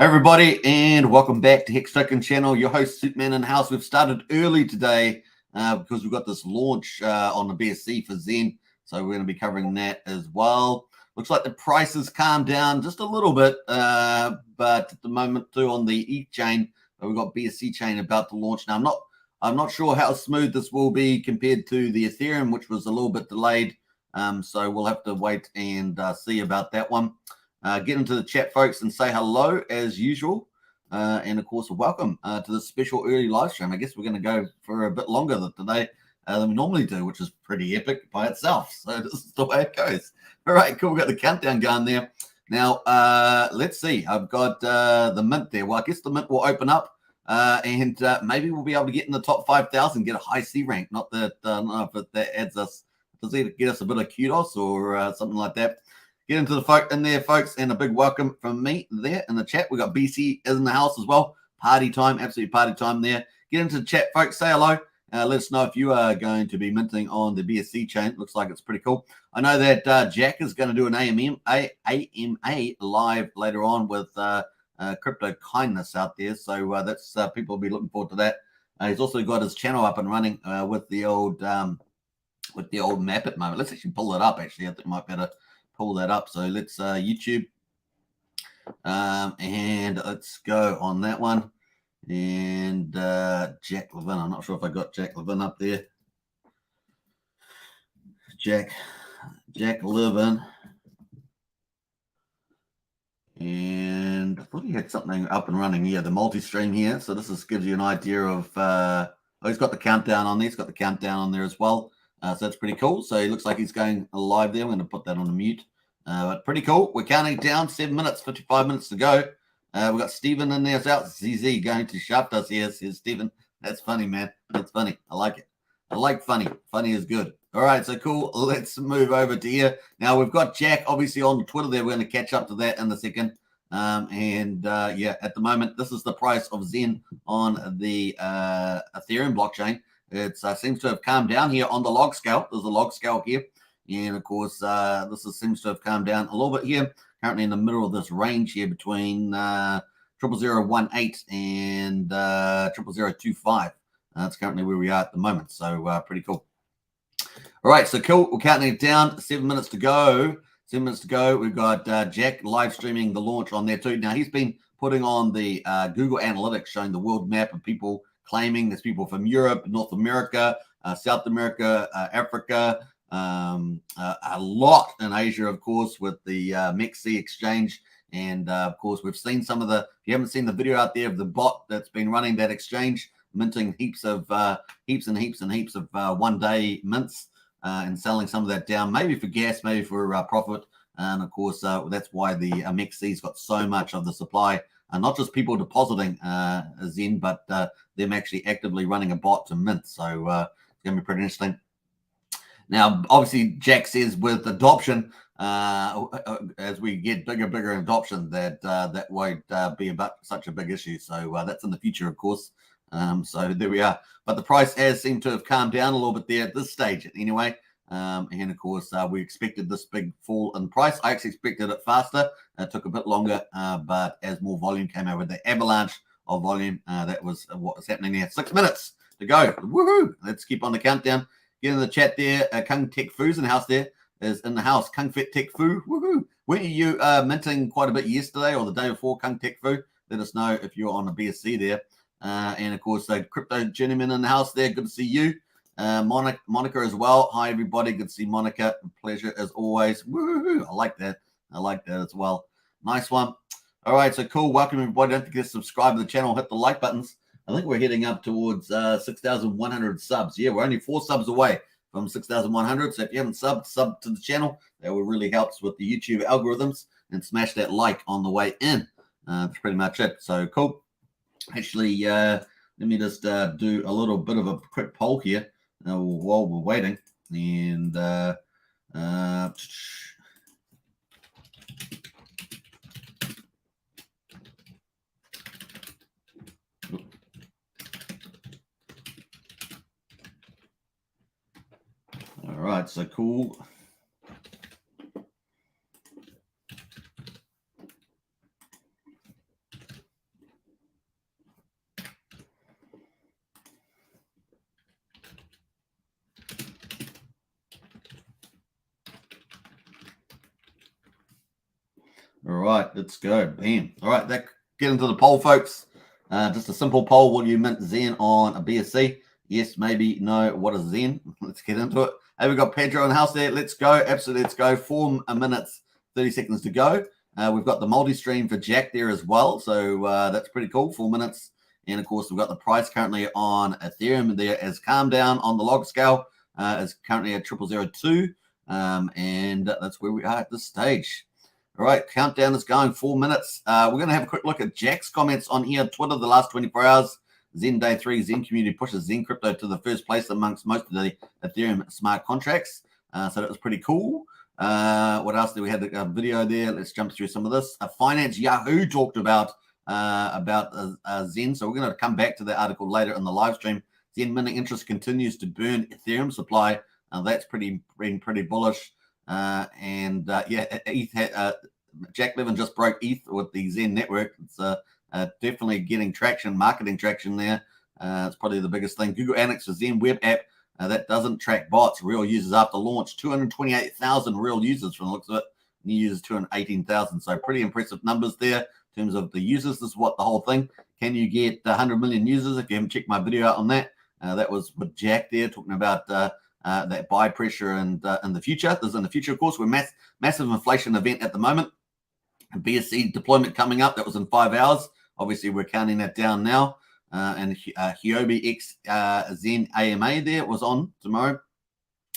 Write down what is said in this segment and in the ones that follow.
Everybody, and welcome back to Hex Token channel. Your host, Superman in the house. We've started early today because we've got this launch on the BSC for Zen. So we're going to be covering that as well. Looks like the prices calmed down just a little bit, but at the moment too on the ETH chain, we've got BSC chain about to launch. Now I'm not sure how smooth this will be compared to the Ethereum, which was a little bit delayed. So we'll have to wait and see about that one. Get into the chat, folks, and say hello as usual. And of course, welcome to this special early live stream. I guess we're going to go for a bit longer today than we normally do, which is pretty epic by itself. So this is the way it goes. All right, cool. We've got the countdown going there. Now, let's see. I've got the mint there. Well, I guess the mint will open up and maybe we'll be able to get in the top 5,000, get a high C rank. Not that, I don't know if that adds us, does it get us a bit of kudos or something like that? Get into the folk in there, folks, and a big welcome from me there in the chat. We got BC is in the house as well. Party time, absolute party time there. Get into the chat, folks. Say hello. Let us know if you are going to be minting on the BSC chain. Looks like it's pretty cool. I know that Jack is going to do an AMA live later on with Crypto Kindness out there. So that's people will be looking forward to that. He's also got his channel up and running with the old map at the moment. Let's actually pull it up. Actually, I think I might better pull that up. So let's YouTube and let's go on that one. And Jack Levin. I'm not sure if I got Jack Levin up there. Jack Levin. And I thought he had something up and running here, the multi-stream here. So this gives you an idea of oh, he's got the countdown on there. He's got the countdown on there as well. So that's pretty cool. So he looks like he's going live there. I'm going to put that on the mute. But pretty cool. We're counting down 7 minutes, 55 minutes to go. We've got Stephen in there. It's out. ZZ going to shaft us here. Here's Stephen. That's funny, man. That's funny. I like it. I like funny. Funny is good. All right, so cool. Let's move over to here. Now, we've got Jack, obviously, on Twitter there. We're going to catch up to that in a second. Yeah, at the moment, this is the price of Zen on the Ethereum blockchain. It seems to have calmed down here on the log scale. There's a log scale here. And, of course, this seems to have calmed down a little bit here. Currently in the middle of this range here between 00018 and 00025. That's currently where we are at the moment. So pretty cool. All right, so cool. We're counting it down. 7 minutes to go. 7 minutes to go. We've got Jack live streaming the launch on there too. Now, he's been putting on the Google Analytics showing the world map of people claiming there's people from Europe, North America, South America, Africa, a lot in Asia, of course, with the MEXC exchange. And of course, we've seen some of the, if you haven't seen the video out there of the bot that's been running that exchange, minting heaps and heaps of 1 day mints and selling some of that down, maybe for gas, maybe for profit. And of course, that's why the MEXC's got so much of the supply, and not just people depositing Zen, but them actually actively running a bot to mint. So it's going to be pretty interesting. Now, obviously, Jack says with adoption, as we get bigger adoption, that won't be such a big issue. So that's in the future, of course. So there we are. But the price has seemed to have calmed down a little bit there at this stage anyway. And of course, we expected this big fall in price. I actually expected it faster. It took a bit longer, but as more volume came over, the avalanche of volume, that was what was happening there. 6 minutes to go. Woohoo! Let's keep on the countdown. Get in the chat there. Kung Tech Fu's in the house there. Is in the house. Kung Fet Tech Fu. Woohoo! Weren't you minting quite a bit yesterday or the day before, Kung Tech Fu? Let us know if you're on a BSC there. And of course, Crypto Journeyman in the house there. Good to see you. Monica as well. Hi, everybody. Good to see Monica. Pleasure as always. Woohoo! I like that. I like that as well. Nice one. All right, so cool. Welcome, everybody. Don't forget to subscribe to the channel. Hit the like buttons. I think we're heading up towards 6,100 subs. Yeah, we're only 4 subs away from 6,100. So if you haven't sub to the channel, that will really helps with the YouTube algorithms. And smash that like on the way in. That's pretty much it. So cool. Actually, let me just do a little bit of a quick poll here while we're waiting. And all right, so cool. All right, let's go. Bam. All right, get into the poll, folks. Just a simple poll. Will you mint Zen on a BSC? Yes, maybe, no. What is Zen? Let's get into it. Hey, we've got Pedro in the house there. Let's go. Absolutely, let's go. 4 minutes, 30 seconds to go. We've got the multi-stream for Jack there as well. So that's pretty cool. 4 minutes. And, of course, we've got the price currently on Ethereum there has calmed down on the log scale. Is currently at 0002. And that's where we are at this stage. All right, countdown is going. 4 minutes. We're going to have a quick look at Jack's comments on here. Twitter, the last 24 hours. Zen Day 3, Zen community pushes Zen crypto to the first place amongst most of the Ethereum smart contracts. So that was pretty cool. What else did we have? A video there. Let's jump through some of this. Finance Yahoo talked about Zen. So we're going to come back to that article later in the live stream. Zen minting interest continues to burn Ethereum supply. That's been pretty bullish. ETH Jack Levin just broke ETH with the Zen network. It's definitely getting traction, marketing traction there. It's probably the biggest thing. Google Annex for Zen web app that doesn't track bots, real users after launch. 228,000 real users from the looks of it. New users 218,000. So pretty impressive numbers there in terms of the users. This is what the whole thing. Can you get 100 million users? If you haven't checked my video out on that, that was with Jack there talking about that buy pressure and in the future. This is in the future, of course. We're massive inflation event at the moment. BSC deployment coming up. That was in 5 hours. Obviously, we're counting that down now. And Huobi X Zen AMA there was on tomorrow.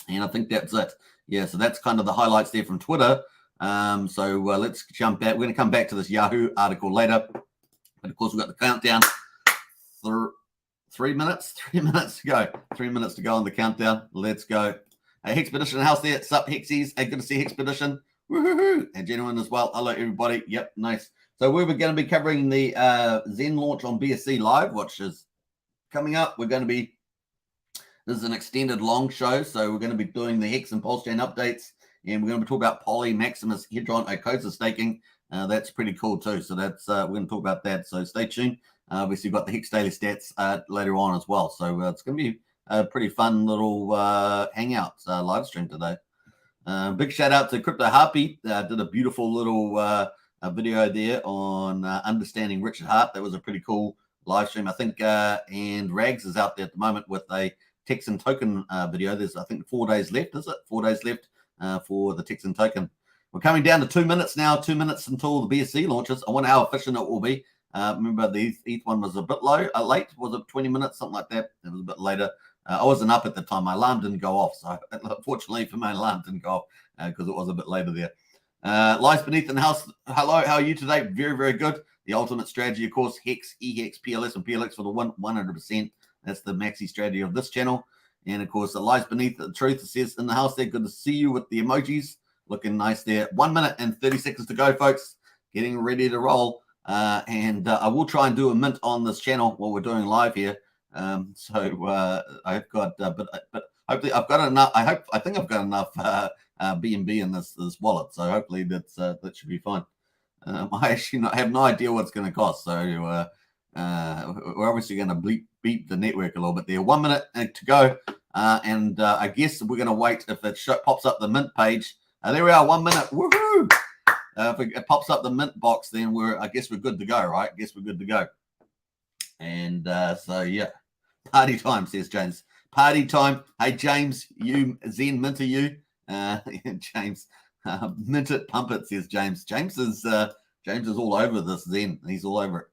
And I think that's it. Yeah, so that's kind of the highlights there from Twitter. So let's jump back. We're going to come back to this Yahoo article later. But of course, we've got the countdown. 3 minutes. 3 minutes to go. 3 minutes to go on the countdown. Let's go. Hey, Hexpedition house there. Sup, Hexies. Hey, good to see Hexpedition. Woohoo! And genuine as well. Hello, everybody. Yep, nice. So we're going to be covering the Zen launch on BSC Live, which is coming up. We're going to be, this is an extended long show, so we're going to be doing the Hex and PulseChain updates, and we're going to be talking about PolyMaximus Hedron Icosa staking. That's pretty cool too. So that's we're going to talk about that. So stay tuned. Obviously, we've got the Hex Daily Stats later on as well. So it's going to be a pretty fun little hangout live stream today. Big shout out to Crypto Harpy. Did a beautiful little video there on understanding Richard Hart. That was a pretty cool live stream, I think. And Rags is out there at the moment with a Texan token video. There's, I think, 4 days left. Is it 4 days left for the Texan token? We're coming down to 2 minutes now. 2 minutes until the BSC launches. I wonder how efficient it will be. Remember, the ETH one was a bit late. Was it 20 minutes, something like that? It was a bit later. I wasn't up at the time. My alarm didn't go off. So fortunately for my alarm didn't go off because it was a bit later there. Lies beneath in the house. Hello, how are you today? Very, very good. The ultimate strategy, of course, Hex, EHEX, PLS, and PLX for the 100%. That's the maxi strategy of this channel. And, of course, the Lies beneath the truth. It says in the house there, good to see you with the emojis. Looking nice there. 1 minute and 30 seconds to go, folks. Getting ready to roll. And I will try and do a mint on this channel while we're doing live here. So I've got, but hopefully I've got enough. I think I've got enough BNB in this wallet. So hopefully that should be fine. I actually have no idea what it's going to cost. So we're obviously going to beat the network a little bit there. 1 minute to go. And I guess we're going to wait if it pops up the mint page. There we are, 1 minute. Woohoo! If it pops up the mint box, then I guess we're good to go, right? I guess we're good to go. And so, yeah, party time, says James. Party time. Hey, James, you Zen minter, you. James, mint it, pump it, says James. James is all over this Zen. He's all over it.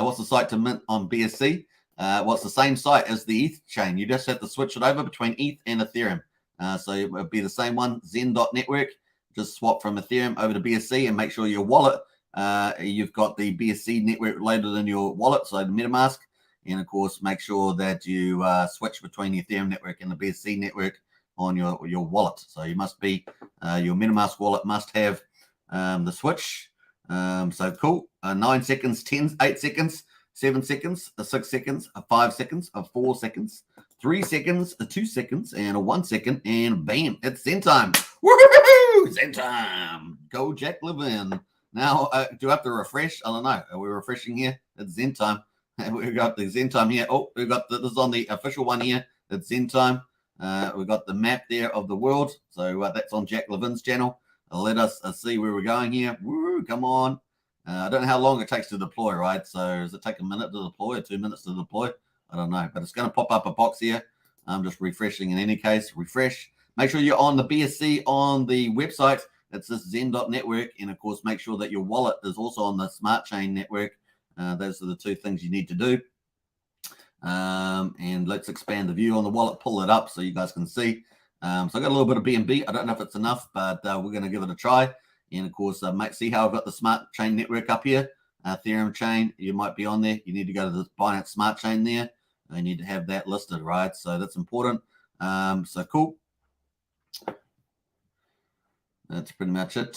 What's the site to mint on BSC? Well, it's the same site as the ETH chain. You just have to switch it over between ETH and Ethereum. So it would be the same one, zen.network. Just swap from Ethereum over to BSC and make sure your wallet, you've got the BSC network loaded in your wallet, so the MetaMask. And, of course, make sure that you switch between the Ethereum network and the BSC network on your wallet. So you must be, your MetaMask wallet must have the switch. So cool. 9 seconds, 8 seconds, 7 seconds, 6 seconds, 5 seconds, 4 seconds, 3 seconds, 2 seconds, and 1 second, and bam, it's Zen time. Woohoo! Zen time. Go Jack Levin. Now, do I have to refresh? I don't know. Are we refreshing here? It's Zen time. We've got the Zen time here. Oh, we've got this is on the official one here. It's Zen time. We've got the map there of the world. So that's on Jack Levin's channel. Let us see where we're going here. Woo! come on. I don't know how long it takes to deploy, right? So does it take a minute to deploy or 2 minutes to deploy? I don't know, but it's going to pop up a box here. I'm just refreshing in any case. Refresh. Make sure you're on the BSC on the website. It's this Zen.network. And of course, make sure that your wallet is also on the smart chain network. Those are the two things you need to do. And let's expand the view on the wallet, pull it up so you guys can see. So I got a little bit of BNB. I don't know if it's enough, but we're going to give it a try. And of course, see how I've got the smart chain network up here. Ethereum chain, you might be on there. You need to go to the Binance smart chain there. You need to have that listed, right? So that's important. So cool. That's pretty much it.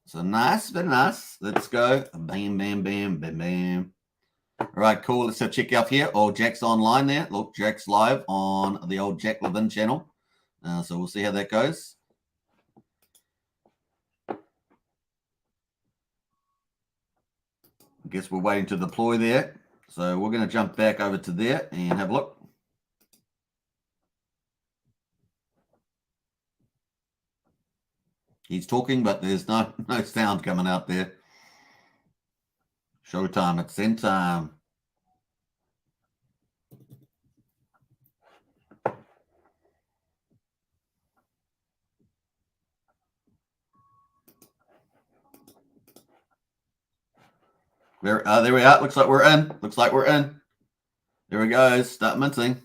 So nice, very nice. Let's go. Bam, bam, bam, bam, bam. All right, cool. Let's check out here. Oh, Jack's online there. Look, Jack's live on the old Jack Levin channel. So we'll see how that goes. I guess we're waiting to deploy there. So we're going to jump back over to there and have a look. He's talking, but there's no sound coming out there. Showtime. It's Zen time. There we are. Looks like we're in. Looks like we're in. There we go. Start minting.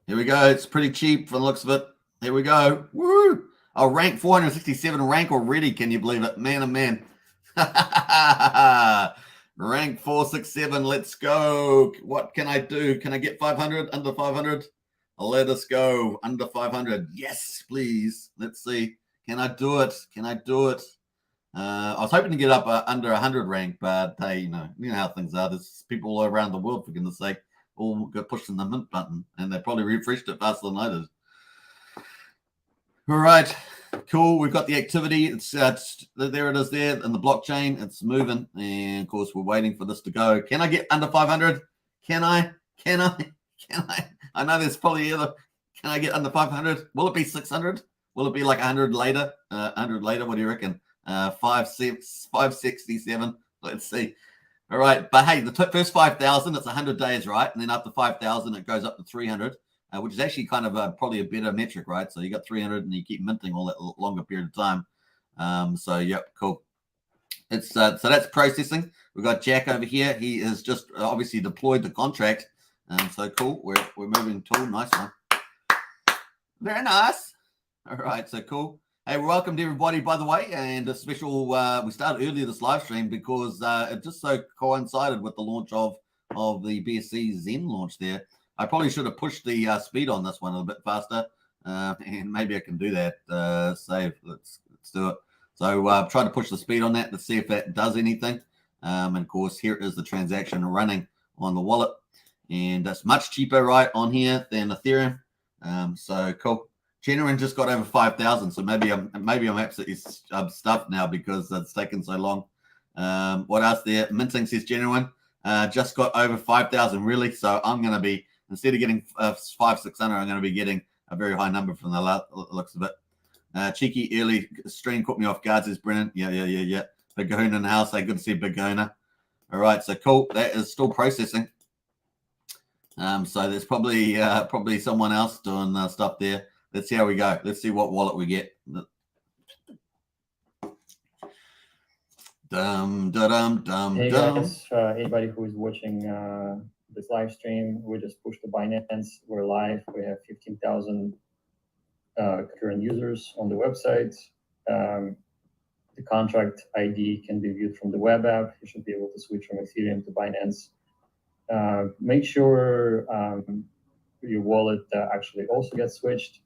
Here we go. It's pretty cheap from the looks of it. Here we go. Woo! Oh, rank 467 rank already. Can you believe it? Man, oh man. Rank 467. Let's go. What can I do? Can I get 500? Under 500? Let us go. Under 500. Yes, please. Let's see. Can I do it? Can I do it? I was hoping to get up under 100 rank, but hey, you know how things are. There's people all around the world, for goodness sake, all got pushing the mint button, and they probably refreshed it faster than I did. All right, cool. We've got the activity. It's there it is there in the blockchain. It's moving, and of course we're waiting for this to go. Can I get under 500? Can I? I know there's probably other. Can I get under 500? Will it be 600? Will it be like 100 later? 100 later? What do you reckon? 567. Let's see. All right, but hey, the first 5,000, it's 100 days, right? And then up to 5,000, it goes up to 300, which is actually kind of probably a better metric, right? So you got 300, and you keep minting all that longer period of time. So yep, cool. It's so that's processing. We've got Jack over here. He has just obviously deployed the contract. So cool. We're moving to nice one. Very nice. All right, so cool. Hey, welcome to everybody, by the way, and a special, we started earlier this live stream because it just so coincided with the launch of the BSC Zen launch there. I probably should have pushed the speed on this one a little bit faster, and maybe I can do that. Save, let's do it. So try to push the speed on that to see if that does anything. And of course, here is the transaction running on the wallet, and that's much cheaper right on here than Ethereum. So cool. Genuine just got over 5,000, so maybe I'm absolutely stuffed now because it's taken so long. What else there? Minting says Genuine just got over 5,000, really. So I'm going to be, instead of getting 500-600, I'm going to be getting a very high number from the looks of it. Cheeky early stream caught me off guard, says Brennan. Yeah. Big Kahuna in the house. Hey, good to see Big Kahuna. All right, so cool. That is still processing. So there's probably someone else doing stuff there. Let's see how we go. Let's see what wallet we get. Hey guys, anybody who is watching this live stream, we just pushed the Binance. We're live. We have 15,000 current users on the website. The contract ID can be viewed from the web app. You should be able to switch from Ethereum to Binance. Make sure your wallet actually also gets switched.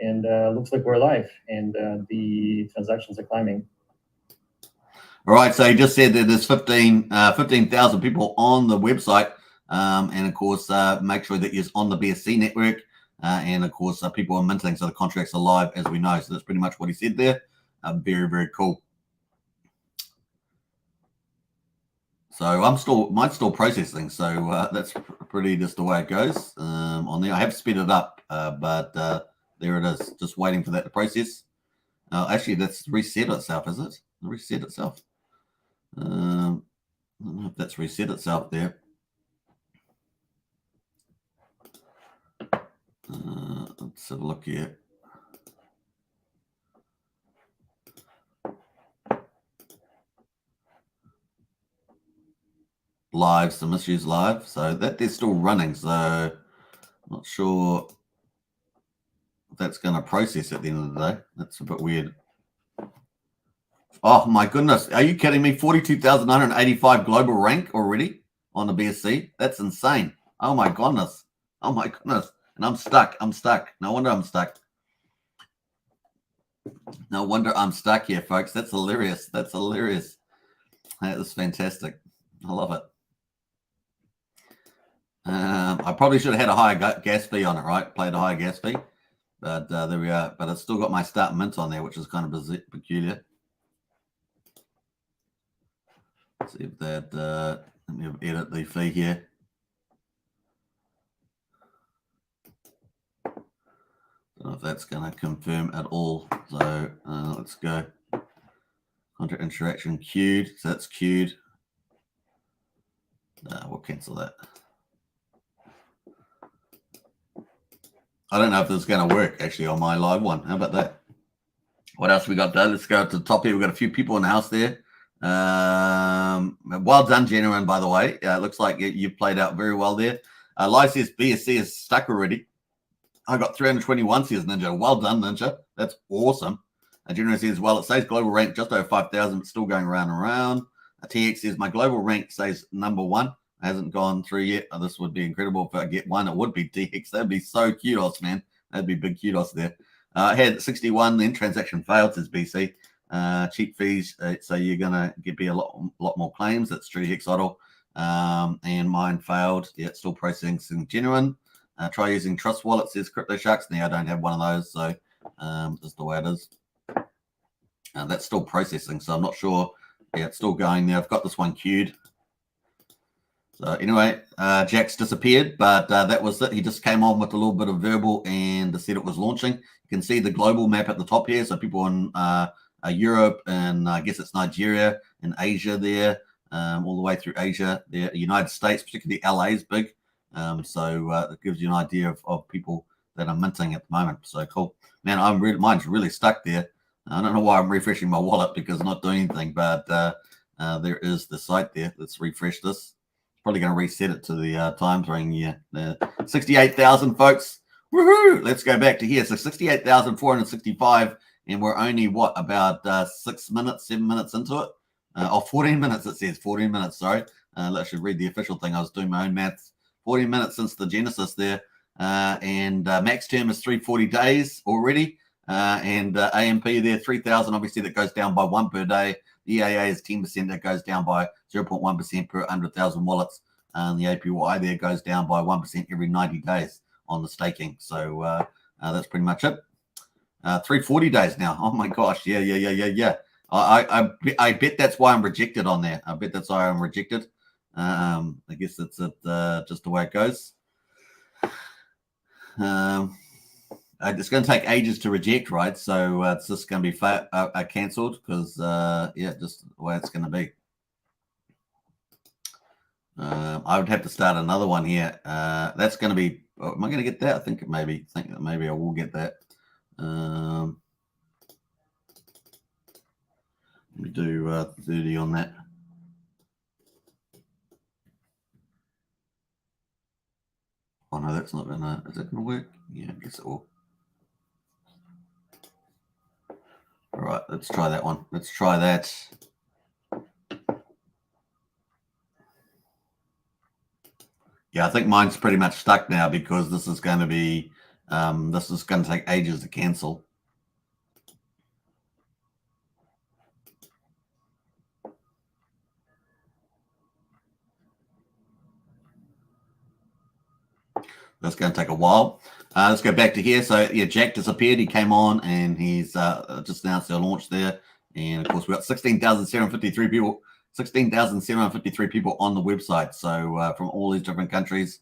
And looks like we're live, and the transactions are climbing. All right, so he just said that there's 15,000 people on the website, and of course, make sure that you're on the BSC network, and of course, people are minting, so the contracts are live, as we know. So that's pretty much what he said there. Very, very cool. So mine's still processing, so that's pretty just the way it goes on there. I have sped it up, but There it is. Just waiting for that to process. Actually, that's reset itself, is it? Reset itself. I don't know if that's reset itself there. Let's have a look here. Live, some issues live. So that they're still running. So not sure if that's going to process at the end of the day. That's a bit weird. Oh my goodness. Are you kidding me? 42,985 global rank already on the BSC. That's insane. Oh my goodness. Oh my goodness. And I'm stuck. I'm stuck. No wonder I'm stuck. No wonder I'm stuck here, folks. That's hilarious. That's hilarious. That is fantastic. I love it. I probably should have had a higher gas fee on it, right? Played a higher gas fee. But there we are. But it's still got my start mint on there, which is kind of peculiar. Let's see if that, let me edit the fee here. Don't know if that's going to confirm at all. So let's go. Contract interaction queued. So that's queued. We'll cancel that. I don't know if this is going to work actually on my live one. How about that? What else we got there? Let's go to the top here. We've got a few people in the house there. Well done, Genuine, by the way. It looks like you've played out very well there. Live says BSC is stuck already. I got 321, says Ninja. Well done, Ninja. That's awesome. Genuine says, well, it says global rank just over 5,000, but still going around and around. TX says, my global rank says #1. Hasn't gone through yet. This would be incredible if I get one. It would be DX. That'd be so kudos, man. That'd be big kudos there. I had 61, then transaction failed, says BC. Cheap fees, so you're gonna be a lot more claims. That's true, Hexodl. And mine failed. Yeah, it's still processing genuine. Try using Trust Wallet, says Crypto Sharks. Now I don't have one of those, so just the way it is. That's still processing, so I'm not sure. Yeah, it's still going there. I've got this one queued. So anyway, Jack's disappeared, but that was it. He just came on with a little bit of verbal and said it was launching. You can see the global map at the top here. So people in Europe and I guess it's Nigeria and Asia there, all the way through Asia. The United States, particularly LA, is big. So it gives you an idea of people that are minting at the moment. So cool. Man, mine's really stuck there. I don't know why I'm refreshing my wallet because I'm not doing anything, but there is the site there. Let's refresh this. Probably going to reset it to the time frame here. 68,000, folks. Woohoo! Let's go back to here. So 68,465, and we're only, what, about 7 minutes into it? Or 14 minutes, it says. 14 minutes, sorry. I should read the official thing. I was doing my own maths. 14 minutes since the genesis there. And max term is 340 days already. And AMP there, 3,000. Obviously, that goes down by 1 per day. The EAA is 10%. That goes down by 0.1% per 100,000 wallets. And the APY there goes down by 1% every 90 days on the staking. So that's pretty much it. 340 days now. Oh, my gosh. Yeah. I bet that's why I'm rejected on there. I bet that's why I'm rejected. I guess that's just the way it goes. It's going to take ages to reject, right? So it's just going to be cancelled because, yeah, just the way it's going to be. I would have to start another one here. That's going to be. Am I going to get that? I think that maybe I will get that. Let me do 30 on that. Oh no, that's not gonna. Is that gonna work? Yeah, I guess it will. All right, let's try that one. Let's try that. Yeah, I think mine's pretty much stuck now because this is going to be. This is going to take ages to cancel. That's going to take a while. Let's go back to here. So yeah, Jack disappeared. He came on and he's just announced their launch there. And of course, we've got 16,753 people. 16,753 people on the website. So from all these different countries,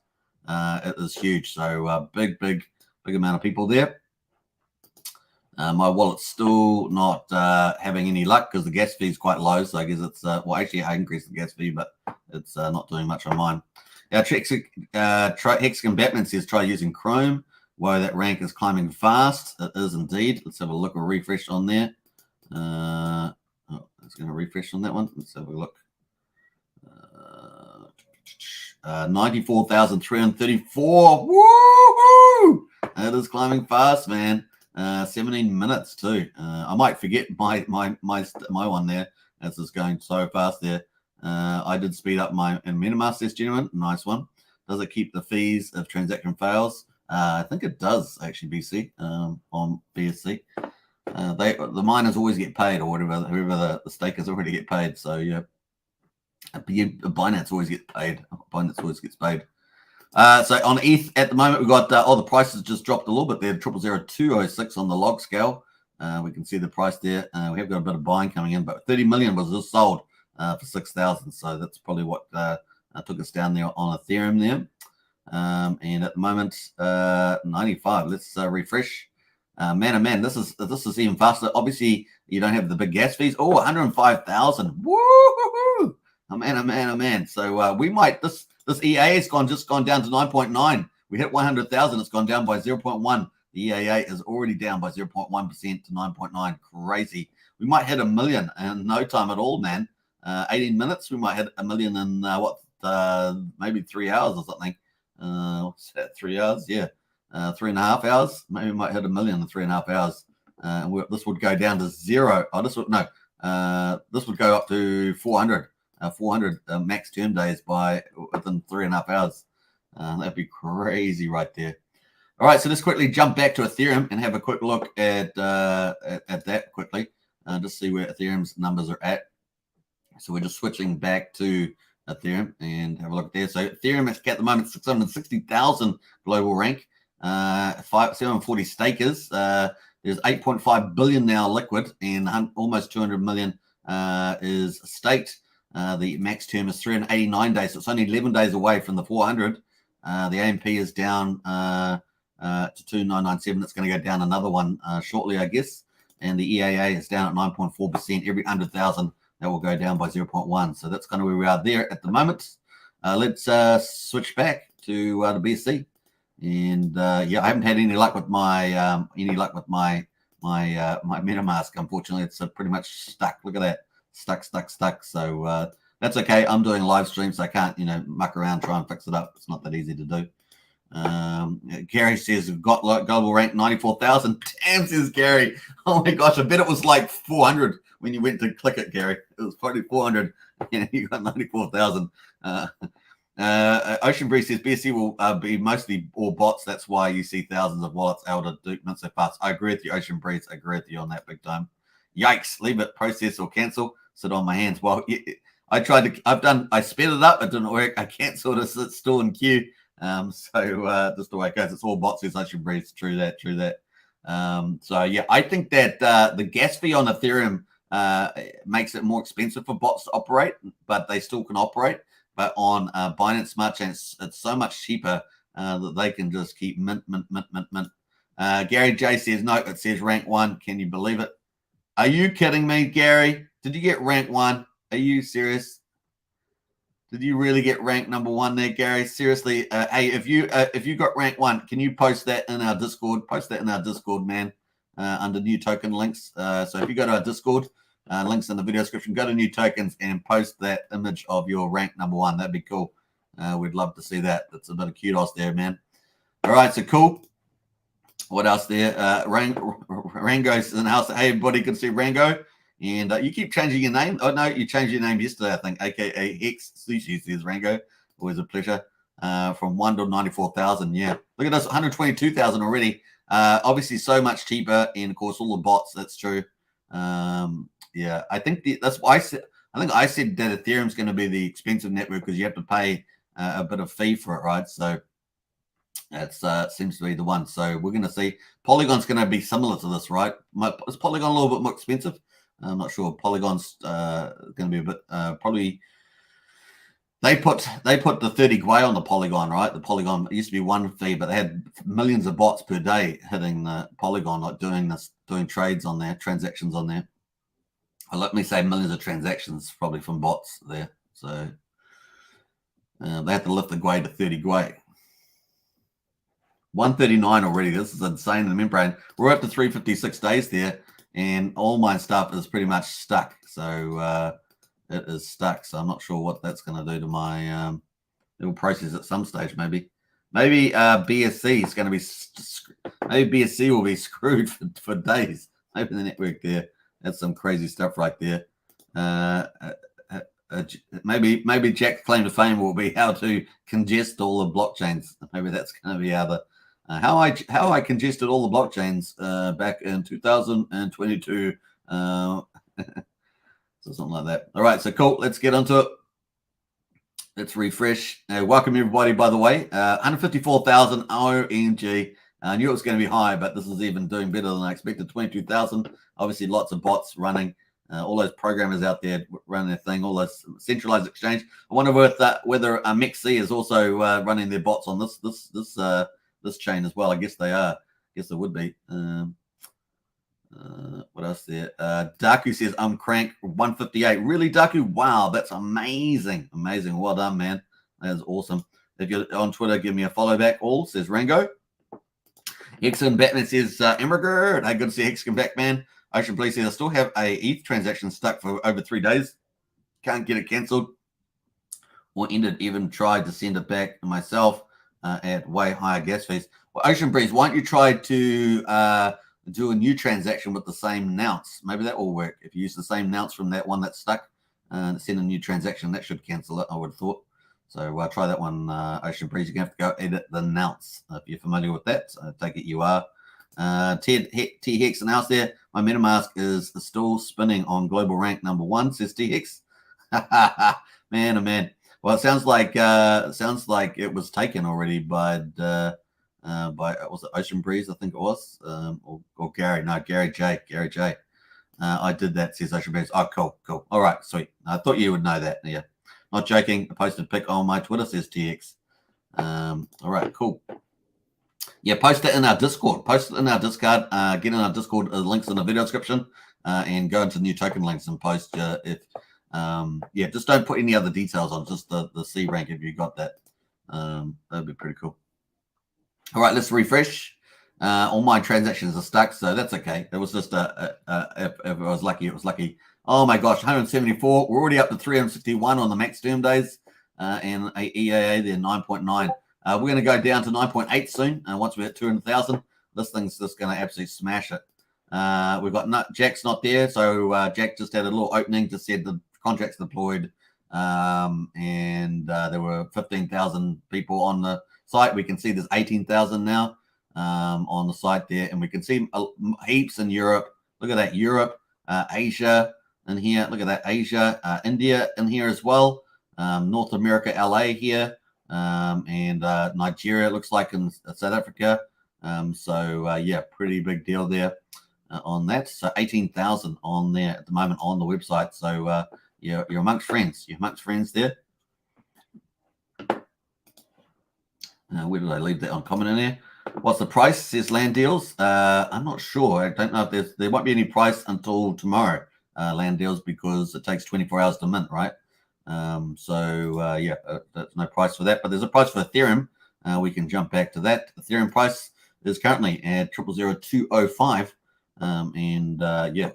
it is huge. So big amount of people there. My wallet's still not having any luck because the gas fee is quite low. So I guess it's, well, actually I increased the gas fee, but it's not doing much on mine. Hexagon Batman says try using Chrome. Whoa, that rank is climbing fast. It is indeed. Let's have a look or refresh on there. Oh, it's going to refresh on that one. Let's have a look. 94,334. Woo! It is climbing fast, man. 17 minutes too. I might forget my one there as it's going so fast there. I did speed up my MetaMask test, gentlemen. Nice one. Does it keep the fees if transaction fails? I think it does actually, BC, on BSC. The miners always get paid, or whoever the stakers already get paid. So yeah, Binance always gets paid. Binance always gets paid. So on ETH at the moment, we've got the prices just dropped a little bit there. 000206 on the log scale. We can see the price there. We have got a bit of buying coming in, but 30 million was just sold for 6,000. So that's probably what took us down there on Ethereum there. And at the moment, 95. Let's refresh. Man, oh man, this is even faster. Obviously, you don't have the big gas fees. Oh, 105,000. Woo! Oh man, oh man, oh man. So we might this EAA has just gone down to 9.9. We hit 100,000. It's gone down by 0.1. The EAA is already down by 0.1% to 9.9. Crazy. We might hit 1 million in no time at all, man. 18 minutes. We might hit 1 million in maybe 3 hours or something. What's that? 3 hours? Yeah. 3.5 hours. Maybe we might hit 1 million in 3.5 hours. This would go down to 0. Oh, this would go up to 400. 400 max term days within 3.5 hours. That'd be crazy right there. All right, so let's quickly jump back to Ethereum and have a quick look at that quickly. Just see where Ethereum's numbers are at. So we're just switching back to Ethereum and have a look there. So Ethereum is at the moment 660,000 global rank, 740 stakers. There's 8.5 billion now liquid, and almost 200 million is staked. The max term is 389 days, so it's only 11 days away from the 400. The AMP is down to 2997. It's going to go down another one shortly, I guess. And the EAA is down at 9.4%. Every 100,000, that will go down by 0.1. So that's kind of where we are there at the moment. Let's switch back to the BSC. And yeah, I haven't had any luck with my MetaMask. Unfortunately, it's pretty much stuck. Look at that. Stuck. So that's okay. I'm doing live streams, so I can't, muck around, try and fix it up. It's not that easy to do. Gary says we've got global rank 94,000. Damn, says Gary. Oh my gosh, I bet it was like 400 when you went to click it, Gary. It was probably 400. Yeah, you got 94,000. Ocean Breeze says BSC will be mostly all bots. That's why you see thousands of wallets able to do mint so fast. I agree with you, Ocean Breeze. I agree with you on that big time. Yikes! Leave it, process or cancel. Sit on my hands. Well, I sped it up. It didn't work. I canceled it. Sit still in queue. So just the way it goes. It's all bots. Says Ocean Breeze. True that. So yeah, I think that the gas fee on Ethereum makes it more expensive for bots to operate, but they still can operate. But on Binance Smart Chain, it's so much cheaper that they can just keep mint. Gary J says, no, it says rank 1. Can you believe it? Are you kidding me, Gary? Did you get rank 1? Are you serious? Did you really get rank number 1 there, Gary? Seriously, hey, if you got rank 1, can you post that in our Discord? Post that in our Discord, man, under new token links. So if you go to our Discord, links in the video description, go to new tokens and post that image of your rank number 1. That'd be cool. We'd love to see that. That's a bit of kudos there, man. All right, so cool. What else there? Rango's in the house. Hey, everybody, good to see Rango. And you keep changing your name. Oh, no, you changed your name yesterday, I think, a.k.a. Hex Sushi, says Rango. Always a pleasure. From 1 to 94,000, yeah. Look at this, 122,000 already. Obviously, so much cheaper. And, of course, all the bots, that's true. Yeah, I think that's why I said that Ethereum's going to be the expensive network because you have to pay a bit of fee for it, right? So that's seems to be the one. So we're going to see. Polygon's going to be similar to this, right? Is Polygon a little bit more expensive? I'm not sure. Polygon's going to be a bit probably. They put the 30 Gwei on the Polygon, right? The Polygon, it used to be one fee, but they had millions of bots per day hitting the Polygon, like doing trades on there, transactions on there. Well, let me say millions of transactions probably from bots there. So they had to lift the Gwei to 30 Gwei. 139 already. This is insane in the membrane. We're up to 356 days there, and all my stuff is pretty much stuck. So it is stuck. So I'm not sure what that's going to do to my it will process at some stage, maybe. Maybe BSC is going to be maybe BSC will be screwed for days. Maybe the network there. That's some crazy stuff right there. Maybe Jack's claim to fame will be how to congest all the blockchains. Maybe that's going to be how the how I congested all the blockchains back in 2022. So something like that. All right, so cool. Let's get onto it. Let's refresh. Welcome everybody. By the way, 154,000 OMG. I knew it was going to be high, but this is even doing better than I expected. 22,000. Obviously, lots of bots running. All those programmers out there running their thing. All those centralized exchange. I wonder whether MEXC is also running their bots on this chain as well. I guess they are. I guess it would be. What else there? Daku says, I'm crank 158. Really, Daku? Wow, that's amazing. Amazing. Well done, man. That is awesome. If you're on Twitter, give me a follow back. All says Rango. XEN Batman says, Emigrant. Hey, good to see Hexcom back, man. Ocean Police says, I still have a ETH transaction stuck for over 3 days. Can't get it cancelled or ended. Even tried to send it back myself at way higher gas fees. Well, Ocean Breeze, why don't you try to do a new transaction with the same nonce? Maybe that will work. If you use the same nonce from that one that's stuck and send a new transaction, that should cancel it, I would have thought. So try that one, Ocean Breeze. You're going to have to go edit the nonce if you're familiar with that. So I take it you are. T Hex announced there. My MetaMask is still spinning on global rank number 1, says T Hex. Man, oh man. Well, it sounds like it was taken already by was it Ocean Breeze? I think it was, or Gary. No, Gary J. I did that, says Ocean Breeze. Oh, cool. All right, sweet. I thought you would know that. Yeah, not joking. I posted a pic on my Twitter, says TX. All right, cool. Yeah, post it in our Discord. Post it in our Discord. Get in our Discord. Links in the video description, and go into new token links and post just don't put any other details on. Just the C rank if you got that. That'd be pretty cool. All right, let's refresh. All my transactions are stuck, so that's okay. It was just if I was lucky, it was lucky. Oh my gosh, 174. We're already up to 361 on the max term days, and EAA there 9.9. We're going to go down to 9.8 soon. Once we hit 200,000, this thing's just going to absolutely smash it. We've got Jack's not there, so Jack just had a little opening, just said the contract's deployed, and there were 15,000 people on the site. We can see there's 18,000 now on the site there, and we can see heaps in Europe. Look at that, Europe, Asia in here. Look at that, Asia, India in here as well. North America, LA here, and Nigeria, it looks like, in South Africa. Yeah, pretty big deal there on that. So 18,000 on there at the moment on the website. So you're amongst friends. You're amongst friends there. Where did I leave that on comment in there? What's the price? Says Land Deals. I'm not sure. I don't know if there won't be any price until tomorrow, Land Deals, because it takes 24 hours to mint, right? There's no price for that, but there's a price for Ethereum. We can jump back to that. Ethereum price is currently at 000205.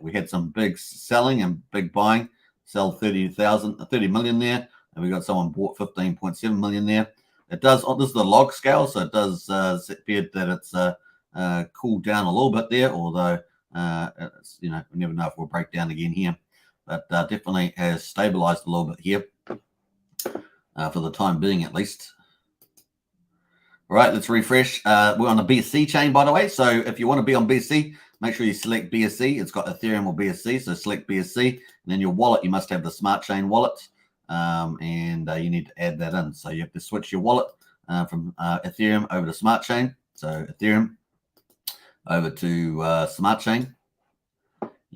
We had some big selling and big buying. Sell 30 million there, and we got someone bought 15.7 million there. It does. This is the log scale, so it does appear that it's cooled down a little bit there. Although it's, we never know if we'll break down again here, but definitely has stabilized a little bit here for the time being, at least. All right, let's refresh. We're on the BSC chain, by the way. So if you want to be on BSC, make sure you select BSC. It's got Ethereum or BSC, so select BSC. And then your wallet, you must have the Smart Chain wallet, and you need to add that in. So you have to switch your wallet from Ethereum over to Smart Chain. So Ethereum over to Smart Chain,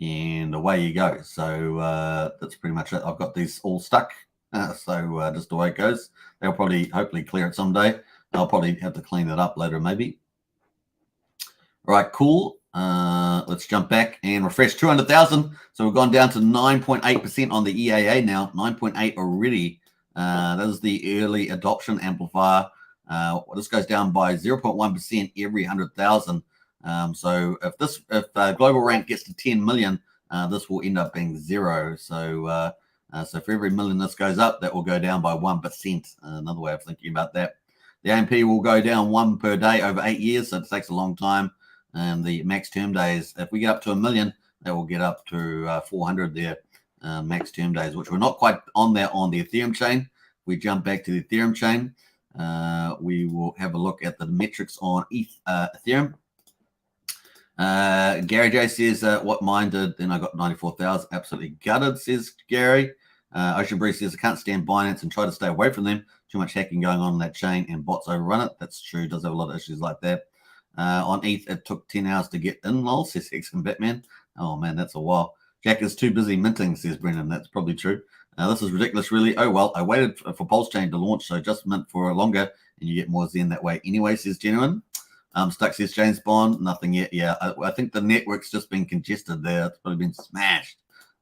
and away you go. So that's pretty much it. I've got these all stuck. So just the way it goes. They'll probably, hopefully, clear it someday. I'll probably have to clean it up later, maybe. All right, cool. Let's jump back and refresh 200,000. So we've gone down to 9.8% on the EAA now. 9.8 already. That is the early adoption amplifier. This goes down by 0.1% every 100,000. So if global rank gets to 10 million, this will end up being 0. So for every million this goes up, that will go down by 1%. Another way of thinking about that. The AMP will go down 1 per day over 8 years, so it takes a long time. And the max term days, if we get up to 1 million, that will get up to 400 there, max term days, which we're not quite on there on the Ethereum chain. If we jump back to the Ethereum chain, we will have a look at the metrics on Ethereum. Gary J says, what mine did, then I got 94,000. Absolutely gutted, says Gary. Ocean Breeze says, I can't stand Binance and try to stay away from them. Too much hacking going on in that chain and bots overrun it. That's true. Does have a lot of issues like that. On ETH, it took 10 hours to get in, lol, says Hex and Batman. Oh, man, that's a while. Jack is too busy minting, says Brendan. That's probably true. This is ridiculous, really. Oh, well, I waited for PulseChain to launch, so just mint for longer, and you get more Zen that way. Anyway, says Genuine. Stuck, says James Bond. Nothing yet. Yeah, I think the network's just been congested there. It's probably been smashed.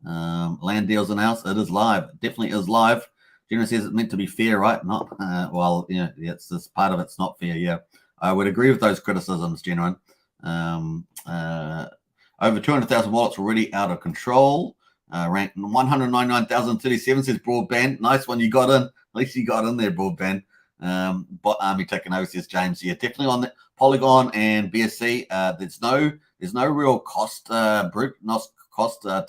Land deals announced. It is live. It definitely is live. Genuine says it's meant to be fair, right? Not, well, you know, it's this part of it's not fair, yeah. I would agree with those criticisms, Genuine. Over 200,000 wallets already out of control. Ranked 199,037 says Broadband. Nice one, you got in. At least you got in there, Broadband. Bot Army taking over, says James. Yeah, definitely on the Polygon and BSC. There's no real cost to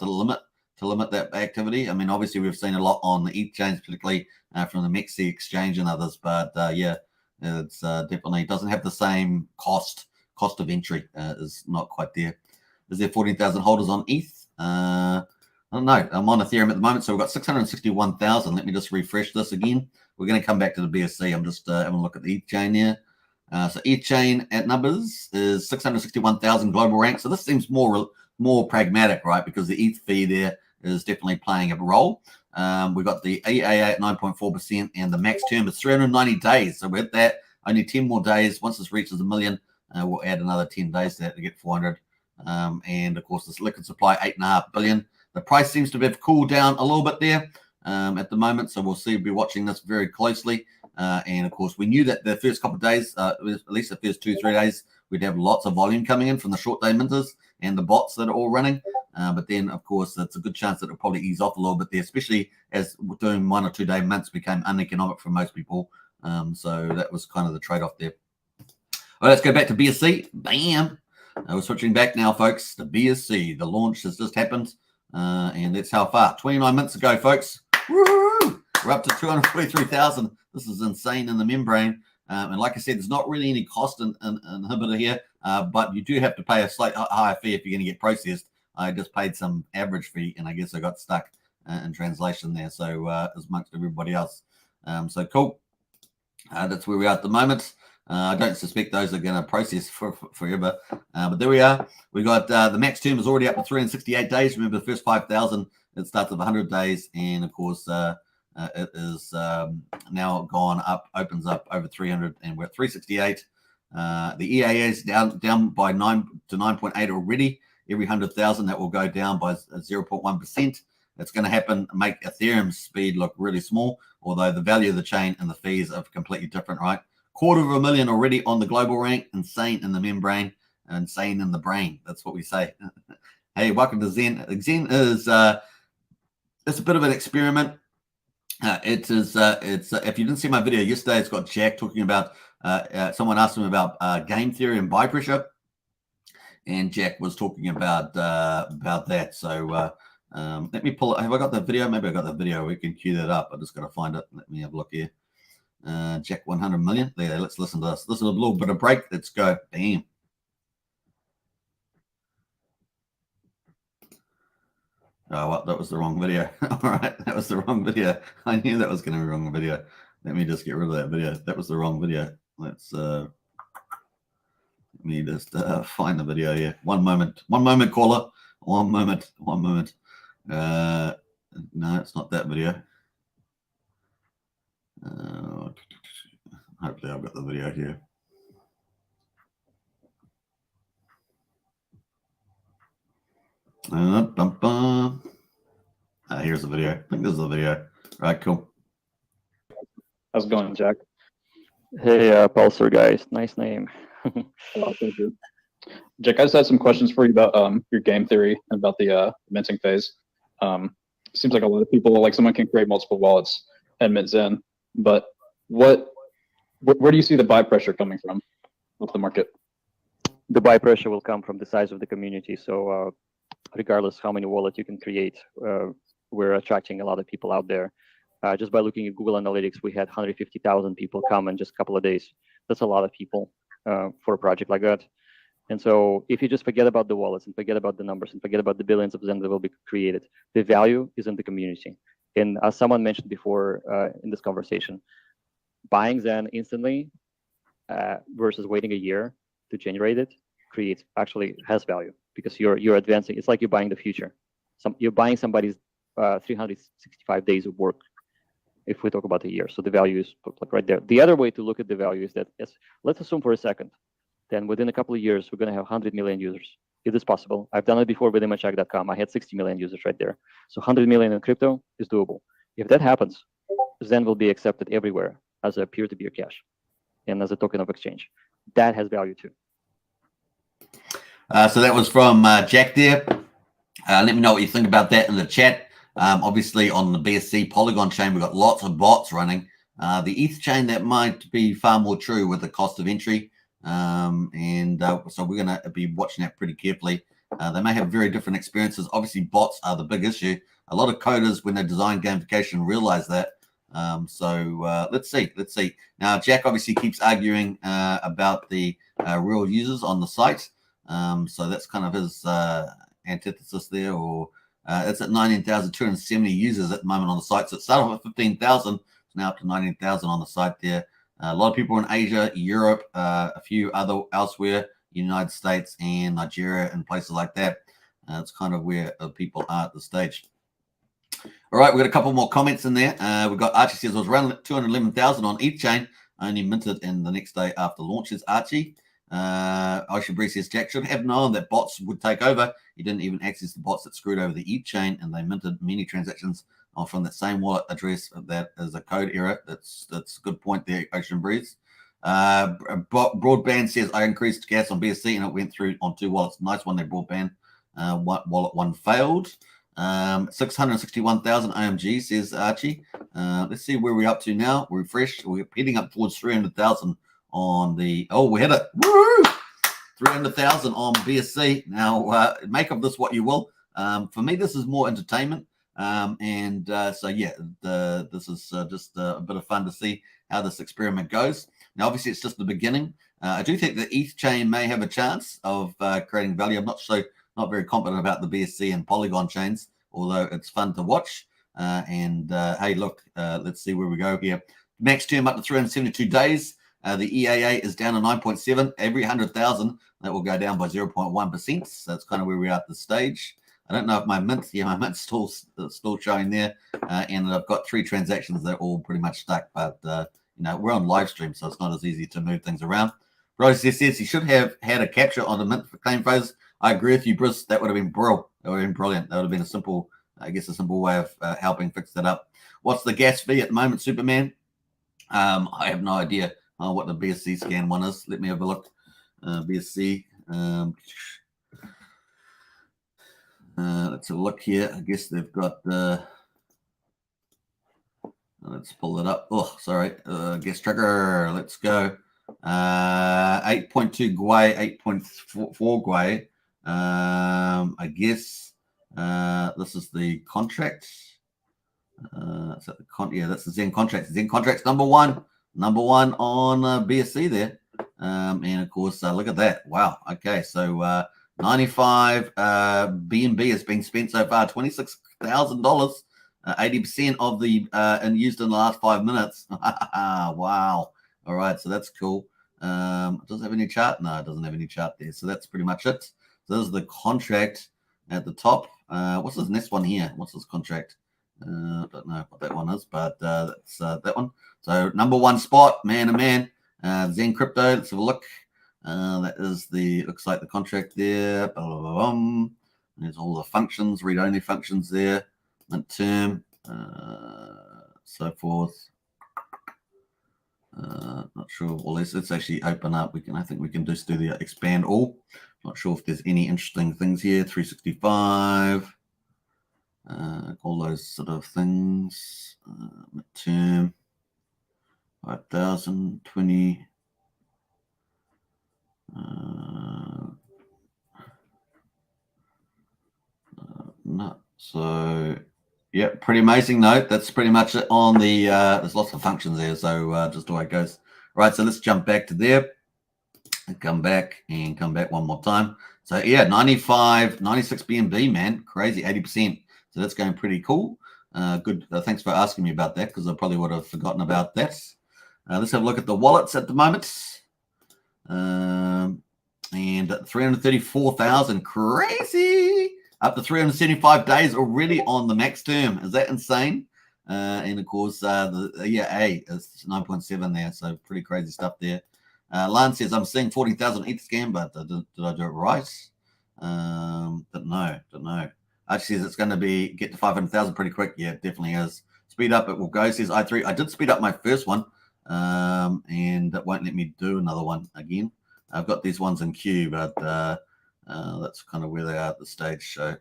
limit that activity. I mean, obviously we've seen a lot on the ETH chains, particularly from the Mexi exchange and others, but yeah. It's definitely doesn't have the same cost of entry. Is not quite there. Is there 14,000 holders on ETH? I don't know. I'm on Ethereum at the moment, so we've got 661,000. Let me just refresh this again. We're going to come back to the BSC. I'm just having a look at the ETH chain here. So ETH chain at numbers is 661,000 global rank. So this seems more pragmatic, right? Because the ETH fee there is definitely playing a role. We've got the EAA at 9.4%, and the max term is 390 days. So with that, only 10 more days. Once this reaches 1 million, we'll add another 10 days to that to get 400. And of course, this liquid supply, 8.5 billion. The price seems to have cooled down a little bit there at the moment. So we'll see. We'll be watching this very closely. And of course, we knew that the first couple of days, at least the first 2-3 days, we'd have lots of volume coming in from the short day minters and the bots that are all running. But then, of course, it's a good chance that it'll probably ease off a little bit there, especially as doing 1 or 2 day mints became uneconomic for most people. So that was kind of the trade-off there. All right, let's go back to BSC. Bam. We're switching back now, folks, to BSC. The launch has just happened, and that's how far. 29 minutes ago, folks. Woo! We're up to 243,000. This is insane in the membrane. And like I said, there's not really any cost inhibitor here, but you do have to pay a slight higher fee if you're going to get processed. I just paid some average fee, and I guess I got stuck in translation there. So as much as everybody else. So cool. That's where we are at the moment. I don't suspect those are going to process forever. But there we are. We got the max term is already up to 368 days. Remember, the first 5,000, it starts at 100 days. And, of course, it is now gone up, opens up over 300, and we're at 368. The EAA is down by 9 to 9.8 already. Every 100,000, that will go down by 0.1%. It's going to happen, make Ethereum's speed look really small, although the value of the chain and the fees are completely different, right? 250,000 already on the global rank. Insane in the membrane, insane in the brain. That's what we say. Hey, welcome to Zen. Zen is it's a bit of an experiment. It's if you didn't see my video yesterday, it's got Jack talking about someone asked him about game theory and buy pressure, and Jack was talking about that. So let me pull it. Have I got the video? Maybe I got the video. We can cue that up. I just got to find it. Let me have a look here. Jack 100 million. There, let's listen to this. This is a little bit of break. Let's go. Bam. Oh, well, that was the wrong video. All right, that was the wrong video. I knew that was going to be the wrong video. Let me just get rid of that video. That was the wrong video. Let's let me just find the video here. One moment, caller. One moment. No, it's not that video. Hopefully I've got the video here. Here's the video. I think this is the video. Right, cool. How's it going, Jack? Hey, Pulsar guys, nice name. Oh, thank you. Jack, I just had some questions for you about your game theory and about the minting phase. Seems like a lot of people, like someone can create multiple wallets and mint Zen, but where do you see the buy pressure coming from with the market? The buy pressure will come from the size of the community. So regardless how many wallets you can create, we're attracting a lot of people out there. Just by looking at Google Analytics, we had 150,000 people come in just a couple of days. That's a lot of people for a project like that. And so if you just forget about the wallets and forget about the numbers and forget about the billions of Zen that will be created, the value is in the community. And as someone mentioned before in this conversation, buying Zen instantly versus waiting a year to generate it actually has value because you're advancing. It's like you're buying the future. You're buying somebody's 365 days of work, if we talk about a year. So the value is like right there. The other way to look at the value is that, let's assume for a second, then within a couple of years, we're going to have 100 million users. It is possible. I've done it before with imagechak.com. I had 60 million users right there. So 100 million in crypto is doable. If that happens, Zen will be accepted everywhere as a peer-to-peer cash and as a token of exchange. That has value too. So that was from Jack there. Let me know what you think about that in the chat. Obviously, on the BSC Polygon chain, we've got lots of bots running. The ETH chain, that might be far more true with the cost of entry. So we're going to be watching that pretty carefully. They may have very different experiences. Obviously, bots are the big issue. A lot of coders, when they design gamification, realize that. Let's see. Now, Jack obviously keeps arguing about the real users on the site. So that's kind of his antithesis there, or it's at 19,270 users at the moment on the site. So it started off at 15,000, it's now up to 19,000 on the site there. A lot of people in Asia, Europe, a few other elsewhere, United States and Nigeria and places like that. It's kind of where people are at the stage. All right, we've got a couple more comments in there. We've got Archie says, I was around 211,000 on ETH chain, only minted in the next day after launches. Archie. Ocean Breeze says, Jack should have known that bots would take over. He didn't even access the bots that screwed over the ETH chain, and they minted many transactions from that same wallet address. That is a code error. That's a good point there, Ocean Breeze. Broadband says, I increased gas on BSC and it went through on 2 wallets. Nice one there, Broadband. Wallet 1 failed. 661,000 AMG, says Archie. Let's see where we're up to now. We're fresh. We're heading up towards 300,000 on the, we had it. Woo! 300,000 on BSC. Now, make of this what you will. For me, this is more entertainment. This is just a bit of fun to see how this experiment goes. Now, obviously, it's just the beginning. I do think the ETH chain may have a chance of creating value. I'm not very confident about the BSC and Polygon chains, although it's fun to watch. Hey, look, let's see where we go here. Max term up to 372 days. The EAA is down to 9.7. Every 100,000, that will go down by 0.1%. So that's kind of where we are at this stage. I don't know if my mint's still showing there. And I've got 3 transactions that are all pretty much stuck. But, we're on live stream, so it's not as easy to move things around. Rose says he should have had a capture on the mint for claim phase. I agree with you, Bruce. That would have been brilliant. That would have been a simple way of helping fix that up. What's the gas fee at the moment, Superman? I have no idea what the BSC scan one is. Let me have a look. BSC. Let's have a look here. I guess they've got. Let's pull it up. Oh, sorry. Guest trigger. Let's go. 8.2 Gwei, 8.4 Gwei. I guess this is the contract. That's the Zen contract. Zen contract's number one on BSC there. And of course, look at that. Wow. Okay, so 95 BNB has been spent so far. $26,000. 80% of the and used in the last 5 minutes. Wow. All right, so that's cool. Does it have any chart? No, it doesn't have any chart there. So that's pretty much it. So this is the contract at the top. What's this next one here? What's this contract? Don't know what that one is, but that's that one. So number one spot, man to man, Zen Crypto. Let's have a look. That is looks like the contract there. Blah, blah, blah, blah. There's all the functions, read-only functions there, mint term, so forth. Not sure. Well, let's actually open up. I think we can just do the expand all. Not sure if there's any interesting things here. 365. All those sort of things. Midterm, 5,000, 20. No. So, yeah, pretty amazing note. That's pretty much it on the, there's lots of functions there. So just the way it goes. Right. So let's jump back to there and come back one more time. So yeah, 95, 96 BNB, man, crazy, 80%. So that's going pretty cool. Good. Thanks for asking me about that because I probably would have forgotten about that. Let's have a look at the wallets at the moment. And 334,000, crazy. Up to 375 days already on the max term. Is that insane? And of course, it's 9.7 there. So pretty crazy stuff there. Lance says, I'm seeing 14,000 ETH scam, but did I do it right? Don't know. Actually says it's going to get to 500,000 pretty quick. Yeah, it definitely is. Speed up, it will go, says I3. I did speed up my first one, and it won't let me do another one again. I've got these ones in queue, but that's kind of where they are at the stage. So,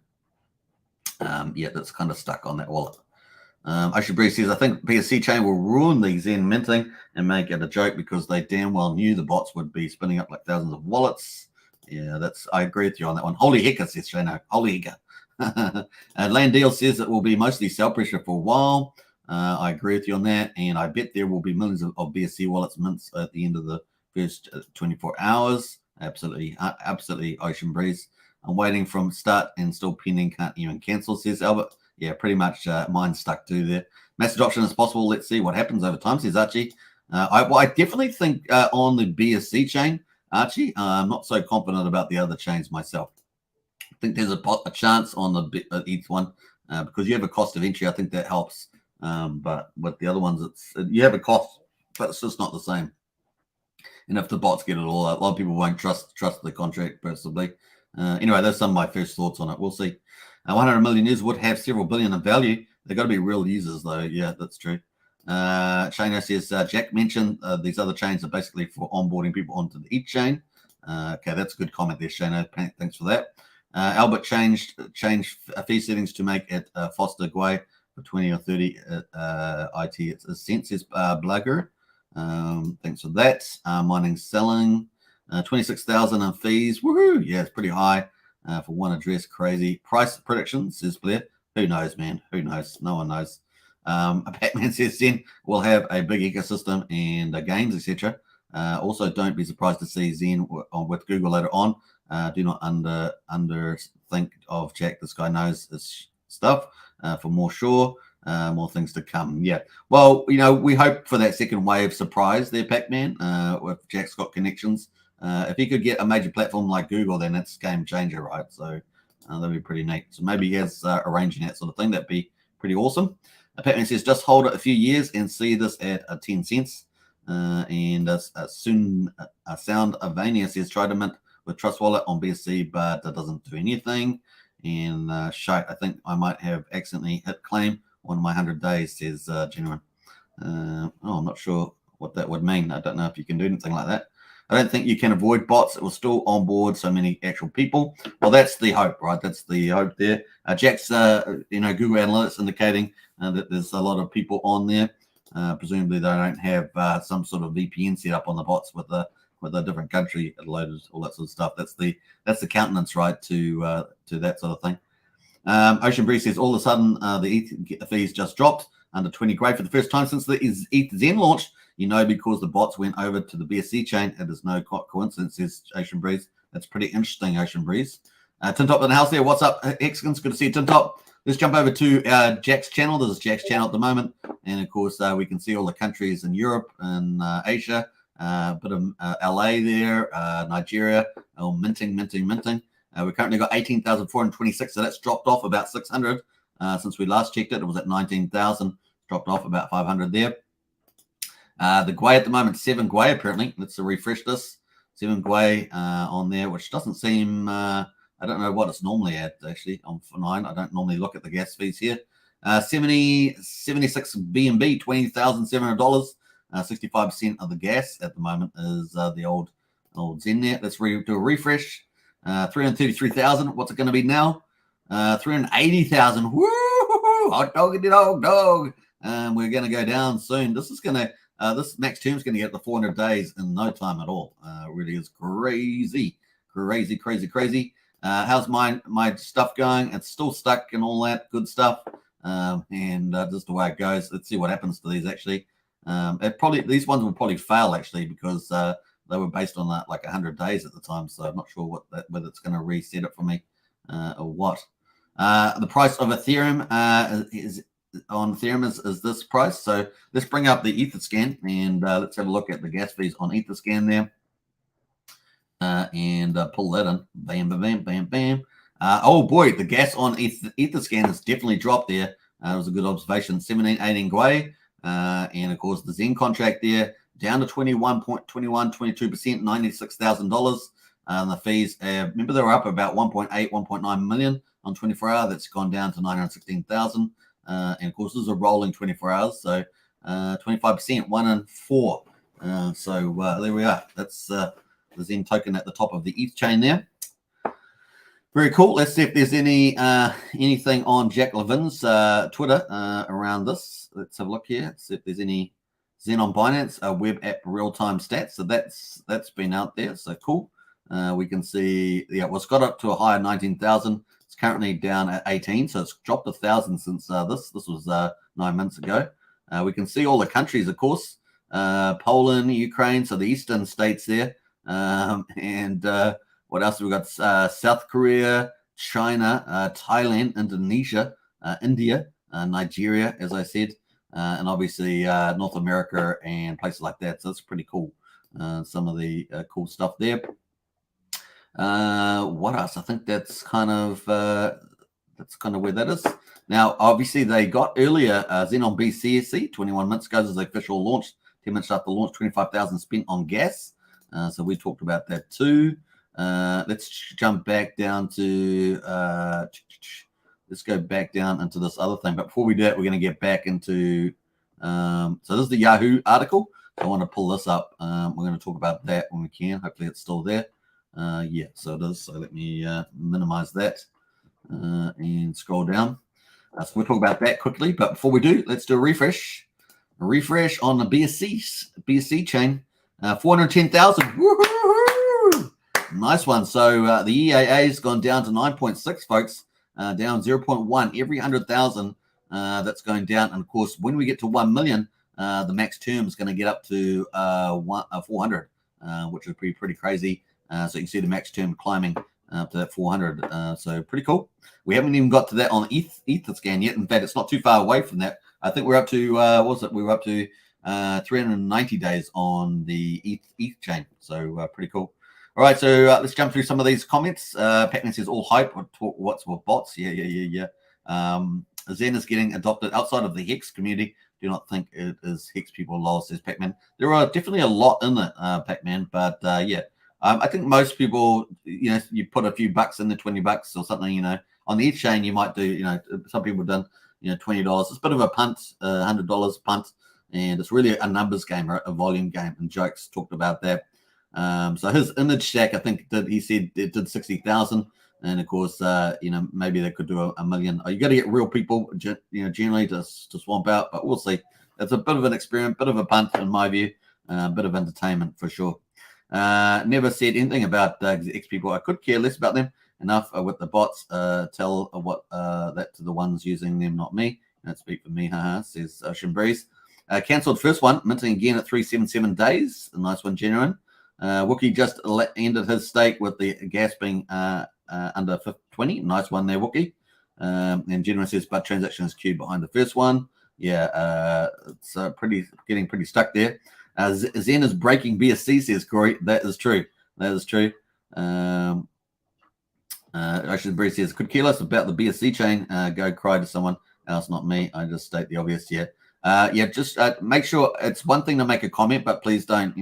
yeah, that's kind of stuck on that wallet. Ocean Breeze says, I think BSC chain will ruin the Zen minting and make it a joke because they damn well knew the bots would be spinning up like thousands of wallets. Yeah, I agree with you on that one. Holy hecker, says Shano. Holy hecker. Landale says it will be mostly sell pressure for a while. I agree with you on that, and I bet there will be millions of BSC wallets mints at the end of the first 24 hours. Absolutely, Ocean Breeze. I'm waiting from start and still pending. Can't even cancel, says Albert. Yeah, pretty much mine's stuck too there. Mass adoption is possible. Let's see what happens over time, says Archie. I definitely think on the BSC chain, Archie, I'm not so confident about the other chains myself. I think there's a chance on the ETH one because you have a cost of entry. I think that helps. But with the other ones, you have a cost, but it's just not the same. And if the bots get it all, a lot of people won't trust the contract personally. Anyway, that's some of my first thoughts on it. We'll see. 100 million users would have several billion in value. They've got to be real users, though. Yeah, that's true. Shano says, Jack mentioned these other chains are basically for onboarding people onto the ETH chain. Okay, that's a good comment there, Shano. Thanks for that. Albert changed fee settings to make it foster Gwei for 20 or 30 IT. It's a sense, says Blugger. Thanks for that. Mining, selling. 26,000 in fees. Woohoo! Yeah, it's pretty high for one address. Crazy. Price predictions, says Blair. Who knows, man? Who knows? No one knows. Batman says Zen will have a big ecosystem and games, etc. Also, don't be surprised to see Zen with Google later on. Do not under think of Jack. This guy knows his stuff. For more sure. More things to come. Yeah. Well, we hope for that second wave surprise there, Pac-Man. If Jack's got connections. If he could get a major platform like Google, then it's game changer, right? So that'd be pretty neat. So maybe he has arranging that sort of thing. That'd be pretty awesome. Pac-Man says, just hold it a few years and see this at 10 cents. And soon Sound Avania says, try to mint with Trust Wallet on BSC, but that doesn't do anything. And shite, I think I might have accidentally hit claim on my 100 days, says Genuine. I'm not sure what that would mean. I don't know if you can do anything like that. I don't think you can avoid bots. It will still onboard so many actual people. Well, that's the hope, right? That's the hope there. Jack's, Google Analytics indicating that there's a lot of people on there. Presumably, they don't have some sort of VPN set up on the bots with a different country loaded, all that sort of stuff. That's the countenance, right, to that sort of thing. Ocean Breeze says, all of a sudden, the ETH fees just dropped under 20 Gwei for the first time since the ETH Zen launched. Because the bots went over to the BSC chain. It is no coincidence, says Ocean Breeze. That's pretty interesting, Ocean Breeze. Tintop in the house there. What's up, Hexkins? Good to see you, Tintop. Let's jump over to Jack's channel. This is Jack's channel at the moment. And, of course, we can see all the countries in Europe and Asia. A bit of LA there, Nigeria, minting. We've currently got 18,426, so that's dropped off about 600 since we last checked it. It was at 19,000, dropped off about 500 there. The Gwei at the moment, 7 Gwei apparently. Let's refresh this. 7 Gwei on there, which doesn't seem, I don't know what it's normally at actually on 9. I don't normally look at the gas fees here. 76 BNB, $20,700. 65% of the gas at the moment is the old Zen there. Let's do a refresh. 333,000. What's it going to be now? 380,000. Woo! Hot doggity dog. We're going to go down soon. This is going to this max term is going to get the 400 days in no time at all. It really is crazy. How's my stuff going? It's still stuck and all that good stuff. And just the way it goes. Let's see what happens to these actually. These ones will probably fail actually because they were based on like 100 days at the time. So I'm not sure whether it's going to reset it for me or what. The price of Ethereum is this price. So let's bring up the Etherscan and let's have a look at the gas fees on Etherscan there. And pull that in. Bam. Oh boy, the gas on Etherscan has definitely dropped there. It was a good observation. 18 Gwei. And of course the Zen contract there down to 22%, $96,000. And the fees, remember they were up about 1.9 million on 24 hour. That's gone down to 916,000. And of course this is a rolling 24 hours, so 25%, 1 in 4. So there we are. That's the Zen token at the top of the ETH chain there. Very cool. Let's see if there's anything on Jack Levin's Twitter around this. Let's have a look here. See if there's any Zen on Binance web app real-time stats. So that's been out there. So cool. We can see, well, it's got up to a high of 19,000. It's currently down at 18, so it's dropped 1,000 since this. This was 9 months ago. We can see all the countries, of course. Poland, Ukraine, so the eastern states there. And what else have we got? South Korea, China, Thailand, Indonesia, India, Nigeria, as I said, and obviously North America and places like that. So that's pretty cool. Some of the cool stuff there. What else? I think that's kind of where that is. Now, obviously, they got earlier Zen on BSC 21 minutes ago as the official launch. 10 minutes after launch, 25,000 spent on gas. So we talked about that too. Let's jump back down to let's go back down into this other thing. But before we do that, we're going to get back into so this is the Yahoo article. So I want to pull this up. We're going to talk about that when we can. Hopefully it's still there. Yeah, so it is. So let me minimize that and scroll down. So we'll talk about that quickly. But before we do, let's do a refresh. A refresh on the BSC chain. 410,000. Woohoo! Nice one. So the EAA has gone down to 9.6, folks. Down 0.1 every 100,000. That's going down. And of course, when we get to 1 million, the max term is going to get up to 400, which is pretty crazy. So you can see the max term climbing up to that 400. So pretty cool. We haven't even got to that on Etherscan yet. In fact, it's not too far away from that. I think we're up to what was it? We were up to 390 days on the ETH chain. So pretty cool. All right, so let's jump through some of these comments. Pac-Man says all hype. What's with bots? Yeah. Zen is getting adopted outside of the Hex community. Do not think it is Hex people, lol, says Pac-Man. There are definitely a lot in it, Pac-Man, but yeah. I think most people, you put a few bucks in there, $20 or something, on the ETH chain, you might do, some people have done, $20. It's a bit of a punt, $100 punt, and it's really a numbers game, right? A volume game, and Jokes talked about that. So his image stack, I think he said it did 60,000, and of course, maybe they could do a million. You got to get real people, generally to swamp out, but we'll see. It's a bit of an experiment, bit of a punt in my view, a bit of entertainment for sure. Never said anything about X people. I could care less about them. Enough with the bots. Tell what that to the ones using them, not me. Don't speak for me, haha, says Ocean Breeze. Cancelled first one, minting again at 377 days. A nice one, genuine. Wookie just ended his stake with the gas being under 20. Nice one there, Wookie. And genuine says, but transaction is queued behind the first one. Yeah, it's getting pretty stuck there. Zen is breaking BSC, says Corey. That is true. Ocean Breeze says, could care less about the BSC chain. Go cry to someone else, not me. I just state the obvious here. Yeah, just make sure it's one thing to make a comment, but please don't,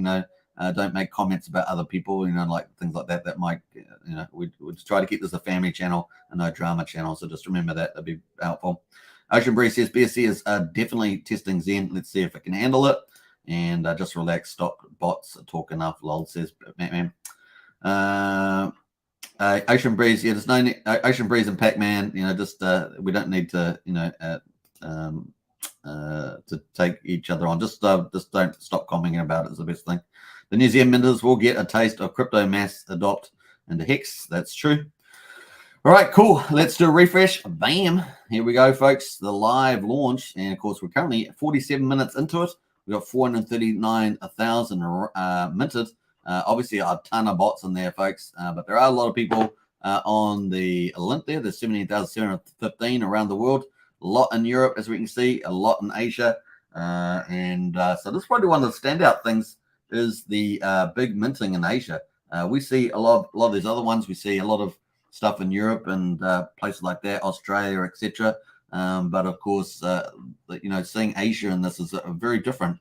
don't make comments about other people, like things like that. That might, we just try to keep this a family channel and no drama channel. So just remember that. That'd be helpful. Ocean Breeze says, BSC is definitely testing Zen. Let's see if it can handle it. And just relax. Stop bots talk enough. Lol, says Batman. Ocean Breeze, yeah, there's no Ocean Breeze and Pac-Man. Just we don't need to, to take each other on. Just don't stop commenting about it. Is the best thing. The New Zealand miners will get a taste of crypto mass adopt into Hex. That's true. All right, cool. Let's do a refresh. Bam. Here we go, folks. The live launch, and of course, we're currently 47 minutes into it. We got 439,000 minted. Obviously, a ton of bots in there, folks, but there are a lot of people on the link there. There's 17,715 around the world. A lot in Europe, as we can see, a lot in Asia. So this is probably one of the standout things is the big minting in Asia. We see a lot of these other ones. We see a lot of stuff in Europe and places like that, Australia, etc. But of course, seeing Asia in this is very different.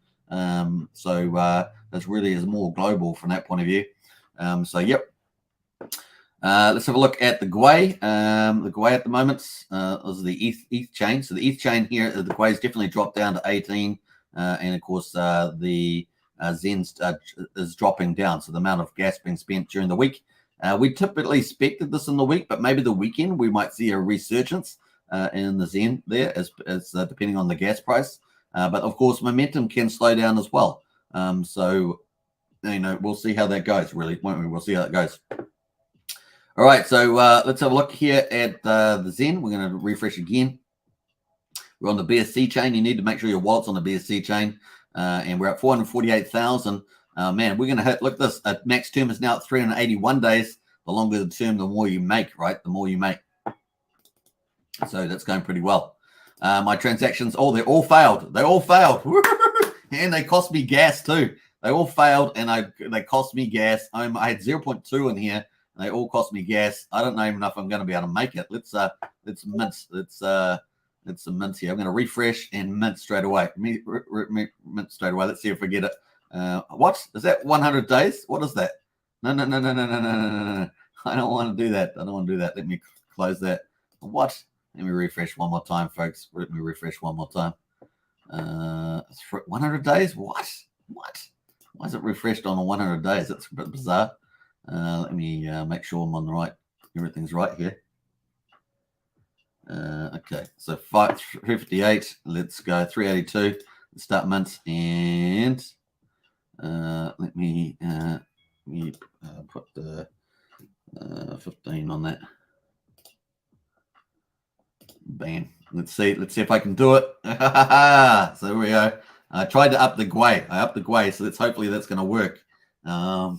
So this really is more global from that point of view. Yep. Let's have a look at the GUI. The GUI at the moment is the ETH chain. So the ETH chain here, the GUI has definitely dropped down to 18. And of course, the Zen is dropping down. So the amount of gas being spent during the week. We typically expected this in the week, but maybe the weekend we might see a resurgence in the Zen there, as depending on the gas price. But of course, momentum can slow down as well. So we'll see how that goes, really, won't we? We'll see how that goes. All right, so let's have a look here at the Zen. We're going to refresh again. We're on the BSC chain. You need to make sure your wallet's on the BSC chain. And we're at 448,000. Man, we're going to hit, look at this. Max term is now at 381 days. The longer the term, the more you make, right? The more you make. So that's going pretty well. My transactions, they're all failed. They all failed. And they cost me gas too. They all failed and they cost me gas. I had 0.2 in here. And they all cost me gas. I don't even know if I'm going to be able to make it. Let's mint. Let's mint here. I'm going to refresh and mint straight away. Mint straight away. Let's see if we get it. What is that? 100 days? What is that? No. I don't want to do that. Let me close that. What? Let me refresh one more time, folks. Let me refresh one more time. 100 days? What? Why is it refreshed on 100 days? That's a bit bizarre. Let me make sure I'm on the right. Everything's right here. Okay, so 558. Let's go 382. Let's start mint and let me put the 15 on that. Bam. Let's see if I can do it. So here we go. I tried to up the GUI. So hopefully that's going to work. The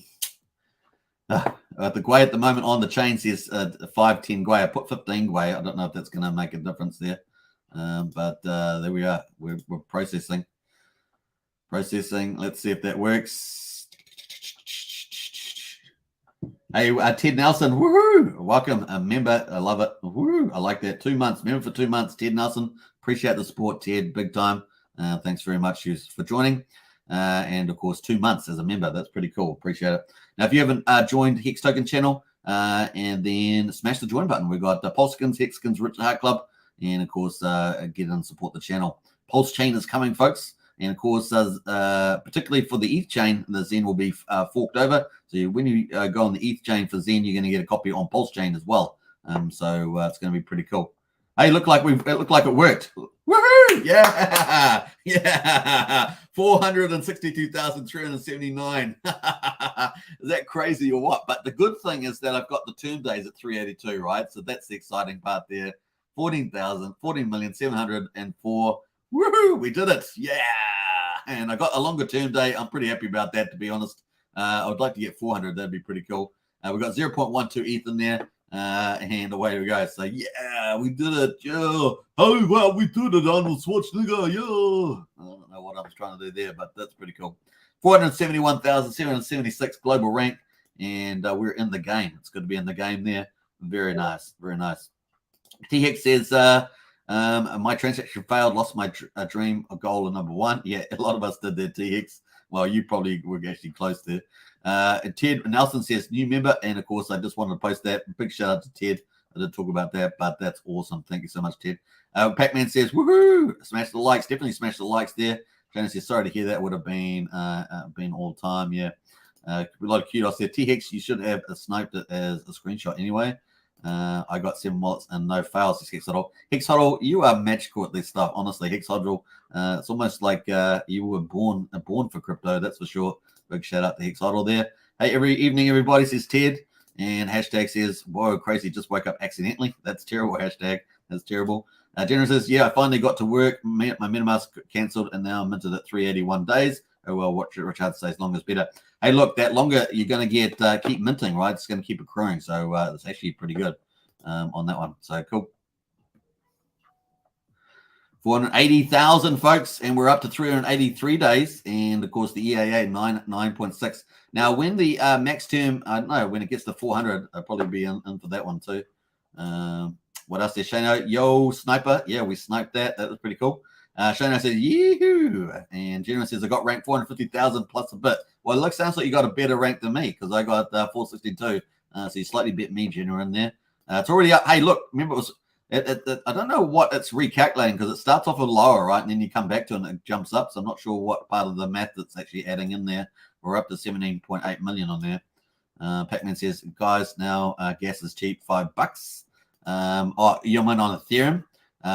GUI at the moment on the chain says 510 GUI. I put 15 GUI. I don't know if that's going to make a difference there. But there we are. We're processing. Let's see if that works. Hey, Ted Nelson, woohoo! Welcome, a member. I love it. Woohoo! I like that. 2 months, member for 2 months. Ted Nelson, appreciate the support, Ted, big time. Thanks very much for joining. And of course, 2 months as a member. That's pretty cool. Appreciate it. Now, if you haven't joined Hex Token channel, and then smash the join button. We've got PulseSkins, Hexskins, Rich Heart Club, and of course, get in and support the channel. PulseChain is coming, folks. And of course, particularly for the ETH chain, the Zen will be forked over. So when you go on the ETH chain for Zen, you're going to get a copy on PulseChain as well. So it's going to be pretty cool. Hey, it looked like it worked. Woohoo! Yeah, yeah. 462,379. Is that crazy or what? But the good thing is that I've got the term days at 382, right? So that's the exciting part there. 14,704. Woohoo! We did it. Yeah. And I got a longer term day. I'm pretty happy about that, to be honest. I would like to get 400. That'd be pretty cool. We've got 0.12 ETH in there. And away we go. So, yeah, we did it. Yeah. Oh, well, we did it, Arnold Schwarzenegger. Yeah. I don't know what I was trying to do there, but that's pretty cool. 471,776 global rank. And we're in the game. It's good to be in the game there. Very nice. Very nice. T-Hex says, my transaction failed, lost my dream of goal of number 1. Yeah, a lot of us did that, T-Hex. Well, you probably were actually close there. Ted Nelson says, new member. And, of course, I just wanted to post that. Big shout out to Ted. I did talk about that, but that's awesome. Thank you so much, Ted. Pac-Man says, woohoo! Smash the likes. Definitely smash the likes there. Janice says, sorry to hear that. Would have been all the time. Yeah. A lot of kudos there. T-Hex, you should have sniped it as a screenshot anyway. I got 7 wallets and no fails. This Hex Huddle. Hex Huddle, you are magical at this stuff. Honestly, Hex Huddle, it's almost like you were born for crypto. That's for sure. Big shout out to Hex Huddle there. Hey, every evening, everybody, says Ted. And hashtag says, whoa, crazy, just woke up accidentally. That's terrible, hashtag. That's terrible. Jenna says, yeah, I finally got to work. My MetaMask cancelled, and now I'm minted at 381 days. Oh, well, what Richard says, longer is better. Hey, look, that longer you're going to get, keep minting, right? It's going to keep accruing. So it's actually pretty good on that one. So cool. 480,000 folks, and we're up to 383 days. And of course, the EAA 9.6. Now, when the max term, I don't know, when it gets to 400, I'll probably be in for that one too. What else is Shano? Yo, sniper. Yeah, we sniped that. That was pretty cool. Shano says, yee-hoo. And Jenna says, I got ranked 450,000 plus a bit. Well, it sounds like you got a better rank than me because I got 462. So you slightly bit me, Jenna, in there. It's already up. Hey, look, remember, it was. I don't know what it's recalculating because it starts off a lower, right? And then you come back to it and it jumps up. So I'm not sure what part of the math that's actually adding in there. We're up to 17.8 million on there. Pac-Man says, guys, now gas is cheap, $5. Oh, you're on Ethereum.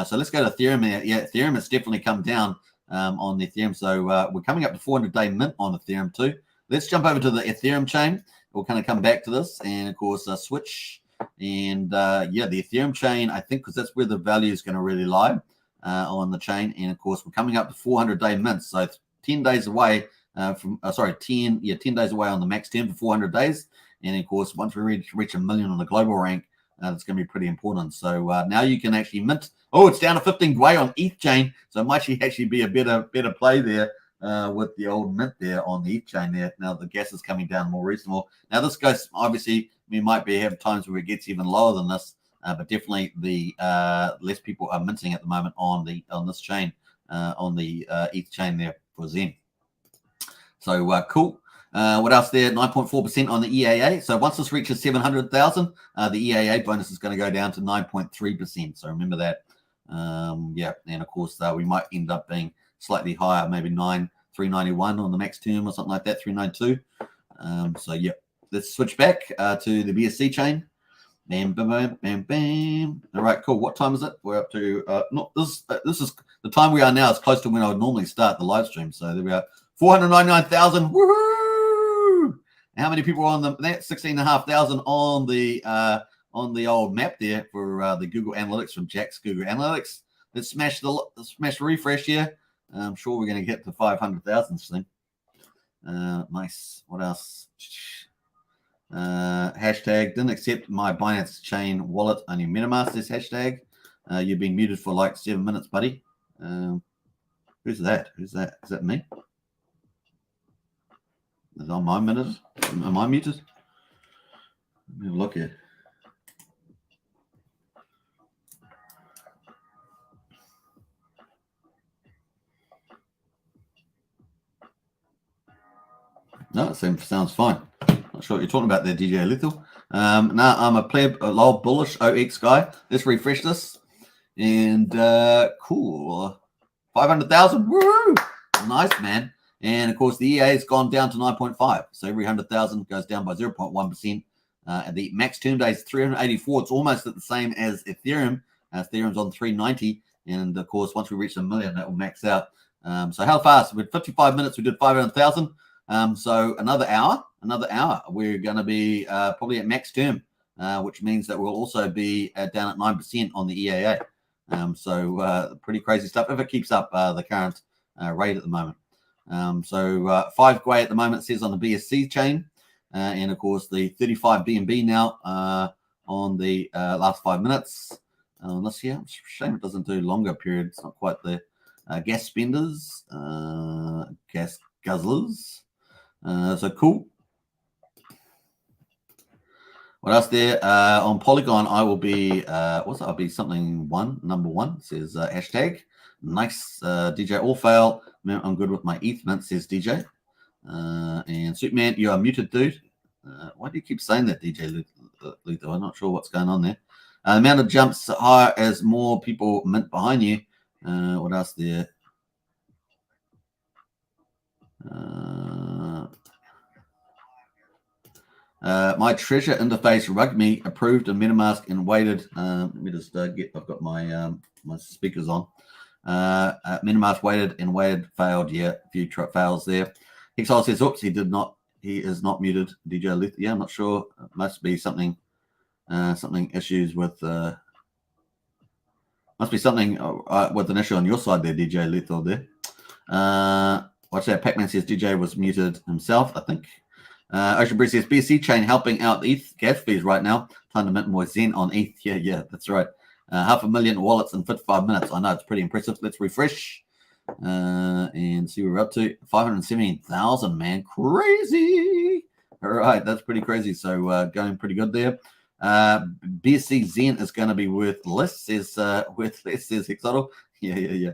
So let's go to Ethereum here. Yeah, Ethereum has definitely come down on the Ethereum. So we're coming up to 400-day mint on Ethereum too. Let's jump over to the Ethereum chain. We'll kind of come back to this. And, of course, switch. And, yeah, the Ethereum chain, I think, because that's where the value is going to really lie on the chain. And, of course, we're coming up to 400-day mint. So 10 days away from 10 days away on the max term for 400 days. And, of course, once we reach 1 million on the global rank, that's going to be pretty important. So now you can actually mint. Oh, it's down to 15 Gwei on ETH chain. So it might actually be a better play there with the old mint there on the ETH chain there. Now the gas is coming down more reasonable. Now this goes, obviously, we might have times where it gets even lower than this, but definitely the less people are minting at the moment on this chain, on the ETH chain there for Zen. So cool. What else there? 9.4% on the EAA. So once this reaches 700,000, the EAA bonus is going to go down to 9.3%. So remember that. Yeah, and of course we might end up being slightly higher, maybe 391 on the max term or something like that, 392. So yeah, let's switch back to the BSC chain. Bam, bam, bam, bam, bam. All right, cool. What time is it? We're up to this is the time we are now. It's close to when I would normally start the live stream. So there we are, 499,000. Woohoo! How many people are on that? 16,500 on the old map there for the Google Analytics from Jack's Google Analytics. Let's smash the refresh here. I'm sure we're going to get to 500,000 soon. Nice. What else? Hashtag didn't accept my Binance chain wallet. Only MetaMask this hashtag. You've been muted for like 7 minutes, buddy. Who's that? Who's that? Is that me? Is on my minute? Am I muted? Let me look here. No, it sounds fine. Not sure what you're talking about there, DJ Lethal. Now I'm a low bullish OX guy. Let's refresh this. And cool. 500,000. Woo! Nice, man. And of course, the EA has gone down to 9.5. So every 100,000 goes down by 0.1%. And the max term day is 384. It's almost at the same as Ethereum. Ethereum's on 390. And of course, once we reach 1 million, that will max out. So how fast? With 55 minutes, we did 500,000. So another hour, we're going to be probably at max term, which means that we'll also be down at 9% on the EAA. So pretty crazy stuff if it keeps up the current rate at the moment. So 5 Gwei at the moment, it says on the BSC chain. And of course, the 35 BNB now on the last 5 minutes. Let's see. Shame it doesn't do longer period. It's not quite the gas spenders, gas guzzlers. So cool. What else there? On Polygon, I will be, I'll be something number one, says hashtag. Nice, DJ All Fail. I'm good with my ETH mint, says DJ. And Superman, you are muted, dude. Why do you keep saying that, DJ Lethal? I'm not sure what's going on there. The amount of jumps higher as more people mint behind you. What else there? My treasure interface RugMe approved a MetaMask and waited. Let me just I've got my my speakers on. MetaMask waited, failed. Yeah, a few fails there. Hexol says, oops, he is not muted. DJ Lethal. Yeah, I'm not sure. It must be something issues with must be something with an issue on your side there, DJ Lethal there. Watch that. Pac-Man says DJ was muted himself, I think. Ocean Breeze says BSC chain helping out ETH gas fees right now. Time to mint more Zen on ETH. Yeah, that's right. 500,000 wallets in 55 minutes. I know it's pretty impressive. Let's refresh and see what we're up to. 517,000, man. Crazy. All right, that's pretty crazy. So going pretty good there. BSC Zen is going to be worth less, says Hexodal. Yeah.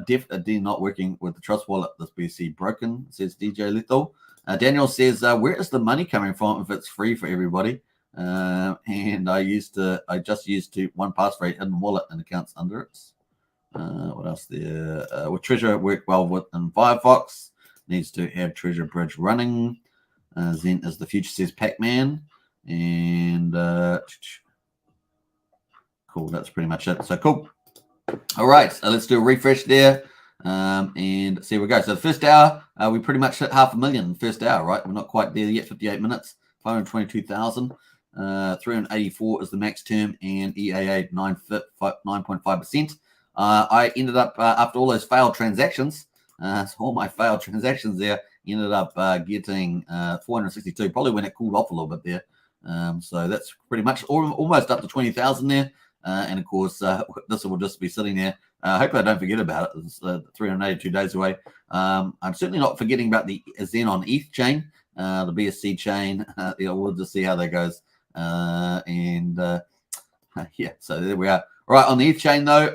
Def D not working with the Trust Wallet. This BSC broken, says DJ Lethal. Daniel says, where is the money coming from if it's free for everybody? And I just used 1Password hidden wallet and accounts under it. What else there? With Treasure work well with in Firefox. Needs to have Treasure Bridge running. Zen is the future, says Pac-Man. And cool, that's pretty much it. So cool. All right, so let's do a refresh there. And see where we go. So the first hour, we pretty much hit 500,000 in the first hour, right? We're not quite there yet. 58 minutes, 522,000. 384 is the max term, and EAA 9.5%. I ended up after all those failed transactions, all my failed transactions there, ended up getting 462. Probably when it cooled off a little bit there. So that's pretty much almost up to 20,000 there. And of course, this will just be sitting there. Hopefully I don't forget about it. It's 382 days away. I'm certainly not forgetting about the Zen on ETH chain, the BSC chain. We'll just see how that goes. Yeah, so there we are. All right, on the ETH chain, though,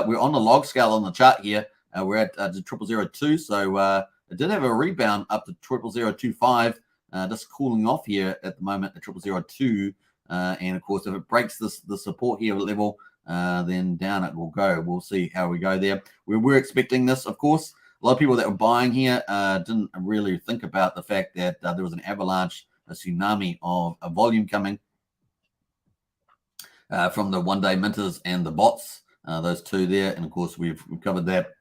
we're on the log scale on the chart here. We're at 0002. So it did have a rebound up to 00025, just cooling off here at the moment at 0002. And of course, if it breaks the support here level, then down it will go. We'll see how we go there. We were expecting this, of course. A lot of people that were buying here didn't really think about the fact that there was an avalanche, a tsunami of a volume coming from the one-day minters and the bots, those two there. And of course, we've covered that.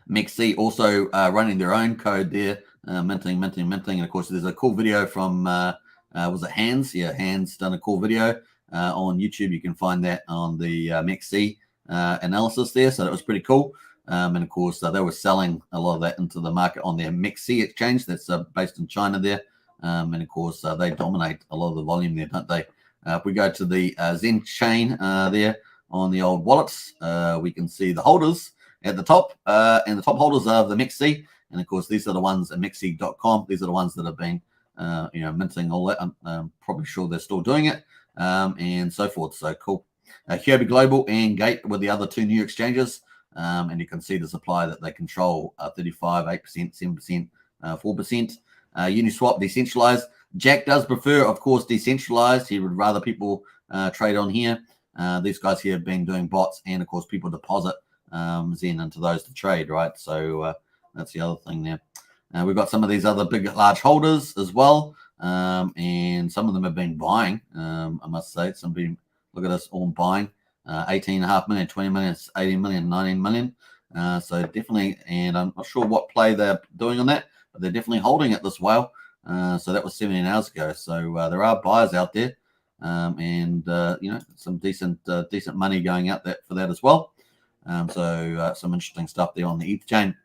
MEXC also running their own code there, minting. And of course, there's a cool video from was it Hans? Yeah, Hans done a cool video on YouTube. You can find that on the MEXC analysis there. So that was pretty cool. And of course, they were selling a lot of that into the market on their MEXC exchange that's based in China there. And of course, they dominate a lot of the volume there, don't they? If we go to the Zen chain there on the old wallets, we can see the holders at the top, and the top holders are the MEXC. And of course, these are the ones at MEXC.com. These are the ones that have been minting all that. I'm probably sure they're still doing it, and so forth. So cool. Huobi Global and Gate were the other two new exchanges, and you can see the supply that they control: 35, 8%, 7%, 4%. Uniswap decentralized. Jack does prefer, of course, decentralized. He would rather people trade on here. These guys here have been doing bots, and of course, people deposit Zen into those to trade, right? So that's the other thing there. We've got some of these other big, large holders as well, and some of them have been buying. I must say, some been look at us all buying 18.5 million, 20 million, 18 million, 19 million. So definitely, and I'm not sure what play they're doing on that, but they're definitely holding it this while. So that was 17 hours ago. So there are buyers out there, and some decent money going out there for that as well. So some interesting stuff there on the ETH chain.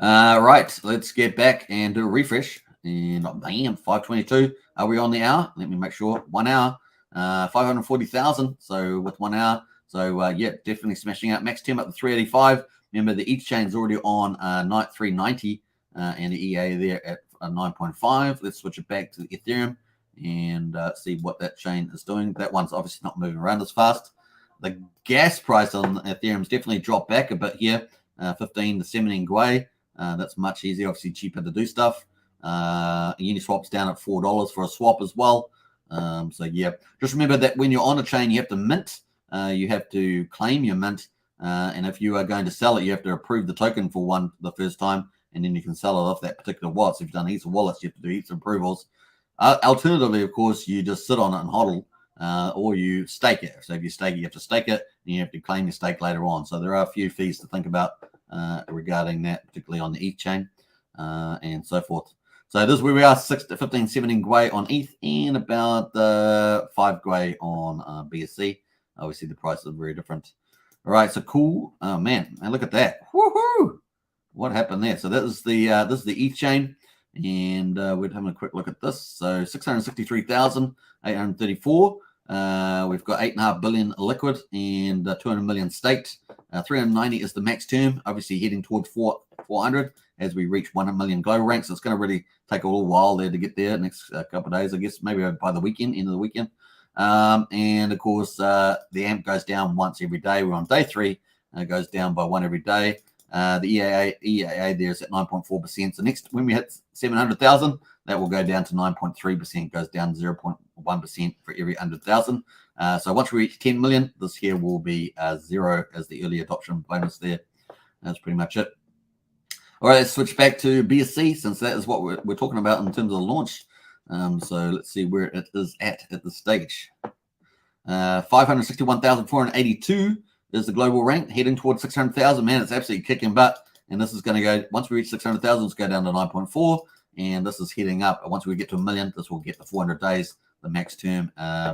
Right, let's get back and do a refresh. And bam, 522. Are we on the hour? Let me make sure. 1 hour, 540,000. So with 1 hour, so yeah, definitely smashing out. Max term up to 385. Remember, the ETH chain's already on 390, and the EA there at 9.5. Let's switch it back to the Ethereum and see what that chain is doing. That one's obviously not moving around as fast. The gas price on Ethereum's definitely dropped back a bit here, 15 to 17 Gwei. That's much easier, obviously cheaper to do stuff. Uniswap's down at $4 for a swap as well. So yeah, just remember that when you're on a chain, you have to mint. You have to claim your mint. And if you are going to sell it, you have to approve the token for one the first time, and then you can sell it off that particular wallet. So if you've done heaps of wallets, you have to do heaps of approvals. Alternatively, of course, you just sit on it and hodl, or you stake it. So if you stake it, you have to stake it, and you have to claim your stake later on. So there are a few fees to think about regarding that, particularly on the ETH chain and so forth. So this is where we are, 15, 17 Gwei on ETH and about 5 Gwei on BSC. Obviously, the prices are very different. All right, so cool. Oh man, look at that. Woohoo! What happened there? So this is the ETH chain, and we're having a quick look at this. So 663,834. We've got 8.5 billion liquid and 200 million staked. 390 is the max term. Obviously heading towards 400 as we reach 100 million global ranks. So it's going to really take a little while there to get there. Next couple of days, I guess, maybe by the weekend, end of the weekend. And of course, the AMP goes down once every day. We're on day 3. It goes down by 1 every day. The EAA there is at 9.4%. So next, when we hit 700,000, that will go down to 9.3%. Goes down 0.1% for every 100,000. So once we reach 10 million, this here will be 0 as the early adoption bonus there. That's pretty much it. All right, let's switch back to BSC, since that is what we're talking about in terms of the launch. So let's see where it is at the stage. 561,482 is the global rank, heading towards 600,000. Man, it's absolutely kicking butt. And this is going to go, once we reach 600,000, it's go down to 9.4. And this is heading up. Once we get to 1 million, this will get the 400 days, the max term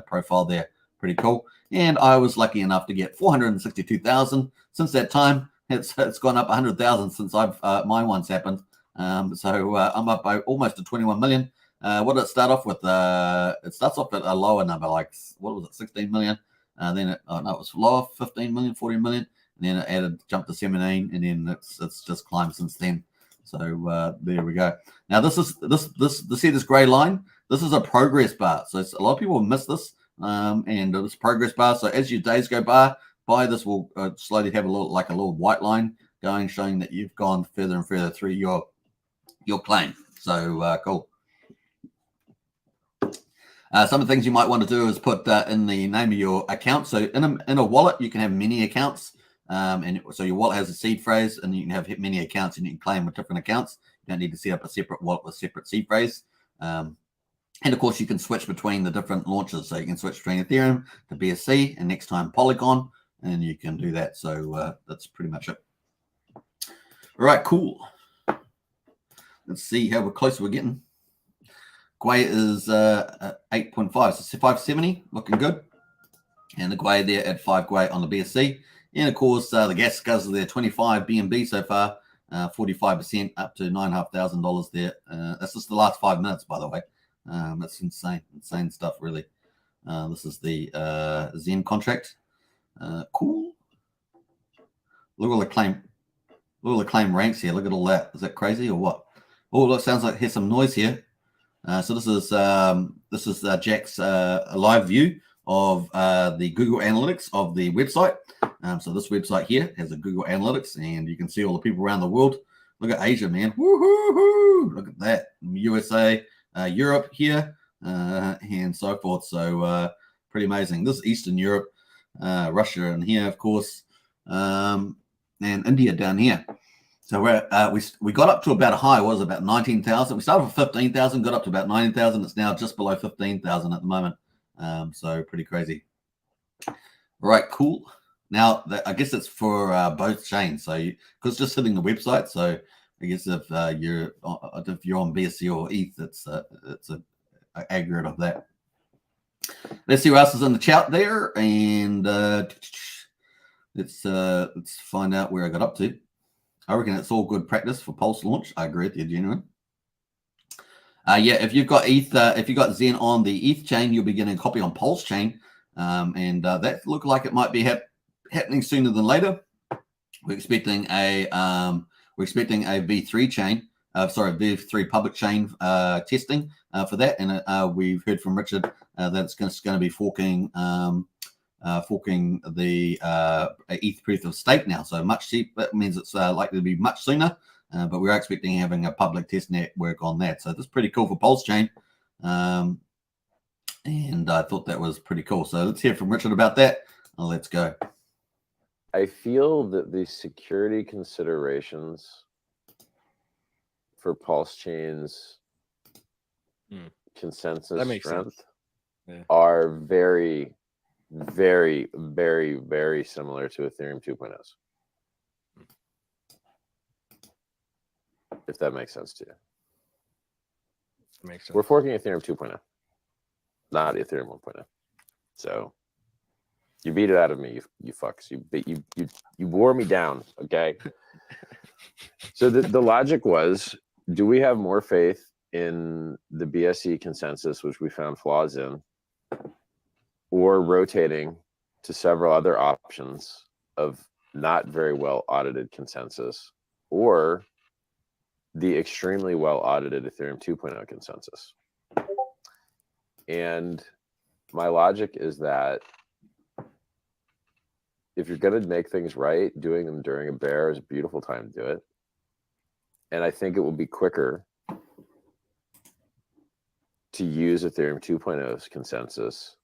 profile there. Pretty cool. And I was lucky enough to get 462,000. Since that time, it's gone up 100,000 since mine once happened. So I'm up by almost to 21 million. What did it start off with? It starts off at a lower number, like, what was it, 16 million? Then it was lower, 15 million, 40 million. And then it jumped to 17, and then it's just climbed since then. So there we go. Now this gray line. This is a progress bar. So a lot of people miss this, and this progress bar. So as your days go by, this will slowly have a little white line going, showing that you've gone further and further through your claim. So cool. Some of the things you might want to do is put in the name of your account. So in a wallet, you can have many accounts. And so your wallet has a seed phrase, and you can have many accounts, and you can claim with different accounts. You don't need to set up a separate wallet with separate seed phrase. And of course, you can switch between the different launches. So you can switch between Ethereum to BSC, and next time Polygon, and you can do that. So that's pretty much it. All right, cool. Let's see how close we're getting. Gwei is 8.5, so 570, looking good. And the Gwei there at 5 Gwei on the BSC. And of course, the gas guzzler there, 25 BNB so far, 45% up to $9,500 there. That's just the last 5 minutes, by the way. That's insane stuff, really. This is the Zen contract. Cool. Look at all the claim ranks here. Look at all that. Is that crazy or what? Oh, look, sounds like here's some noise here. So this is Jack's live view of the Google Analytics of the website. So this website here has a Google Analytics, and you can see all the people around the world. Look at Asia, man. Woohoo! Look at that. USA, Europe here, and so forth. So pretty amazing. This is Eastern Europe, Russia, and here, of course, and India down here. So we got up to about a high, was about 19,000. We started with 15,000, got up to about 19,000. It's now just below 15,000 at the moment. So pretty crazy. All right, cool. Now, I guess it's for both chains. So because just hitting the website. So I guess if you're on BSC or ETH, it's an aggregate of that. Let's see what else is in the chat there, and let's find out where I got up to. I reckon it's all good practice for Pulse launch. I agree with you, genuine. Yeah, if you've got ETH, if you've got Zen on the ETH chain, you'll be getting a copy on PulseChain, and that looked like it might be happening sooner than later. We're expecting a V3 chain BF3 public chain testing for that, and we've heard from Richard that it's going to be forking the ETH proof of stake now, so much cheaper. That means it's likely to be much sooner, but we're expecting having a public test network on that. So that's pretty cool for PulseChain, and I thought that was pretty cool. So let's hear from Richard about that. Let's go. I feel that the security considerations for PulseChain's consensus strength are very, very, very, very similar to Ethereum 2.0's. If that makes sense to you. Makes sense. We're forking Ethereum 2.0, not Ethereum 1.0. So you beat it out of me, you fucks. You wore me down, okay? So the logic was, do we have more faith in the BSC consensus, which we found flaws in, or rotating to several other options of not very well audited consensus, or the extremely well audited Ethereum 2.0 consensus? And my logic is that if you're going to make things right, doing them during a bear is a beautiful time to do it. And I think it will be quicker to use Ethereum 2.0's consensus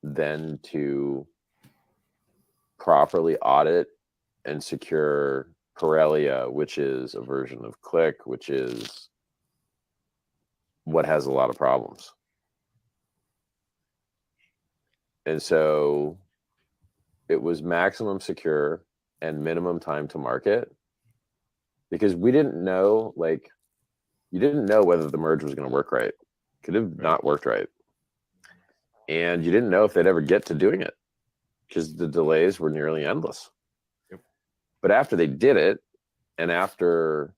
than to properly audit and secure Corellia, which is a version of Click, which is what has a lot of problems. And so it was maximum secure and minimum time to market, because we didn't know, like, you didn't know whether the merge was going to work right. Could have not worked right. And you didn't know if they'd ever get to doing it because the delays were nearly endless. Yep. But after they did it, and after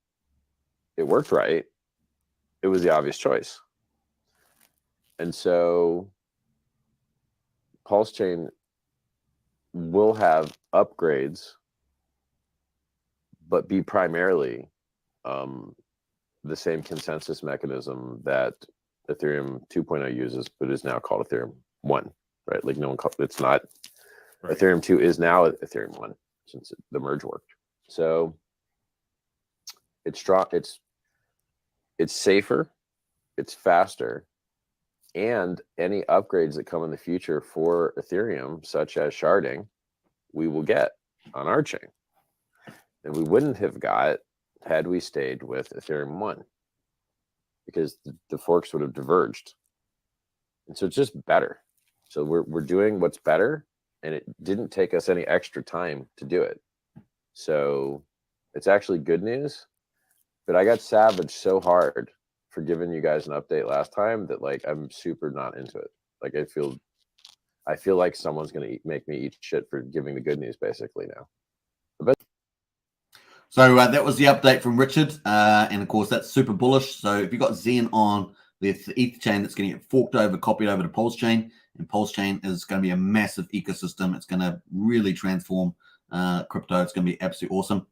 it worked right, it was the obvious choice. And so PulseChain will have upgrades, but be primarily the same consensus mechanism that Ethereum 2.0 uses, but is now called Ethereum 1, right? Like, no one called it's not. Right. Ethereum 2 is now Ethereum 1 since the merge worked. So it's strong. It's safer, it's faster, and any upgrades that come in the future for Ethereum, such as sharding, we will get on our chain. And we wouldn't have got had we stayed with Ethereum 1, because the forks would have diverged. And so it's just better. So we're doing what's better, and it didn't take us any extra time to do it. So it's actually good news. But I got savaged so hard for giving you guys an update last time that, like, I'm super not into it. Like, I feel like someone's going to make me eat shit for giving the good news basically now. But so that was the update from Richard, and of course that's super bullish. So if you've got Zen on the ETH chain, that's going to get forked over, copied over to PulseChain, and PulseChain is going to be a massive ecosystem. It's going to really transform crypto. It's going to be absolutely awesome.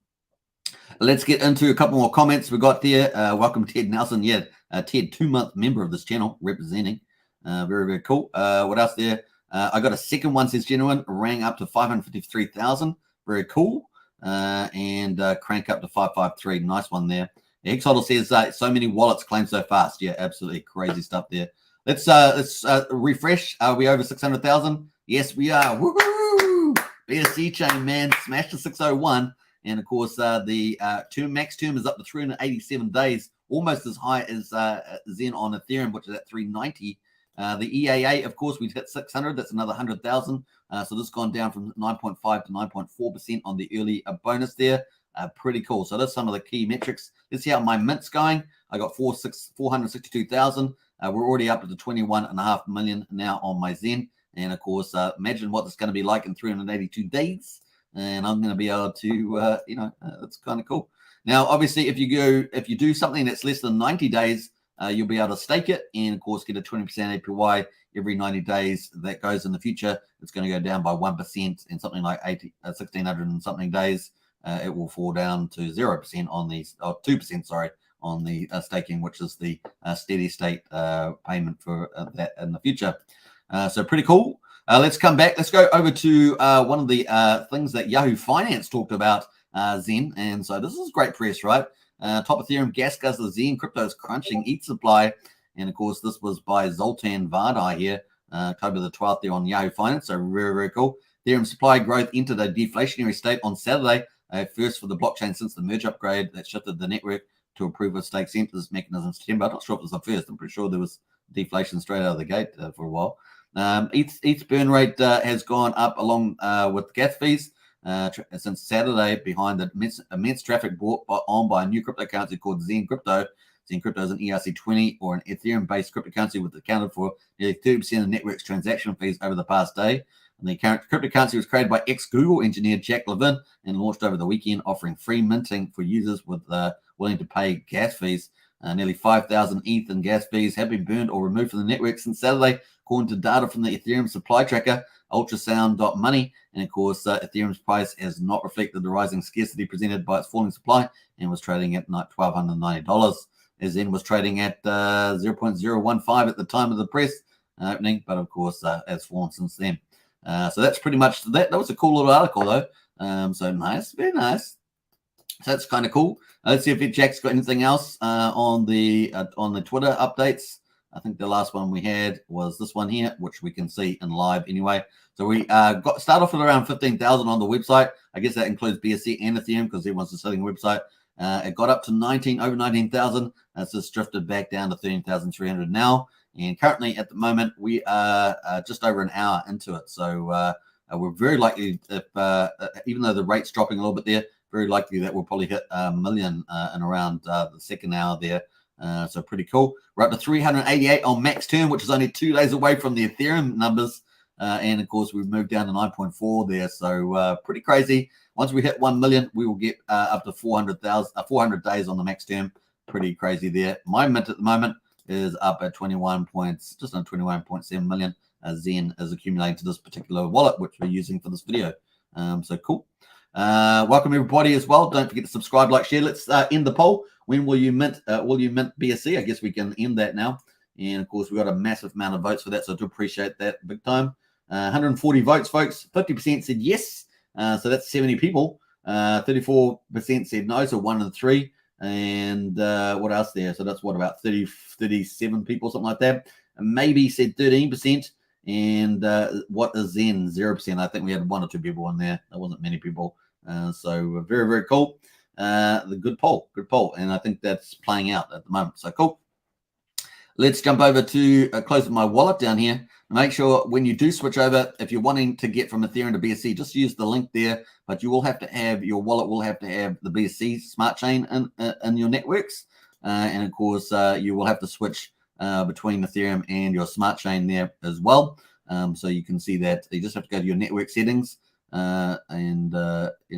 Let's get into a couple more comments we got there. Welcome, Ted Nelson. Yeah, Ted, 2-month member of this channel, representing. Very, very cool. What else there? I got a second one, says genuine, rang up to 553,000. Very cool. And crank up to 553. Nice one there. Hex Hodl says so many wallets claim so fast. Yeah, absolutely crazy stuff there. Let's refresh. Are we over 600,000? Yes, we are. Woohoo! BSC chain, man, smashed to 601. And of course, the max term is up to 387 days, almost as high as Zen on Ethereum, which is at 390. The EAA, of course, we've hit 600. That's another 100,000. So this has gone down from 9.5 to 9.4% on the early bonus there. Pretty cool. So that's some of the key metrics. Let's see how my mint's going. I got 462,000. We're already up to the 21.5 million now on my Zen. And of course, imagine what it's going to be like in 382 days. And I'm going to be able to, it's kind of cool. Now, obviously, if you do something that's less than 90 days, you'll be able to stake it and, of course, get a 20% APY every 90 days that goes in the future. It's going to go down by 1%, and something like 1,600 and something days, it will fall down to 0% on these, or 2%, sorry, on the staking, which is the steady state payment for that in the future. So pretty cool. Let's come back. Let's go over to one of the things that Yahoo Finance talked about, Zen. And so this is great press, right? Top Ethereum gas guzzler Zen crypto is crunching ETH supply. And of course, this was by Zoltan Vardai here, October the 12th there on Yahoo Finance. So very, very cool. Ethereum supply growth entered a deflationary state on Saturday, first for the blockchain since the merge upgrade that shifted the network to a proof of stake centers mechanism in September. I'm not sure if it was the first. I'm pretty sure there was deflation straight out of the gate for a while. ETH burn rate has gone up along with gas fees since Saturday behind the immense traffic brought on by a new cryptocurrency called Zen Crypto. Zen Crypto is an ERC20 or an Ethereum-based cryptocurrency which accounted for nearly 30% of the network's transaction fees over the past day. And the cryptocurrency was created by ex-Google engineer Jack Levin and launched over the weekend, offering free minting for users with willing to pay gas fees. Nearly 5,000 ETH and gas fees have been burned or removed from the network since Saturday, according to data from the Ethereum supply tracker, ultrasound.money. And of course, Ethereum's price has not reflected the rising scarcity presented by its falling supply and was trading at $1,290. Zen was trading at 0.015 at the time of the press opening, but of course, has fallen since then. So that's pretty much that. That was a cool little article, though. So nice, very nice. So that's kind of cool. Let's see if Jack's got anything else on the Twitter updates. I think the last one we had was this one here, which we can see in live anyway. So we start off with around 15,000 on the website. I guess that includes BSC and Ethereum because everyone's just selling the website. It got up to over 19,000. It's just drifted back down to 13,300 now. And currently at the moment, we are just over an hour into it. So we're very likely, if even though the rate's dropping a little bit there, very likely that we'll probably hit 1 million in around the second hour there. So pretty cool. We're up to 388 on max term, which is only 2 days away from the Ethereum numbers. And of course, we've moved down to 9.4 there. So pretty crazy. Once we hit 1 million, we will get up to 400 days on the max term. Pretty crazy there. My mint at the moment is up at just under 21.7 million. Zen is accumulating to this particular wallet, which we're using for this video. So cool. Welcome everybody as well. Don't forget to subscribe, like, share. Let's end the poll. When will you mint? Will you mint BSC? I guess we can end that now. And of course, we got a massive amount of votes for that, so I do appreciate that big time. 140 votes, folks. 50% said yes. So that's 70 people. 34% said no, so 1 in 3. And what else there? So that's what, about 37 people, something like that. And maybe said 13%. And what is Zen? 0%. I think we had 1 or 2 people in there. There wasn't many people. So very, very cool. The good poll. And I think that's playing out at the moment. So cool. Let's jump over to close my wallet down here. Make sure when you do switch over, if you're wanting to get from Ethereum to BSC, just use the link there. But you will have to have, your wallet will have to have the BSC smart chain in your networks. And of course, you will have to switch between Ethereum and your smart chain there as well. So you can see that you just have to go to your network settings and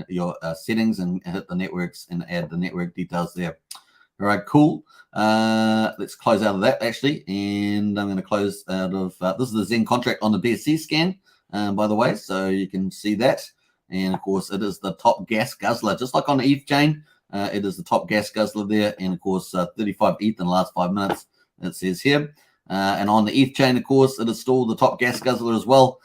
your settings and hit the networks and add the network details there. All right, cool. Let's close out of that actually. And I'm going to close out of, this is the Zen contract on the BSC scan, by the way. So you can see that. And of course, it is the top gas guzzler, just like on the ETH chain. It is the top gas guzzler there. And of course, 35 ETH in the last 5 minutes, it says here. And on the ETH chain, of course, it is still the top gas guzzler as well.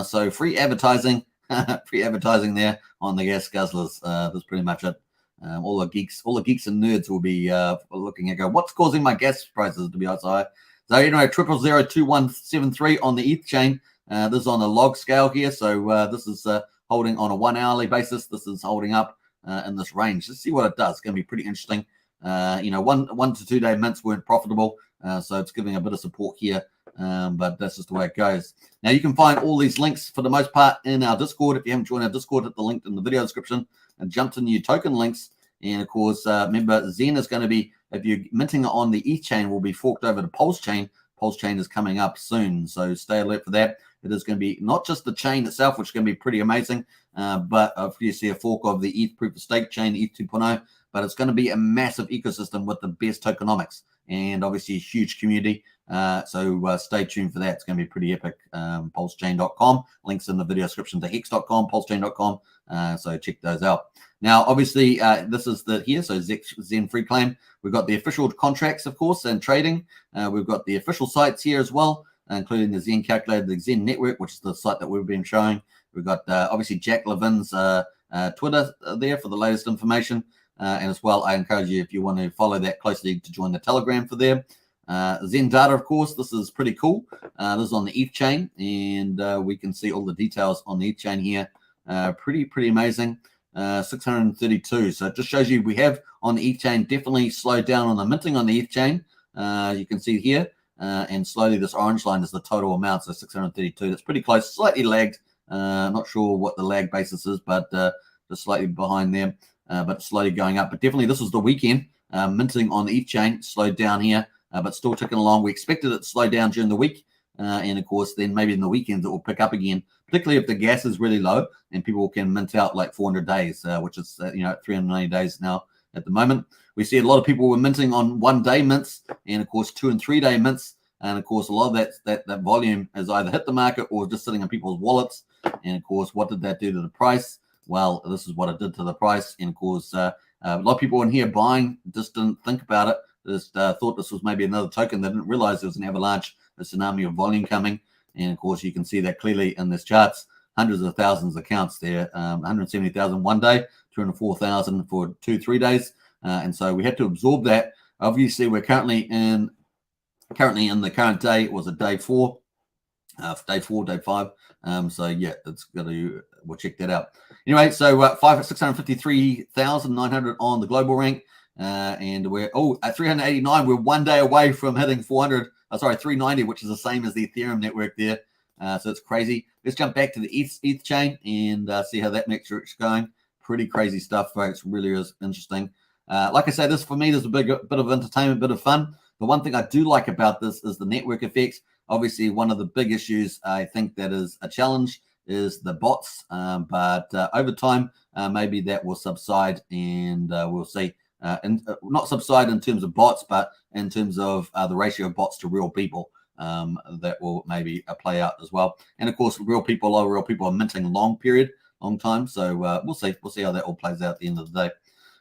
So free advertising there on the gas guzzlers. That's pretty much it. All the geeks and nerds will be looking at what's causing my gas prices to be outside. So 0.0002173 on the ETH chain. This is on a log scale here. So this is holding on a 1 hourly basis. This is holding up in this range. Let's see what it does. It's going to be pretty interesting. 1 to 2 day mints weren't profitable. So it's giving a bit of support here. But that's just the way it goes. Now you can find all these links for the most part in our Discord. If you haven't joined our Discord, hit the link in the video description and jump to new token links. And of course, remember, Zen is going to be, if you're minting it on the ETH chain, will be forked over to PulseChain. PulseChain is coming up soon, so stay alert for that. It is going to be not just the chain itself, which is going to be pretty amazing, but obviously a fork of the ETH proof of stake chain, ETH 2.0, but it's going to be a massive ecosystem with the best tokenomics. and obviously a huge community. So stay tuned for that. It's going to be pretty epic. PulseChain.com. Links in the video description to Hex.com, PulseChain.com. So check those out. Now, obviously, this is the here. So Zen free claim. We've got the official contracts, of course, and trading. We've got the official sites here as well, including the Zen calculator, the Zen network, which is the site that we've been showing. We've got obviously Jack Levin's Twitter there for the latest information. And as well, I encourage you, if you want to follow that closely, to join the Telegram for there. Zen data, of course, this is pretty cool. This is on the ETH chain, and we can see all the details on the ETH chain here. Pretty amazing. 632. So it just shows you we have on the ETH chain definitely slowed down on the minting on the ETH chain. You can see here, and slowly this orange line is the total amount. So 632. That's pretty close. Slightly lagged. Not sure what the lag basis is, but just slightly behind them. But slowly going up. But definitely this was the weekend. Minting on the ETH chain slowed down here, but still ticking along. We expected it to slow down during the week. And of course, then maybe in the weekends it will pick up again, particularly if the gas is really low and people can mint out like 400 days, which is 390 days now at the moment. We see a lot of people were minting on 1 day mints, and of course 2 and 3 day mints. And of course, a lot of that volume has either hit the market or just sitting in people's wallets. And of course, what did that do to the price? Well, this is what it did to the price. And of course, a lot of people in here buying just didn't think about it. Just thought this was maybe another token. They didn't realize there was an avalanche, a tsunami of volume coming. And of course, you can see that clearly in this charts. Hundreds of thousands of accounts there. 170,000 1 day, 204,000 for 2-3 days. And so we had to absorb that. Obviously, we're currently in the current day. It was a day 4. Day 4, day 5. So yeah, we'll check that out. Anyway, so 653,900 on the global rank, and we're at 389. We're 1 day away from hitting 390, which is the same as the Ethereum network there. So it's crazy. Let's jump back to the ETH chain and see how that metric's going. Pretty crazy stuff, folks. Really is interesting. Like I say, this for me, there's a bit of entertainment, bit of fun. The one thing I do like about this is the network effects. Obviously, one of the big issues I think that is a challenge is the bots. But over time, maybe that will subside, and we'll see. Not subside in terms of bots, but in terms of the ratio of bots to real people. That will maybe play out as well. And of course, real people are minting long time. So we'll see. We'll see how that all plays out at the end of the day.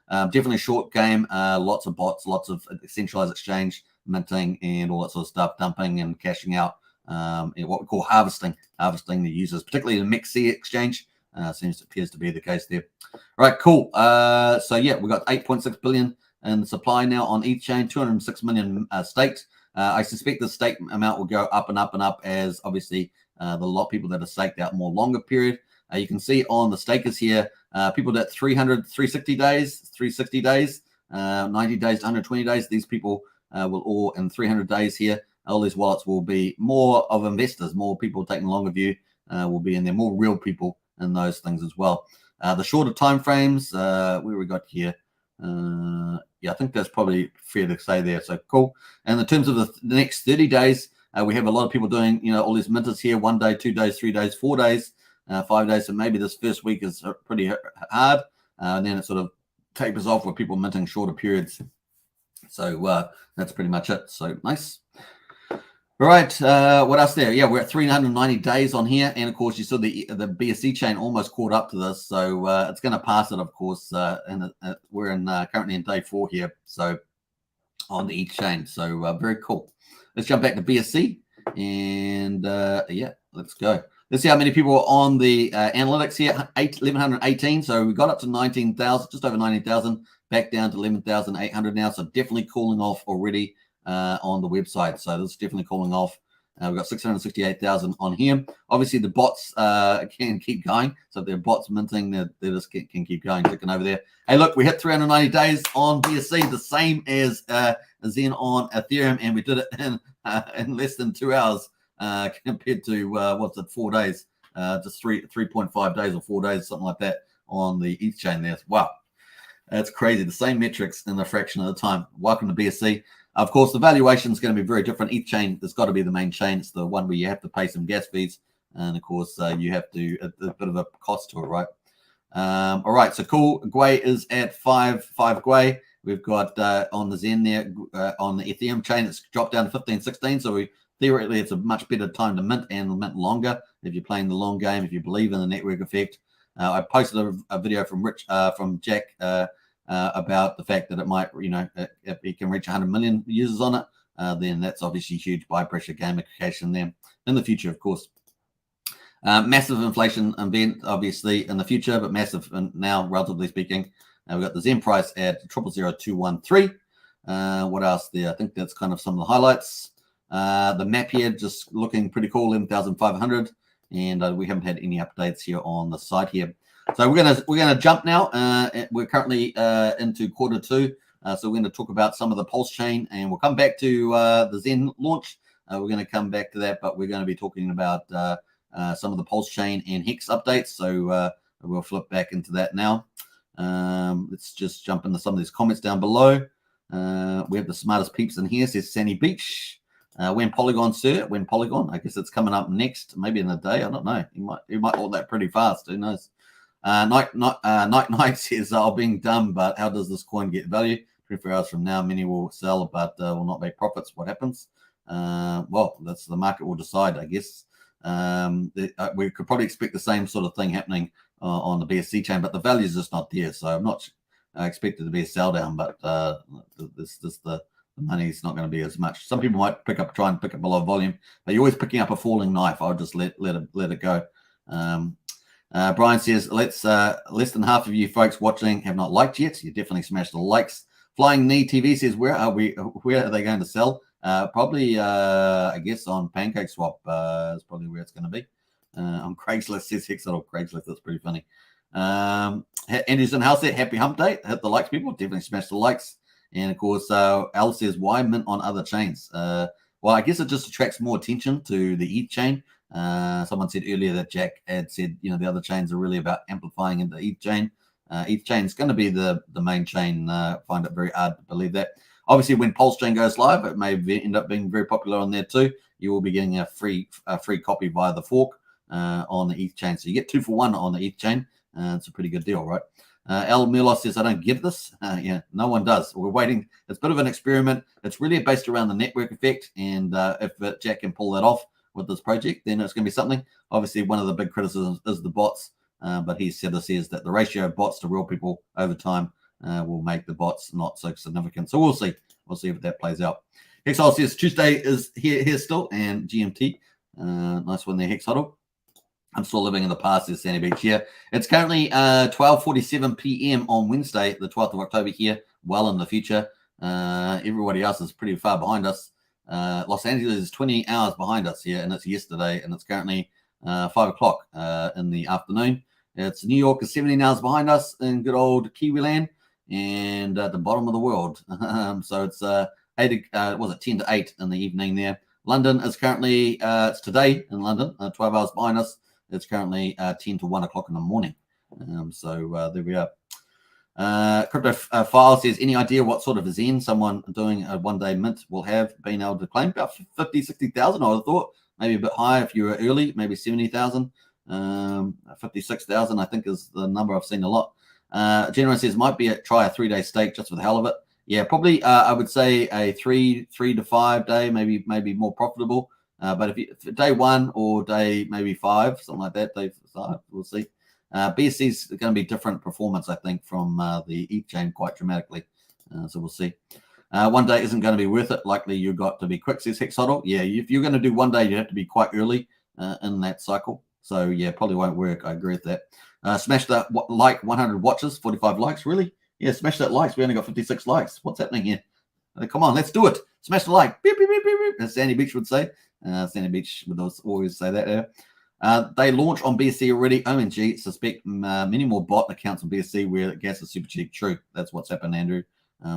Definitely short game. Lots of bots, lots of centralized exchange, minting, and all that sort of stuff, dumping and cashing out. What we call harvesting the users, particularly the MXC exchange. Appears to be the case there. All right, cool. So yeah, we've got 8.6 billion in supply now on ETH chain, 206 million staked. I suspect the stake amount will go up and up and up as obviously the lot of people that are staked out more longer period. You can see on the stakers here, people that 360 days, 90 days to 120 days. These people will all in 300 days here. All these wallets will be more of investors, more people taking a longer view will be in there, more real people in those things as well. The shorter time frames, where we got here, yeah, I think that's probably fair to say there. So cool. And in terms of the next 30 days, we have a lot of people doing, all these minters here, 1 day, 2 days, 3 days, 4 days, 5 days. So maybe this first week is pretty hard. And then it sort of tapers off with people minting shorter periods. So that's pretty much it. So nice. All right, what else there? Yeah, we're at 390 days on here, and of course you saw the BSC chain almost caught up to this, so it's going to pass it, of course. And we're currently in day 4 here, so on the ETH chain. So very cool. Let's jump back to BSC, and yeah, let's go. Let's see how many people are on the analytics here. 1,118. So we got up to 19,000, just over 19,000, back down to 11,800 now. So definitely cooling off already on the website. So this is definitely cooling off. We've got 668,000 on here. Obviously, the bots can keep going. So if they're bots minting, they just can keep going, clicking over there. Hey, look, we hit 390 days on BSC, the same as Zen on Ethereum, and we did it in less than 2 hours compared to, 4 days, just 3.5 days or 4 days, something like that on the ETH chain there. Wow, that's crazy. The same metrics in a fraction of the time. Welcome to BSC. Of course, the valuation is going to be very different. ETH chain has got to be the main chain. It's the one where you have to pay some gas fees. And of course, you have to, a bit of a cost to it, right? All right, so cool. Gwei is at 5 Gwei. We've got on the Zen there, on the Ethereum chain, it's dropped down to 15, 16. So theoretically, it's a much better time to mint and mint longer if you're playing the long game, if you believe in the network effect. I posted a video from Jack about the fact that it might, if it can reach 100 million users on it, then that's obviously huge buy pressure gamification there in the future, of course. Massive inflation event, obviously, in the future, but massive now, relatively speaking. We've got the Zen price at 000213. What else there? I think that's kind of some of the highlights. The map here just looking pretty cool, 11,500, and we haven't had any updates here on the site here. So we're gonna jump now. We're currently into quarter two, so we're going to talk about some of the PulseChain, and we'll come back to the Zen launch. We're going to come back to that, but we're going to be talking about some of the PulseChain and Hex updates. So we'll flip back into that now. Let's just jump into some of these comments down below. We have the smartest peeps in here, says Sandy Beach. When Polygon, sir? When Polygon? I guess it's coming up next, maybe in a day. I don't know. You might hold that pretty fast. Who knows? Night says, being dumb, but how does this coin get value? 24 hours from now, many will sell, but will not make profits. What happens? Well, that's the market will decide, I guess. We could probably expect the same sort of thing happening on the BSC chain, but the value is just not there. So I'm not expected to be a sell down, but the money is not going to be as much. Some people might try and pick up a lot of volume, but you're always picking up a falling knife. I'll just let it go. Brian says, less than half of you folks watching have not liked yet. You definitely smashed the likes. Flying Knee TV says, where are they going to sell? Probably, I guess, on PancakeSwap is probably where it's going to be. On Craigslist, says Hex on Craigslist. That's pretty funny. Anderson House said, happy hump day. Hit the likes, people. Definitely smash the likes. And, of course, Al says, why mint on other chains? Well, I guess it just attracts more attention to the ETH chain. Someone said earlier that Jack had said, the other chains are really about amplifying into ETH chain. ETH chain is going to be the main chain. Find it very hard to believe that. Obviously, when PulseChain goes live, it may end up being very popular on there too. You will be getting a free copy via the fork on the ETH chain. So you get 2 for 1 on the ETH chain. It's a pretty good deal, right? El Milos says, I don't get this. Yeah, no one does. We're waiting. It's a bit of an experiment. It's really based around the network effect. And if Jack can pull that off with this project, then it's going to be something. Obviously, one of the big criticisms is the bots. But he said that the ratio of bots to real people over time will make the bots not so significant. So we'll see. We'll see if that plays out. Hexol says Tuesday is here still, and GMT. Nice one there, Hex Huddle. I'm still living in the past, says Sandy Beach here. It's currently 12:47 p.m. on Wednesday, the 12th of October here, well in the future. Everybody else is pretty far behind us. Los Angeles is 20 hours behind us here, and it's yesterday, and it's currently 5 o'clock in the afternoon. It's New York is 17 hours behind us in good old Kiwi land and at the bottom of the world. So it's 10 to 8 in the evening there. London is currently, it's today in London, 12 hours behind us. It's currently 10 to 1 o'clock in the morning. So there we are. Crypto File says, any idea what sort of Zen someone doing a one-day mint will have been able to claim? About 50, 60,000, I would have thought. Maybe a bit higher if you were early, maybe 70,000. 56,000, I think, is the number I've seen a lot. General says, might be try a 3-day stake just for the hell of it. Yeah, probably I would say a 3 to 5 day, maybe more profitable. But if day 1 or day maybe 5, something like that, day 5, we'll see. BSC is going to be different performance, I think, from the ETH chain quite dramatically. So we'll see. One day isn't going to be worth it. Likely you got to be quick, says Hex Huddle. Yeah, if you're going to do one day, you have to be quite early in that cycle. So yeah, probably won't work. I agree with that. Smash that like 100 watches, 45 likes. Really? Yeah, smash that likes. We only got 56 likes. What's happening here? Come on, let's do it. Smash the like. Beep, beep, beep, beep, beep, as Sandy Beach would say. Sandy Beach would always say that. They launch on BSC already. OMG, suspect many more bot accounts on BSC where gas is super cheap. True. That's what's happened, Andrew.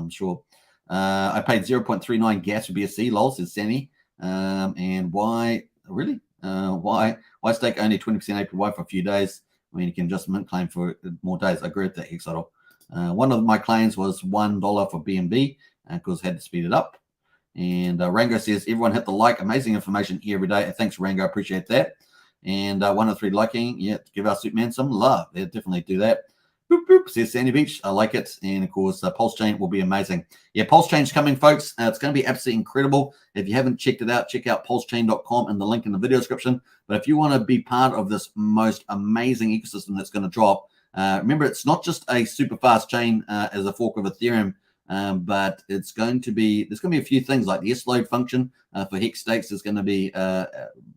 Sure. I paid 0.39 gas for BSC. Lol, says Sammy. And why? Really? Why stake only 20% APY for a few days? I mean, you can just mint claim for more days. I agree with that, Hex Huddle. One of my claims was $1 for BNB because I had to speed it up. And Rango says, everyone hit the like. Amazing information here every day. Thanks, Rango. Appreciate that. And 103 liking. Yeah, give our Superman some love. Yeah, definitely do that. Boop, boop, says Sandy Beach. I like it. And of course, PulseChain will be amazing. Yeah, PulseChain's coming, folks. It's going to be absolutely incredible. If you haven't checked it out, check out pulsechain.com and the link in the video description. But if you want to be part of this most amazing ecosystem that's going to drop, remember, it's not just a super fast chain as a fork of Ethereum, but it's going to be, there's going to be a few things like the S-load function for Hex stakes is going to be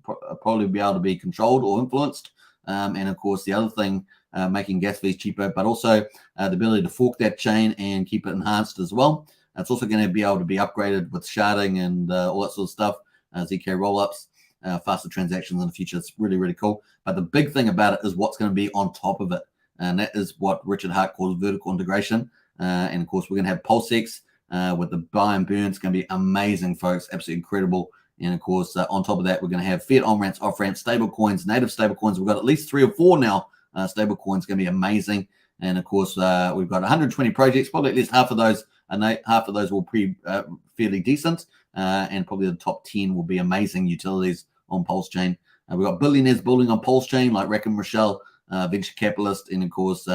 probably be able to be controlled or influenced. And of course, the other thing, making gas fees cheaper, but also the ability to fork that chain and keep it enhanced as well. It's also going to be able to be upgraded with sharding and all that sort of stuff, ZK rollups, faster transactions in the future. It's really, really cool. But the big thing about it is what's going to be on top of it. And that is what Richard Hart calls vertical integration. And of course, we're going to have PulseX with the buy and burn. It's going to be amazing, folks. Absolutely incredible. And of course, on top of that, we're going to have fiat on-ramps, off-ramps, stable coins, native stable coins. We've got at least 3 or 4 now. Stable coins going to be amazing. And of course, we've got 120 projects. Probably at least half of those will be fairly decent. And probably the top 10 will be amazing utilities on PulseChain. We've got billionaires building on PulseChain like Rakim Rochelle, venture capitalist, and of course,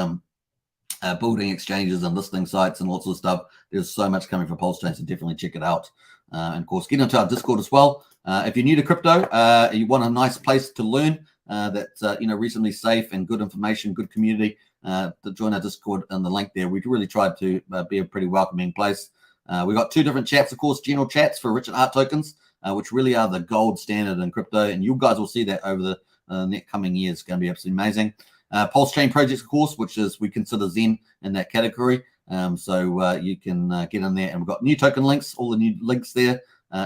building exchanges and listing sites and lots of stuff. There's so much coming for PulseChain, so definitely check it out. And of course, get into our Discord as well. If you're new to crypto, you want a nice place to learn that's reasonably safe and good information, good community, to join our Discord and the link there. We really tried to be a pretty welcoming place. We've got 2 different chats, of course, general chats for Richard Hart tokens, which really are the gold standard in crypto. And you guys will see that over the next coming years. It's going to be absolutely amazing. PulseChain projects, of course, which is we consider Zen in that category. So you can get in there, and we've got new token links, all the new links there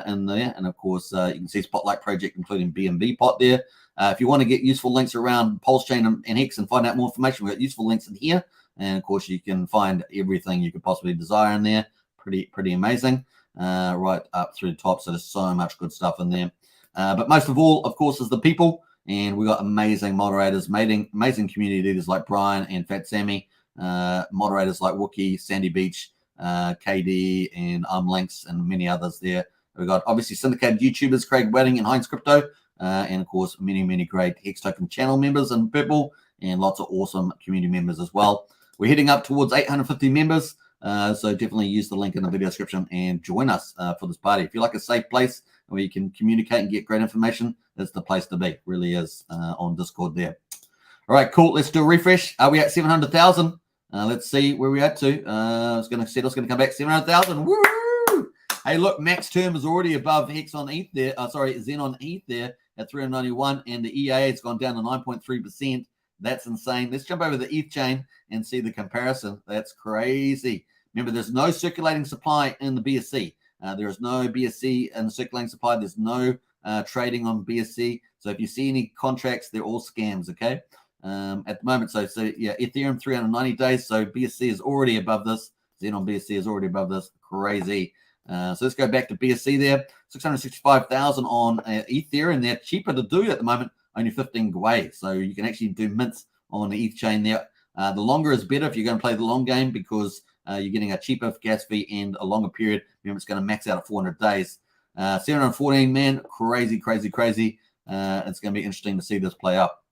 in there. And of course, you can see Spotlight project, including BNBPot there. If you want to get useful links around PulseChain and Hex and find out more information, we've got useful links in here. And of course, you can find everything you could possibly desire in there. Pretty amazing, right up through the top. So there's so much good stuff in there. But most of all, of course, is the people. And we got amazing moderators, amazing community leaders like Brian and Fat Sammy, moderators like Wookie, Sandy Beach, KD, and Links, and many others there. We've got obviously syndicated YouTubers, Craig Wedding and Heinz Crypto, and of course, many great Hex Token channel members and people, and lots of awesome community members as well. We're heading up towards 850 members, so definitely use the link in the video description and join us for this party. If you like a safe place where you can communicate and get great information, that's the place to be. Really is on Discord there. All right, cool. Let's do a refresh. Are we at 700,000? Let's see where we're at to. I was going to say it's going to come back 700,000. Woo! Hey, look, max term is already above Hex on ETH there. Zen on ETH there at 391, and the EA has gone down to 9.3%. That's insane. Let's jump over the ETH chain and see the comparison. That's crazy. Remember, there's no circulating supply in the BSC. There is no BSC in the circulating supply. There's no trading on BSC. So if you see any contracts, they're all scams, okay? At the moment, so yeah, Ethereum 390 days. So BSC is already above this. Zen on BSC is already above this. Crazy. So let's go back to BSC there. 665,000 on ETH there, and they're cheaper to do at the moment. Only 15 gwei. So you can actually do mints on the ETH chain there. The longer is better if you're going to play the long game, because you're getting a cheaper gas fee and a longer period. Remember, it's going to max out at 400 days. 714, man, crazy. It's going to be interesting to see this play up.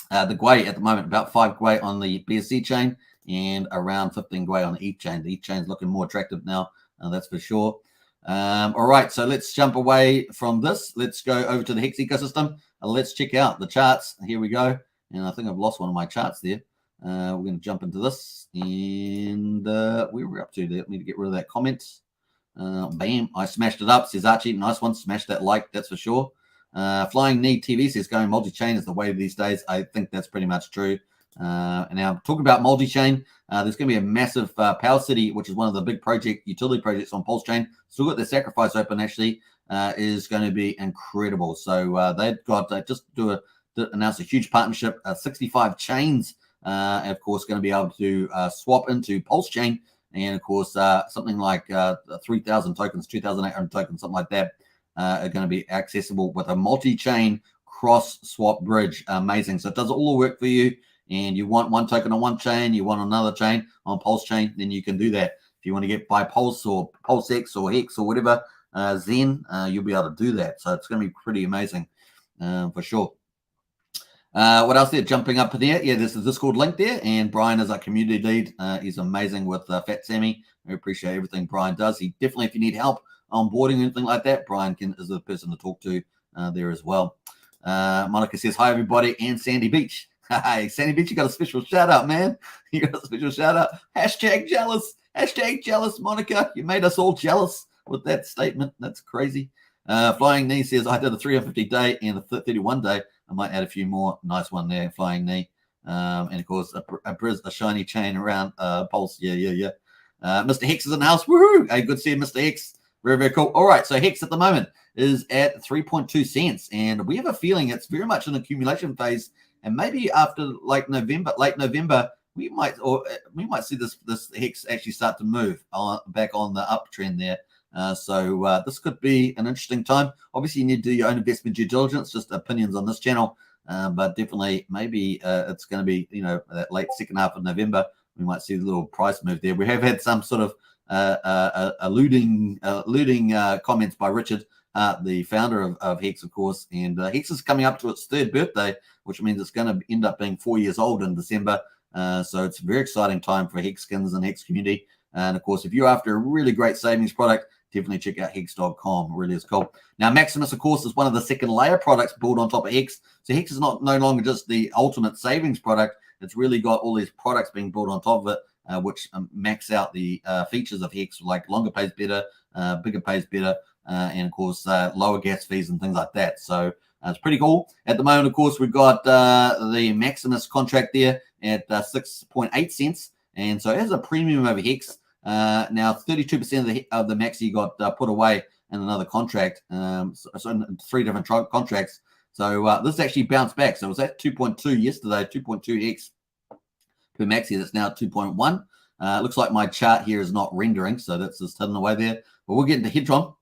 The gwei at the moment, about 5 gwei on the BSC chain and around 15 gwei on the ETH chain. The ETH chain is looking more attractive now, that's for sure. All right, so let's jump away from this. Let's go over to the Hex ecosystem. Let's check out the charts. Here we go. And I think I've lost one of my charts there. We're going to jump into this. And where we're up to there. Let me get rid of that comment. Bam, I smashed it up. Says Archie, nice one. Smash that like, that's for sure. Flying Knee TV says going multi-chain is the way these days. I think that's pretty much true. And now talking about multi-chain, there's going to be a massive Power City, which is one of the big utility projects on PulseChain. Still got their sacrifice open, actually, is going to be incredible. So they've got announced a huge partnership, 65 chains, of course, going to be able to swap into PulseChain. And of course, something like 3,000 tokens, 2,800 tokens, something like that, are going to be accessible with a multi-chain cross-swap bridge. Amazing. So it does all the work for you. And you want one token on one chain, you want another chain on PulseChain, then you can do that. If you want to get by Pulse or PulseX or Hex or whatever, Zen, you'll be able to do that. So it's going to be pretty amazing for sure. What else there? Jumping up there. Yeah, there's the Discord link there. And Brian is our community lead. He's amazing with Fat Sammy. We appreciate everything Brian does. He definitely, if you need help onboarding or anything like that, Brian is the person to talk to there as well. Monica says, hi, everybody. And Sandy Beach. Hi, Sandy Beach, you got a special shout out, man. You got a special shout out. Hashtag jealous. Hashtag jealous, Monica. You made us all jealous with that statement. That's crazy. Flying Knee says, I did a 350 day and a 31 day. I might add a few more. Nice one there, Flying Knee. And of course, a shiny chain around Pulse. Yeah. Mr. Hex is in the house. Woohoo! Hey, good to see you, Mr. Hex. Very, very cool. All right, so Hex at the moment is at 3.2 cents. And we have a feeling it's very much an accumulation phase. And maybe after like late November, we might see this Hex actually start to move back on the uptrend there. So this could be an interesting time. Obviously, you need to do your own investment due diligence, just opinions on this channel. But definitely, maybe it's going to be, that late second half of November, we might see a little price move there. We have had some sort of alluding comments by Richard, the founder of Hex, of course. And Hex is coming up to its 3rd birthday, which means it's going to end up being 4 years old in December. So it's a very exciting time for Hex skins and Hex community. And of course, if you're after a really great savings product, definitely check out hex.com. It really is cool. Now, Maximus, of course, is one of the second layer products built on top of Hex. So Hex is no longer just the ultimate savings product. It's really got all these products being built on top of it, which max out the features of Hex, like longer pays better, bigger pays better, and of course, lower gas fees and things like that. So it's pretty cool. At the moment, of course, we've got the Maximus contract there at 6.8 cents. And so it has a premium over Hex. Now 32% of the Maxi got put away in another contract, so in 3 different contracts. So this actually bounced back. So it was at 2.2 yesterday, 2.2 X per Maxi. That's now 2.1. Looks like my chart here is not rendering, so that's just hidden away there. But we'll get into Hedron.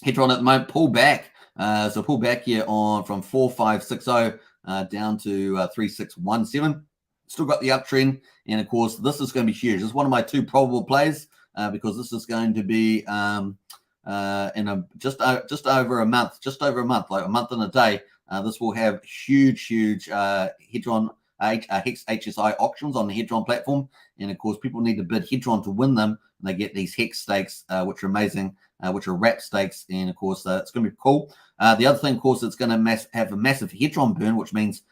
Hedron at the moment pull back. So pull back here on from 4560 down to 3617. Still got the uptrend, and of course, this is going to be huge. This is one of my 2 probable plays because this is going to be in just over a month, like a month and a day. This will have huge Hedron Hex HSI auctions on the Hedron platform, and of course, people need to bid Hedron to win them, and they get these Hex stakes, which are amazing, which are wrap stakes, and of course, it's going to be cool. The other thing, of course, it's going to have a massive Hedron burn, which means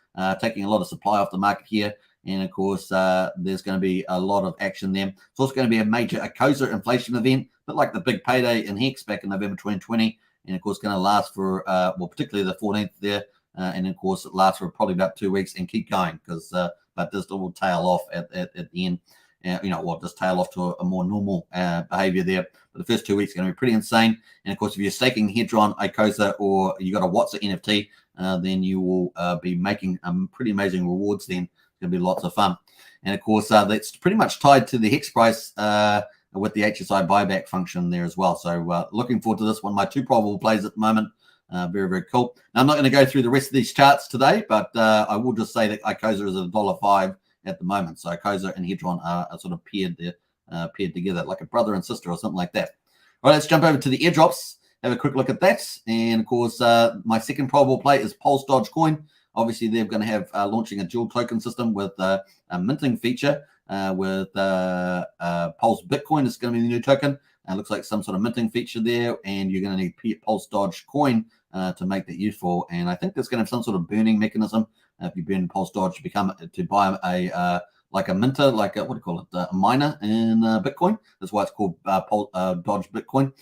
taking a lot of supply off the market here. And of course, there's going to be a lot of action there. It's also going to be a major Icosa inflation event, but like the big payday in Hex back in November 2020. And of course, going to last for, particularly the 14th there. And of course, it lasts for probably about 2 weeks and keep going because, but this will tail off at the end. Just tail off to a more normal behavior there. But the first 2 weeks are going to be pretty insane. And of course, if you're staking Hedron Icosa or you got a Watsa NFT, then you will be making pretty amazing rewards then. Going to be lots of fun. And of course, that's pretty much tied to the Hex price with the HSI buyback function there as well. So looking forward to this one. My 2 probable plays at the moment. Very, very cool. Now, I'm not going to go through the rest of these charts today, but I will just say that Icosa is at $1.05 at the moment. So Icosa and Hedron are sort of paired together like a brother and sister or something like that. All right, let's jump over to the airdrops. Have a quick look at that. And of course, my second probable play is PulseDoge coin. Obviously, they're going to have launching a dual token system with a minting feature with Pulse Bitcoin. It's going to be the new token. It looks like some sort of minting feature there, and you're going to need PulseDoge coin to make that useful. And I think there's going to have some sort of burning mechanism. If you burn PulseDoge to buy a like a minter, like a, a miner in Bitcoin. That's why it's called Doge Bitcoin.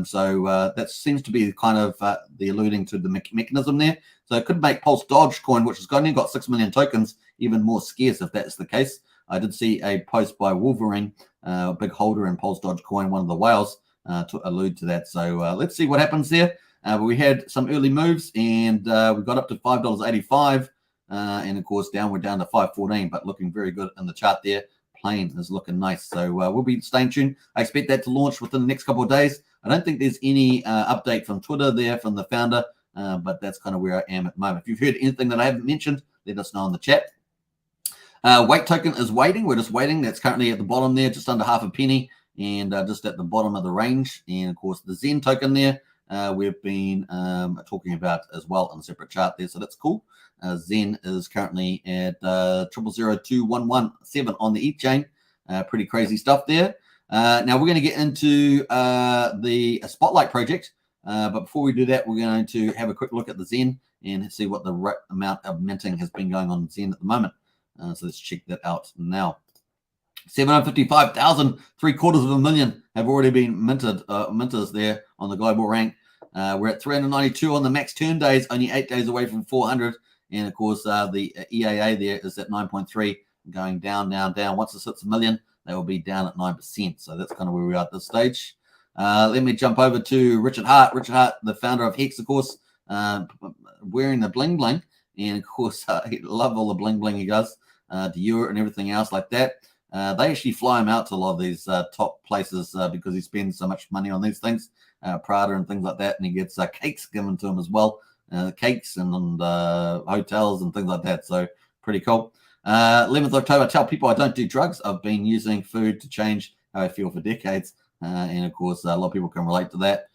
So that seems to be kind of the alluding to the mechanism there. So it could make PulseDoge coin, which has only got 6 million tokens, even more scarce if that's the case. I did see a post by Wolverine, a big holder in PulseDoge coin, one of the whales, to allude to that. So let's see what happens there. We had some early moves, and we got up to $5.85, and of course we're down to $5.14, but looking very good in the chart there. Plain is looking nice. So we'll be staying tuned. I expect that to launch within the next couple of days. I don't think there's any update from Twitter there from the founder, but that's kind of where I am at the moment. If you've heard anything that I haven't mentioned, let us know in the chat. Wait token is waiting. We're just waiting. That's currently at the bottom there, just under half a penny, and just at the bottom of the range. And of course, the Zen token there we've been talking about as well on a separate chart there. So that's cool. Zen is currently at 0.00211.7 on the ETH chain. Pretty crazy stuff there. Now we're going to get into the Spotlight project. But before we do that, we're going to have a quick look at the Zen and see what the amount of minting has been going on in Zen at the moment. So let's check that out now. 755,000, 750,000 have already been minted, minters there on the global rank. We're at 392 on the max turn days, only 8 days away from 400. And of course, the EAA there is at 9.3, going down, down, down. Once it hits a million, they will be down at 9%. So that's kind of where we are at this stage. Let me jump over to Richard Hart. Richard Hart, the founder of Hex, of course, wearing the bling bling. And of course, I love all the bling bling he does, Dior and everything else like that. They actually fly him out to a lot of these top places because he spends so much money on these things, Prada and things like that. And he gets cakes given to him as well, cakes and hotels and things like that. So pretty cool. 11th October, tell people I don't do drugs. I've been using food to change how I feel for decades. And of course, a lot of people can relate to that.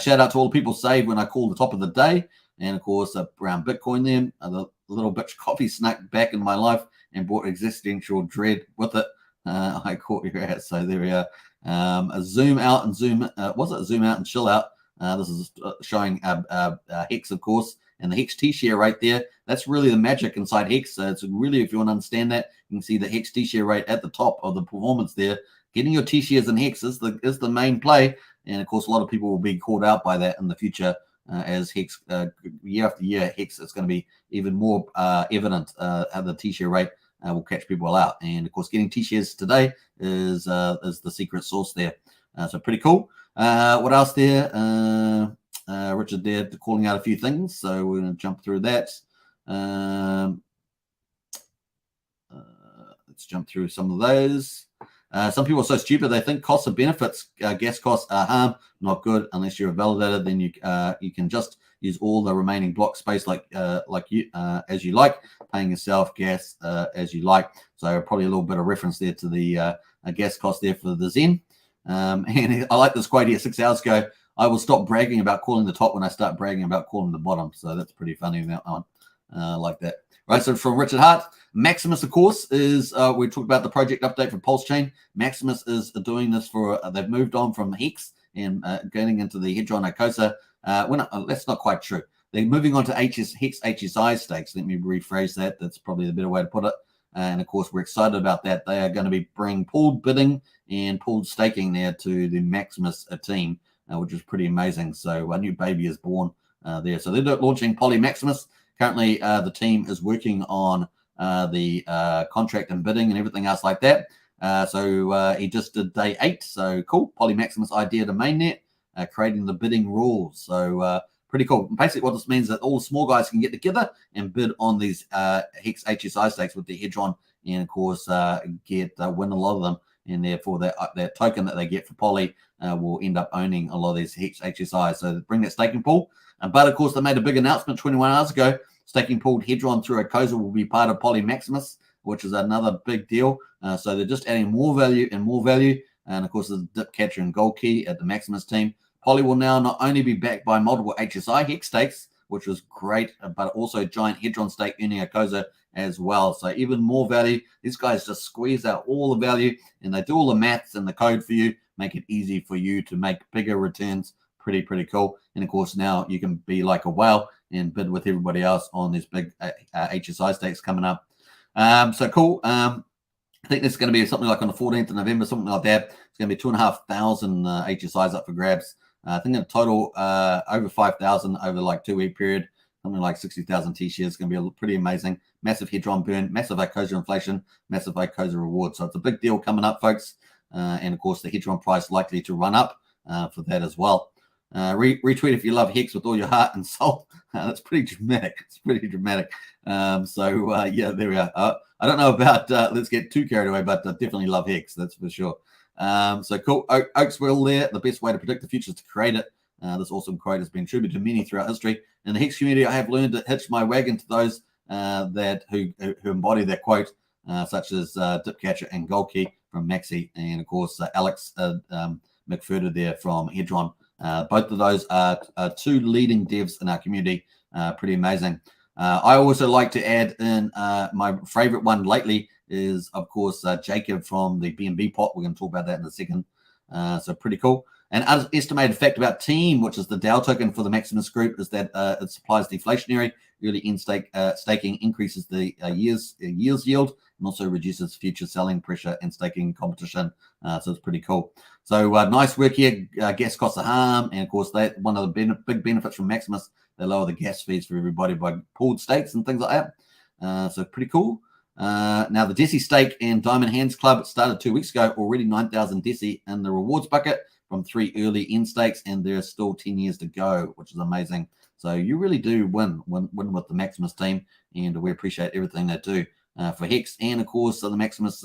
Shout out to all the people saved when I called the top of the day. And of course, around Bitcoin then, the little bitch coffee snuck back in my life and brought existential dread with it. I caught your ass. So there we are. A zoom out and zoom, was it zoom out and chill out? This is showing Hex, of course, and the Hex T-share right there. That's really the magic inside Hex. It's really, if you want to understand that, you can see the Hex T-share right at the top of the performance there. Getting your T-shares in Hex is the main play. And of course, a lot of people will be caught out by that in the future as Hex, year after year, Hex is going to be even more evident how the T-share rate will catch people out. And of course, getting T-shares today is the secret sauce there. So pretty cool. What else there? Richard there calling out a few things. So we're going to jump through that. Let's jump through some of those. Some people are so stupid they think costs and benefits, gas costs are harm, not good unless you're a validator. Then you can just use all the remaining block space like you as you like, paying yourself gas as you like. So probably a little bit of reference there to the gas cost there for the Zen. And I like this quote here 6 hours ago. I will stop bragging about calling the top when I start bragging about calling the bottom. So that's pretty funny, that one. Like that. Right, so from Richard Hart, Maximus, of course, is we talked about the project update for PulseChain. Maximus is doing this for they've moved on from Hex and getting into the Hedron Icosa. That's not quite true. They're moving on to Hex HSI stakes. Let me rephrase that. That's probably the better way to put it. And of course, we're excited about that. They are going to be bringing pooled bidding and pooled staking there to the Maximus team, which is pretty amazing. So a new baby is born there. So they're launching PolyMaximus. Currently, the team is working on the contract and bidding and everything else like that. So he just did day 8. So cool. PolyMaximus idea to mainnet, creating the bidding rules. So pretty cool. Basically, what this means is that all the small guys can get together and bid on these Hex HSI stakes with the Hedron, and of course win a lot of them. And therefore, that token that they get for Poly will end up owning a lot of these Hex HSI. So bring that staking pool. But of course, they made a big announcement 21 hours ago. Staking pooled Hedron through Icosa will be part of PolyMaximus, which is another big deal. So they're just adding more value and more value. And of course, there's Dip Catcher and Gold Key at the Maximus team. Poly will now not only be backed by multiple HSI Hex stakes, which was great, but also giant Hedron stake earning Icosa as well. So even more value. These guys just squeeze out all the value, and they do all the maths and the code for you, make it easy for you to make bigger returns. Pretty cool. And of course, now you can be like a whale and bid with everybody else on these big HSI stakes coming up. So cool. I think this is going to be something like on the 14th of November, something like that. It's going to be 2,500 HSIs up for grabs. I think in total over 5,000 over like 2-week period, something like 60,000 T-shares. It's going to be pretty amazing. Massive Hedron burn, massive Icosa inflation, massive Icosa reward. So it's a big deal coming up, folks. And of course, the Hedron price likely to run up for that as well. Retweet if you love Hex with all your heart and soul. That's pretty dramatic. It's pretty dramatic. Yeah, there we are. I don't know about let's get too carried away, but definitely love Hex. That's for sure. So cool. Oaksville there. The best way to predict the future is to create it. This awesome quote has been attributed to many throughout history. In the Hex community, I have learned to hitch my wagon to those who embody that quote, such as Dipcatcher and Goldkey from Maxi, and of course Alex McFurter there from Hedron. Both of those are two leading devs in our community. Pretty amazing. I also like to add in my favorite one lately is, of course, Jacob from the BNBPot. We're going to talk about that in a second. So pretty cool. An estimated fact about Team, which is the DAO token for the Maximus group, is that it supplies deflationary. Early in staking increases the year's yield and also reduces future selling pressure and staking competition. So it's pretty cool. So nice work here. Gas costs are harm, and of course, one of the big benefits from Maximus, they lower the gas fees for everybody by pooled stakes and things like that. So pretty cool. Now the Desi stake and Diamond Hands Club started 2 weeks ago. Already 9,000 Desi in the rewards bucket from 3 early in stakes, and there's still 10 years to go, which is amazing. So you really do win with the Maximus team, and we appreciate everything they do for Hex and of course the Maximus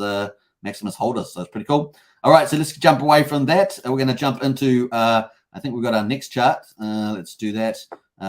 holders. So it's pretty cool. All right, so let's jump away from that. We're going to jump into I think we've got our next chart. Let's do that.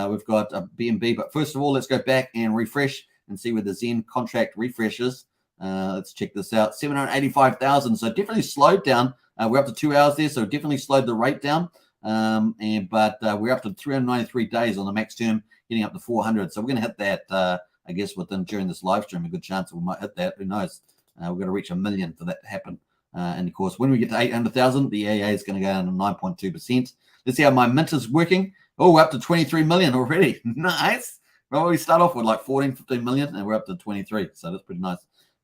We've got a BNB, but first of all, let's go back and refresh and see where the Zen contract refreshes. Let's check this out. 785,000. So definitely slowed down. We're up to 2 hours there, so definitely slowed the rate down. But we're up to 393 days on the max term, getting up to 400. So we're going to hit that, I guess, during this live stream. A good chance that we might hit that. Who knows? We've got to reach 1 million for that to happen. And of course, when we get to 800,000, the EAA is going to go down to 9.2%. Let's see how my mint is working. Oh, we're up to 23 million already. Nice. Well, we start off with like 14, 15 million, and we're up to 23. So that's pretty nice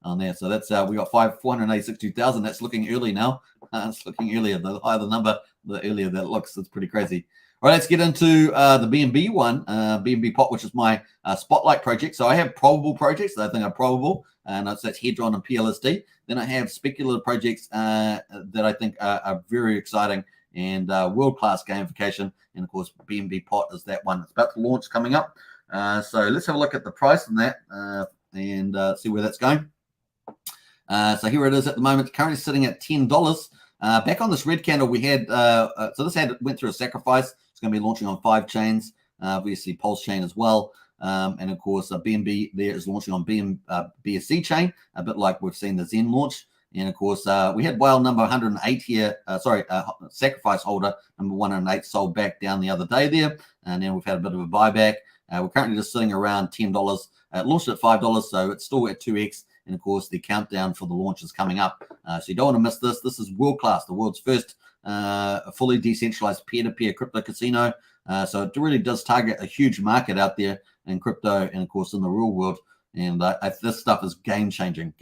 on there. So that's we got 486,000. That's looking early now. It's looking earlier. The higher the number, the earlier that looks. It's pretty crazy. All right, let's get into the BNB one, BNBPot, which is my spotlight project. So I have probable projects that I think are probable, and that's Hedron and PLSD. Then I have speculative projects that I think are very exciting and world-class gamification. And of course, BNBPot is that one. It's about to launch coming up. So let's have a look at the price on that and see where that's going. So here it is at the moment, currently sitting at $10. Back on this red candle, we had so this went through a sacrifice. It's going to be launching on 5 chains, obviously PulseChain as well, and of course BNB there is launching on BSC chain, a bit like we've seen the Zen launch. And of course, we had whale number 108 here. Sacrifice holder number 108 sold back down the other day there, and then we've had a bit of a buyback. We're currently just sitting around $10. It launched at $5, so it's still at 2x. And of course, the countdown for the launch is coming up. So you don't want to miss this. This is world class, the world's first fully decentralized peer-to-peer crypto casino. So it really does target a huge market out there in crypto and of course in the real world. And this stuff is game changing.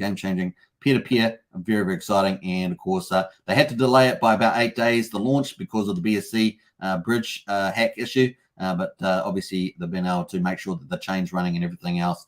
Peer-to-peer, very, very exciting. And of course, they had to delay it by about 8 days, the launch, because of the BSC bridge hack issue. But obviously, they've been able to make sure that the chain's running and everything else.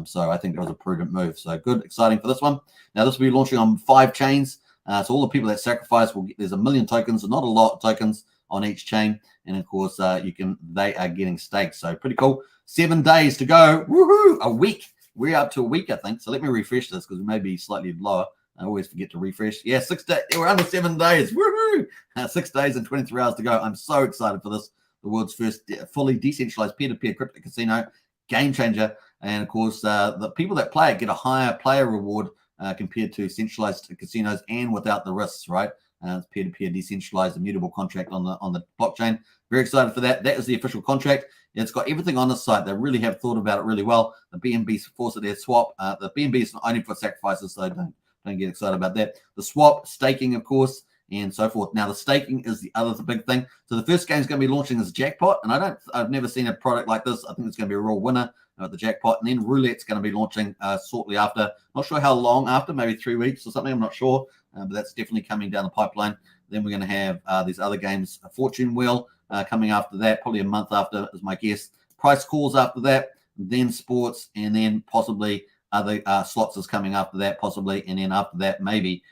So I think that was a prudent move. So good, exciting for this one. Now this will be launching on 5 chains. So all the people that sacrifice will get, there's 1 million tokens, so not a lot of tokens on each chain. And of course, they are getting staked. So pretty cool. 7 days to go. Woohoo! A week. We're up to a week, I think. So let me refresh this because we may be slightly lower. I always forget to refresh. Yeah, 6 days. We're under 7 days. Woohoo! 6 days and 23 hours to go. I'm so excited for this. The world's first fully decentralized peer-to-peer crypto casino. Game changer. And of course, the people that play it get a higher player reward compared to centralized casinos and without the risks, right? It's peer-to-peer decentralized immutable contract on the blockchain. Very excited for that. That is the official contract. It's got everything on the site. They really have thought about it really well. The BNB force of their swap. The BNB is not only for sacrifices, so don't get excited about that. The swap, staking, of course, and so forth. Now the staking is the other big thing. So the first game is going to be launching as Jackpot, and I've never seen a product like this. I think it's going to be a real winner. The Jackpot, and then Roulette's going to be launching shortly after. Not sure how long after, maybe 3 weeks or something. I'm not sure, but that's definitely coming down the pipeline. Then we're going to have these other games, a Fortune Wheel coming after that, probably a month after is my guess. Price calls after that, then sports, and then possibly other slots is coming after that, possibly, and then after that maybe,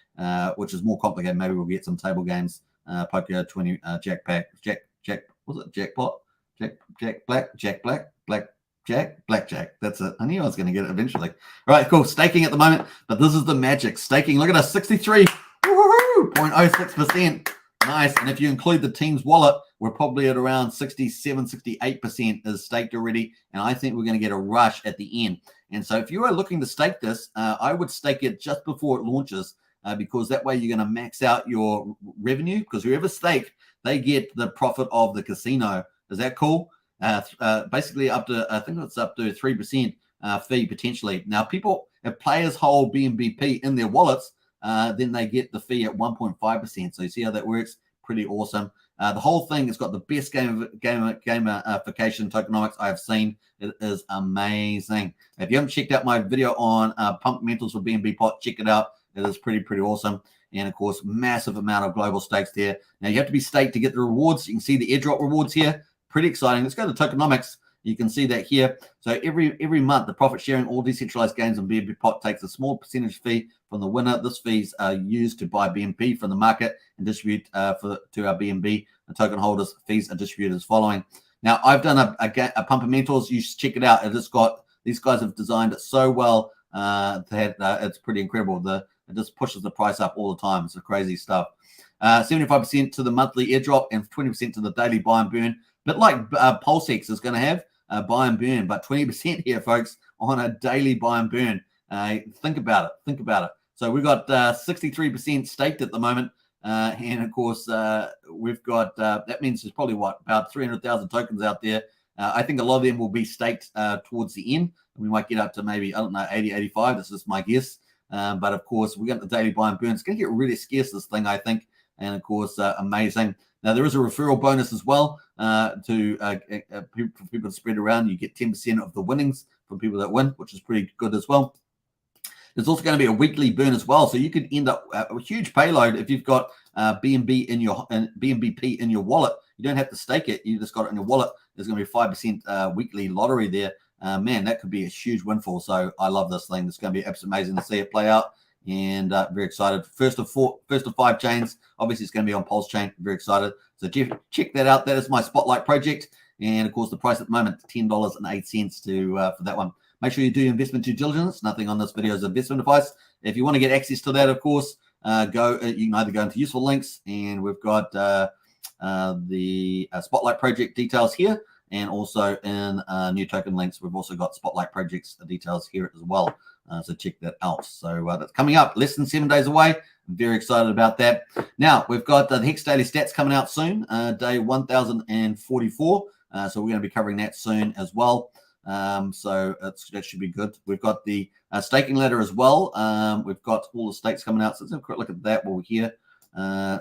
which is more complicated. Maybe we'll get some table games, poker 20, Jackpot, Blackjack. That's it. I knew I was going to get it eventually. All right, cool. Staking at the moment, but this is the magic. Staking, look at us, 63.06%. Nice. And if you include the team's wallet, we're probably at around 67, 68% is staked already. And I think we're going to get a rush at the end. And so if you are looking to stake this, I would stake it just before it launches. because that way you're going to max out your revenue, because whoever staked, they get the profit of the casino. Is that cool? Basically up to, I think it's up to 3% fee potentially. Now if players hold BNBP in their wallets, then they get the fee at 1.5%. So you see how that works? Pretty awesome. The whole thing has got the best gamification tokenomics I have seen. It is amazing. If you haven't checked out my video on pump mentals for BNBPot, check it out. It is pretty awesome. And of course, massive amount of global stakes there. Now you have to be staked to get the rewards. You can see the airdrop rewards here. Pretty exciting. Let's go to tokenomics. You can see that here. So every month, the profit sharing all decentralized games on BNBPot takes a small percentage fee from the winner. This fees are used to buy BNB from the market and distribute to our BNB. The token holders' fees are distributed as following. Now, I've done a pump of mentors. You should check it out. It has got, these guys have designed it so well that it's pretty incredible. It just pushes the price up all the time. It's crazy stuff. 75% to the monthly airdrop and 20% to the daily buy and burn. But like PulseX is going to have buy and burn, but 20% here, folks, on a daily buy and burn. Think about it. Think about it. So we've got 63% staked at the moment. And of course, we've got, that means there's probably about 300,000 tokens out there. I think a lot of them will be staked towards the end. We might get up to maybe, I don't know, 80, 85. This is my guess. But of course, we got the daily buy and burn. It's going to get really scarce, this thing, I think. And of course, amazing. Now, there is a referral bonus as well for people to spread around. You get 10% of the winnings from people that win, which is pretty good as well. There's also going to be a weekly burn as well. So you could end up a huge payload if you've got BNB BNBP in your wallet. You don't have to stake it. You just got it in your wallet. There's going to be a 5% weekly lottery there. Man, that could be a huge windfall. So I love this thing. It's going to be absolutely amazing to see it play out. And very excited. First of 5 chains. Obviously, it's going to be on PulseChain. Very excited. So check that out. That is my Spotlight project. And of course, the price at the moment, $10.08 for that one. Make sure you do investment due diligence. Nothing on this video is investment advice. If you want to get access to that, of course, you can either go into useful links, and we've got the Spotlight project details here, and also in new token links, we've also got Spotlight projects details here as well. So check that out. So that's coming up less than 7 days away. I'm very excited about that. Now we've got the Hex Daily Stats coming out soon, day 1044. So we're going to be covering that soon as well. So that should be good. We've got the staking ladder as well. We've got all the stakes coming out. So let's have a quick look at that while we're here.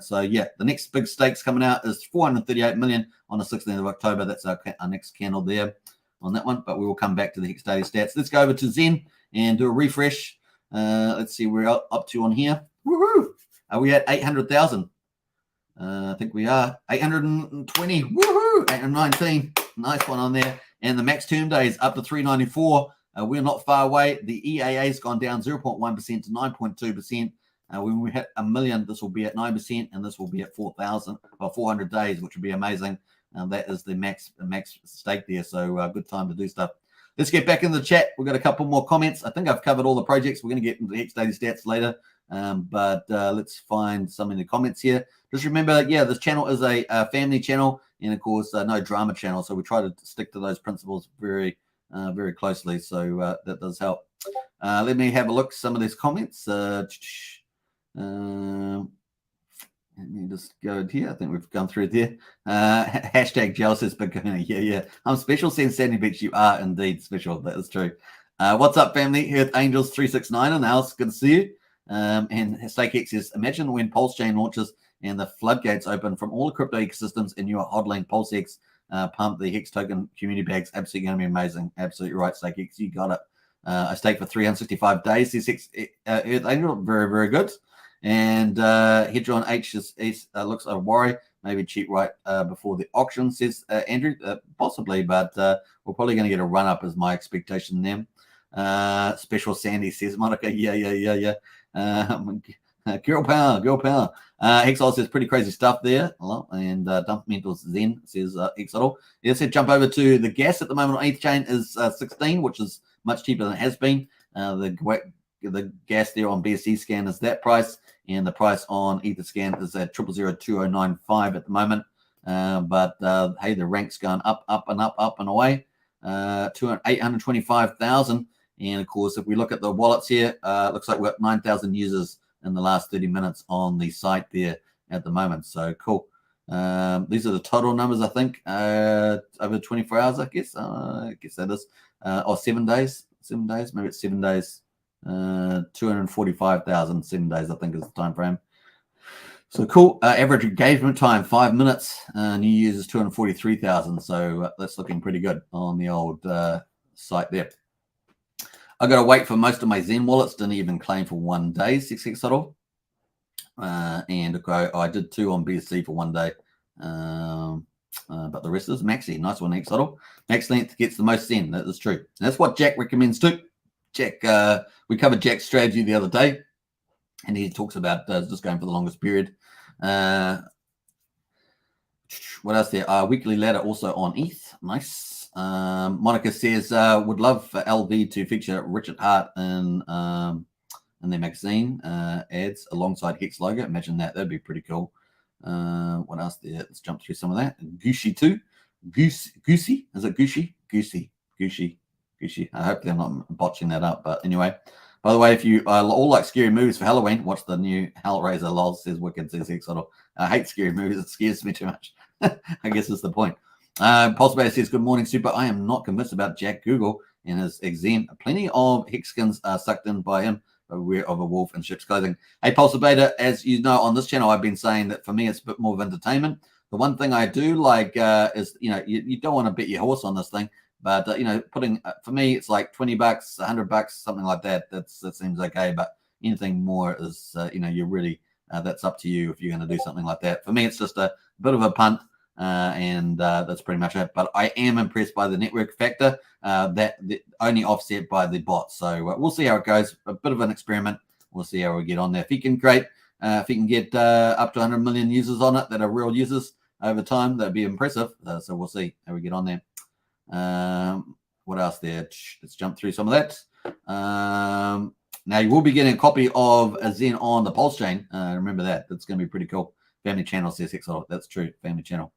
So yeah, the next big stakes coming out is 438 million on the 16th of October. That's our next candle there on that one. But we will come back to the Hex Daily Stats. Let's go over to Zen and do a refresh. Let's see where we're up to on here. Woohoo! Are we at 800,000? I think we are. 820. Woohoo! 819. Nice one on there. And the max term day is up to 394. We're not far away. The EAA has gone down 0.1% to 9.2%. When we hit 1 million, this will be at 9%, and this will be at 4,000 or 400 days, which would be amazing. That is the max stake there. So good time to do stuff. Let's get back in the chat. We've got a couple more comments. I think I've covered all the projects. We're going to get into the Hex Daily Stats later. But let's find some in the comments here. Just remember, yeah, this channel is a family channel, and of course, no drama channel. So we try to stick to those principles very closely. So that does help. Let me have a look at some of these comments. Let me just go here. I think we've gone through there. Hashtag jealous is beginning. Yeah. I'm special, Sen Sandy Beach. You are indeed special. That is true. What's up, family? Earth Angels 369 in the house. Good to see you. And StakeX says, imagine when PulseChain launches and the floodgates open from all the crypto ecosystems, and you are hodling PulseX pump the Hex token community bags. Absolutely going to be amazing. Absolutely right, StakeX. You got it. I staked for 365 days. This Earth Angel, very good. And Hedron H looks a worry. Maybe cheap right before the auction, says Andrew. Possibly, but we're probably going to get a run up, is my expectation then. Special Sandy says, Monica, yeah. Girl power. Hexol says pretty crazy stuff there. And Dump Mentals Zen says Hexol. It said jump over to the gas at the moment on ETH chain is 16, which is much cheaper than it has been. The gas there on BSC scan is that price, and the price on Ether scan is at 0002095 at the moment. But hey, the rank's going up and away. 825,000. And of course, if we look at the wallets here, looks like we've got 9,000 users in the last 30 minutes on the site there at the moment. So cool. These are the total numbers, I think, over 24 hours, I guess. I guess that is. Or 7 days. 7 days. Maybe it's 7 days. 245,000, 7 days, I think, is the time frame. So cool. Average engagement time, 5 minutes. New users, 243,000. So that's looking pretty good on the old site there. I got to wait for most of my Zen wallets. Didn't even claim for 1 day, 6 Hexodol. And I did 2 on BSC for 1 day. But the rest is Maxi. Nice one, Hexodol. Max length gets the most Zen. That is true. And that's what Jack recommends too. Jack, we covered Jack's strategy the other day. And he talks about just going for the longest period. What else there? Weekly ladder also on ETH. Nice. Monica says, would love for LV to feature Richard Hart in their magazine ads alongside Hex logo. Imagine that. That'd be pretty cool. What else there? Let's jump through some of that. Goosey too. Goosey? Is it Goosey? Goosey. I hope I'm not botching that up. But anyway. By the way, if you all like scary movies for Halloween, watch the new Hellraiser. Lol says Wicked says Hexodol. I hate scary movies. It scares me too much. I guess that's the point. PulseDoge says, good morning, Super. I am not convinced about Jack Google and his XEN. Plenty of Hexskins are sucked in by him, aware of a wolf in sheep's clothing. Hey, PulseDoge, as you know, on this channel, I've been saying that for me, it's a bit more of entertainment. The one thing I do like is, you don't want to bet your horse on this thing. But, putting, for me, it's like $20, $100, something like that. That seems okay. But anything more is, you're really, that's up to you if you're going to do something like that. For me, it's just a bit of a punt. And that's pretty much it. But I am impressed by the network factor that only offset by the bots. So we'll see how it goes. A bit of an experiment. We'll see how we get on there. If he can get up to 100 million users on it that are real users over time, that'd be impressive. So we'll see how we get on there. What else there? Let's jump through some of that. Now you will be getting a copy of a Zen on the PulseChain. Remember that. That's going to be pretty cool. Family channel says Hexodol. That's true. Family channel.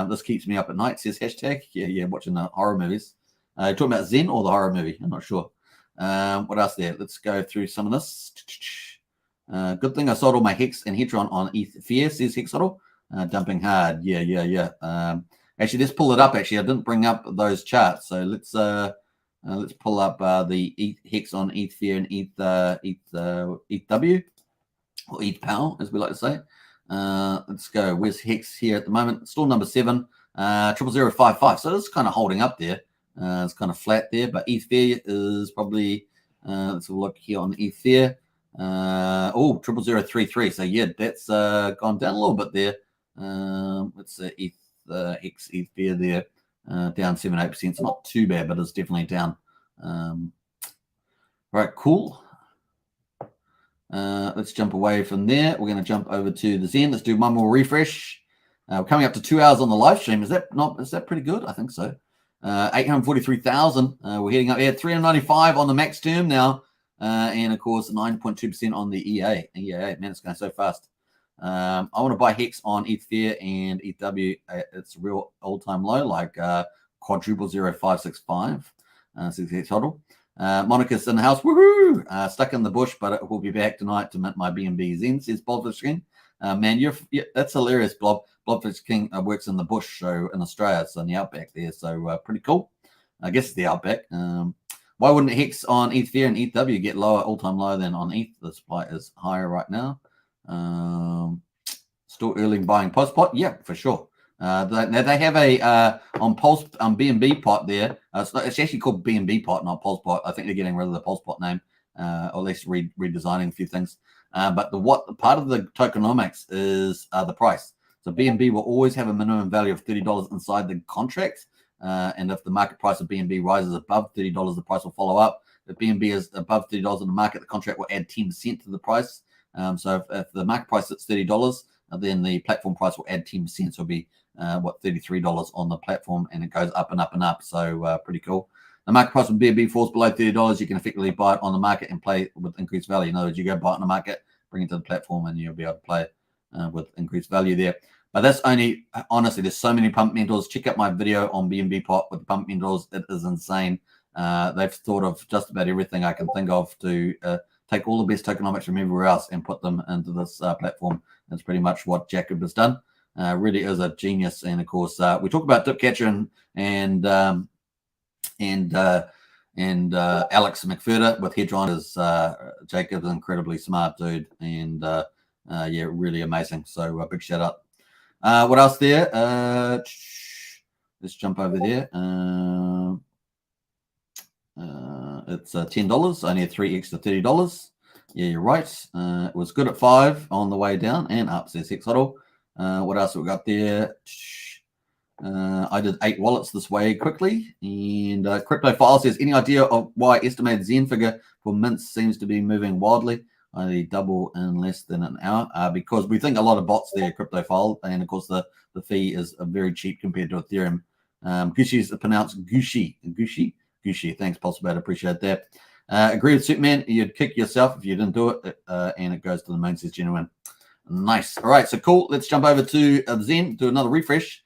This keeps me up at night, says hashtag. Yeah, watching the horror movies. Talking about Zen or the horror movie? I'm not sure. What else there? Let's go through some of this. Good thing I sold all my Hex and Hedron on ETH Fear, says Hexodol. Dumping hard. Yeah. Actually, let's pull it up. Actually, I didn't bring up those charts. So let's pull up the ETH Hex on ETH Fear and ETHW or ETH PAL, as we like to say. Let's go. Where's Hex here at the moment? Still number 7, 00055. So it's kind of holding up there. It's kind of flat there, but ETH Fear is probably. Let's have a look here on ETH Fear. 00033. So yeah, that's gone down a little bit there. Let's ETH Hex ETH Fear there, down 7-8%. It's not too bad, but it's definitely down. Right, cool. Let's jump away from there. We're going to jump over to the Zen. Let's do one more refresh. We're coming up to 2 hours on the live stream. Is that pretty good? I think so. 843,000. We're heading up here. 395 on the max term now. And of course, 9.2% on the EA. Man, it's going so fast. I want to buy Hex on ETH Fear and ETHW. It's a real all-time low, like quadruple 0565. 6 total. Monica's in the house. Woohoo! Stuck in the bush, but it will be back tonight to mint my BNB Zen, says Blobfish King. Man, that's hilarious, Blob. Blobfish King works in the bush, so in Australia, so in the outback there. So pretty cool. I guess it's the outback. Why wouldn't Hex on ETH Fear and ETHW get lower, all-time low than on ETH? The supply is higher right now. Still early buying PulsePot? Yeah, for sure. They have a on BNBPot there. It's actually called BNBPot, not PulsePot. I think they're getting rid of the PulsePot name, or at least redesigning a few things. But part of the tokenomics is the price. So BNB will always have a minimum value of $30 inside the contract. And if the market price of BNB rises above $30, the price will follow up. If BNB is above $30 in the market, the contract will add 10% to the price. So if the market price is $30, then the platform price will add 10%. So it'll be $33 on the platform, and it goes up and up and up. So pretty cool. The market price of BNB falls below $30. You can effectively buy it on the market and play with increased value. In other words, you go buy it on the market, bring it to the platform, and you'll be able to play with increased value there. But that's only, honestly, there's so many pump mentors. Check out my video on BNBPot with pump mentors. It is insane. They've thought of just about everything I can think of to take all the best tokenomics from everywhere else and put them into this platform. That's pretty much what Jacob has done. Really is a genius. And of course, we talk about Dipcatcher and Alex McFurter with Hedron. Is Jacob's an incredibly smart dude, and yeah, really amazing. So big shout out. What else there? Let's jump over there. It's $10, only a 3x to $30. Yeah, you're right. It was good at 5 on the way down and up, says Hex Huddle. What else have we got there? I did 8 wallets this way quickly. And Crypto File says, any idea of why estimated Zen figure for mints seems to be moving wildly? Only double in less than an hour. Because we think a lot of bots there, Crypto File. And of course, the fee is very cheap compared to Ethereum. Gucci is pronounced Gucci. Gucci. Thanks, PulseDoge. Appreciate that. Agree with Superman. You'd kick yourself if you didn't do it. And it goes to the main, says Genuine. Nice. All right, so cool. Let's jump over to Zen, do another refresh.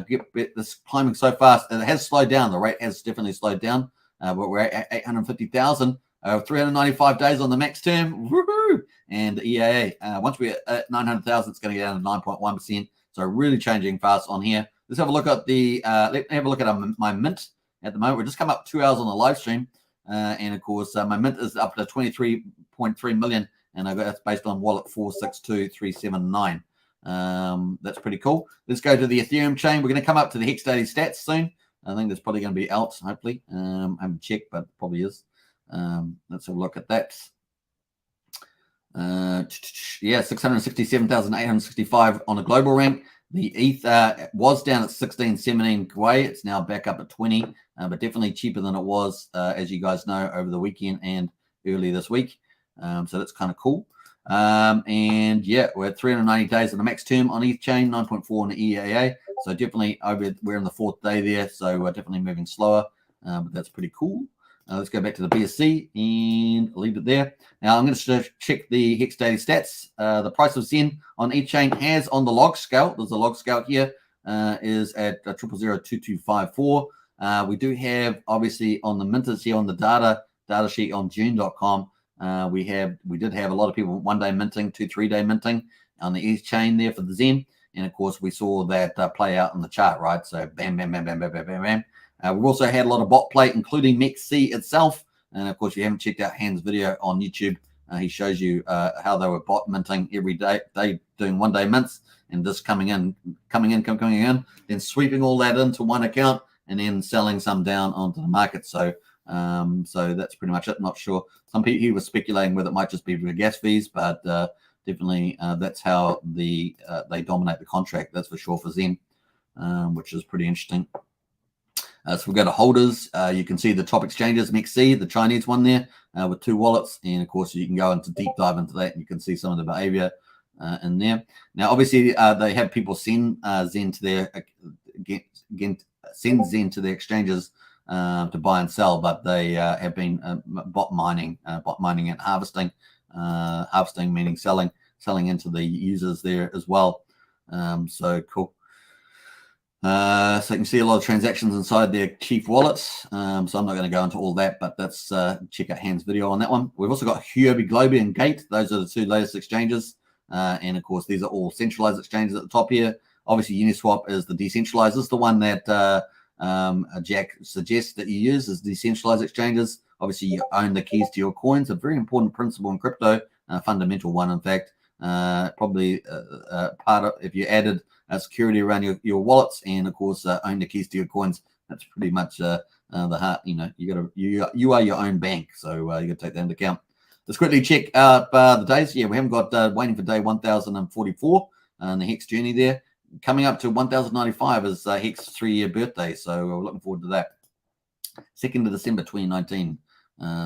Get this climbing so fast. It has slowed down. The rate has definitely slowed down. But we're at 850,000. 395 days on the max term. Woohoo! And EAA. Once we're at 900,000, it's going to get down to 9.1%. So really changing fast on here. Let's have a look at the. Let me have a look at my mint at the moment. We're just come up 2 hours on the live stream, and of course my mint is up to 23.3 million, and I got that's based on wallet 462379. That's pretty cool. Let's go to the Ethereum chain. We're going to come up to the Hex Daily stats soon. I think that's probably going to be out, hopefully. I haven't checked, but probably is. Let's have a look at that. Yeah, 667,865 on a global rank. The ETH was down at 16, 17 Gwei. It's now back up at 20, but definitely cheaper than it was, as you guys know, over the weekend and early this week. So that's kind of cool. And yeah, we're at 390 days on the max term on ETH chain, 9.4 on the EAA. So definitely we're in the 4th day there. So we're definitely moving slower, but that's pretty cool. Let's go back to the BSC and leave it there. Now I'm going to check the Hex Daily stats. The price of Zen on each chain has on the log scale. There's a log scale here. Is at 0.0002254. We do have obviously on the minters here on the data sheet on June.com. We did have a lot of people 1 day minting, 2, 3 day minting on the ETH chain there for the Zen, and of course we saw that play out in the chart, right? So bam, bam, bam, bam, bam, bam, bam, bam. We've also had a lot of bot play, including MEXC itself. And of course, if you haven't checked out Hans' video on YouTube, he shows you how they were bot minting every day. They doing 1 day mints and just coming in, then sweeping all that into one account and then selling some down onto the market. So, so that's pretty much it. Not sure. Some people he was speculating whether it might just be for gas fees, but definitely that's how they dominate the contract. That's for sure for Zen, which is pretty interesting. So we go to holders. You can see the top exchanges, MEXC, the Chinese one there with 2 wallets. And of course, you can go into deep dive into that and you can see some of the behavior in there. Now, obviously, they have people send Zen to their exchanges to buy and sell, but they have been bot mining and harvesting. Harvesting meaning selling into the users there as well. So cool. So you can see a lot of transactions inside their chief wallets. So I'm not going to go into all that, but that's check out Hans' video on that one. We've also got Huobi Globe and Gate. Those are the 2 latest exchanges. And of course, these are all centralized exchanges at the top here. Obviously, Uniswap is the decentralized. This is the one that Jack suggests that you use is decentralized exchanges. Obviously, you own the keys to your coins. A very important principle in crypto, fundamental one, in fact. Probably part of if you added security around your wallets and of course own the keys to your coins. That's pretty much the heart. You are your own bank, so you got to take that into account. Let's quickly check out the days. Yeah, we haven't got waiting for day 1044 on the Hex journey there. Coming up to 1095 is Hex 3-year birthday, so we're looking forward to that. 2nd of December 2019.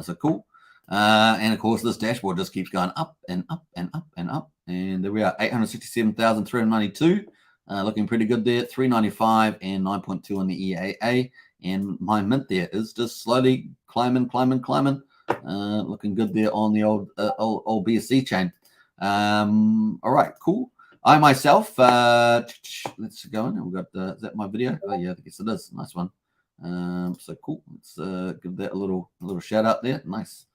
So cool. And of course, this dashboard just keeps going up and up and up and up. And there we are, 867,392. Looking pretty good there, 395 and 9.2 on the EAA. And my mint there is just slowly climbing. Looking good there on the old BSC chain. All right, cool. I myself, let's go on. We've got, is that my video? Oh yeah, I guess it is. Nice one. So cool. Let's give that a little shout out there. Nice.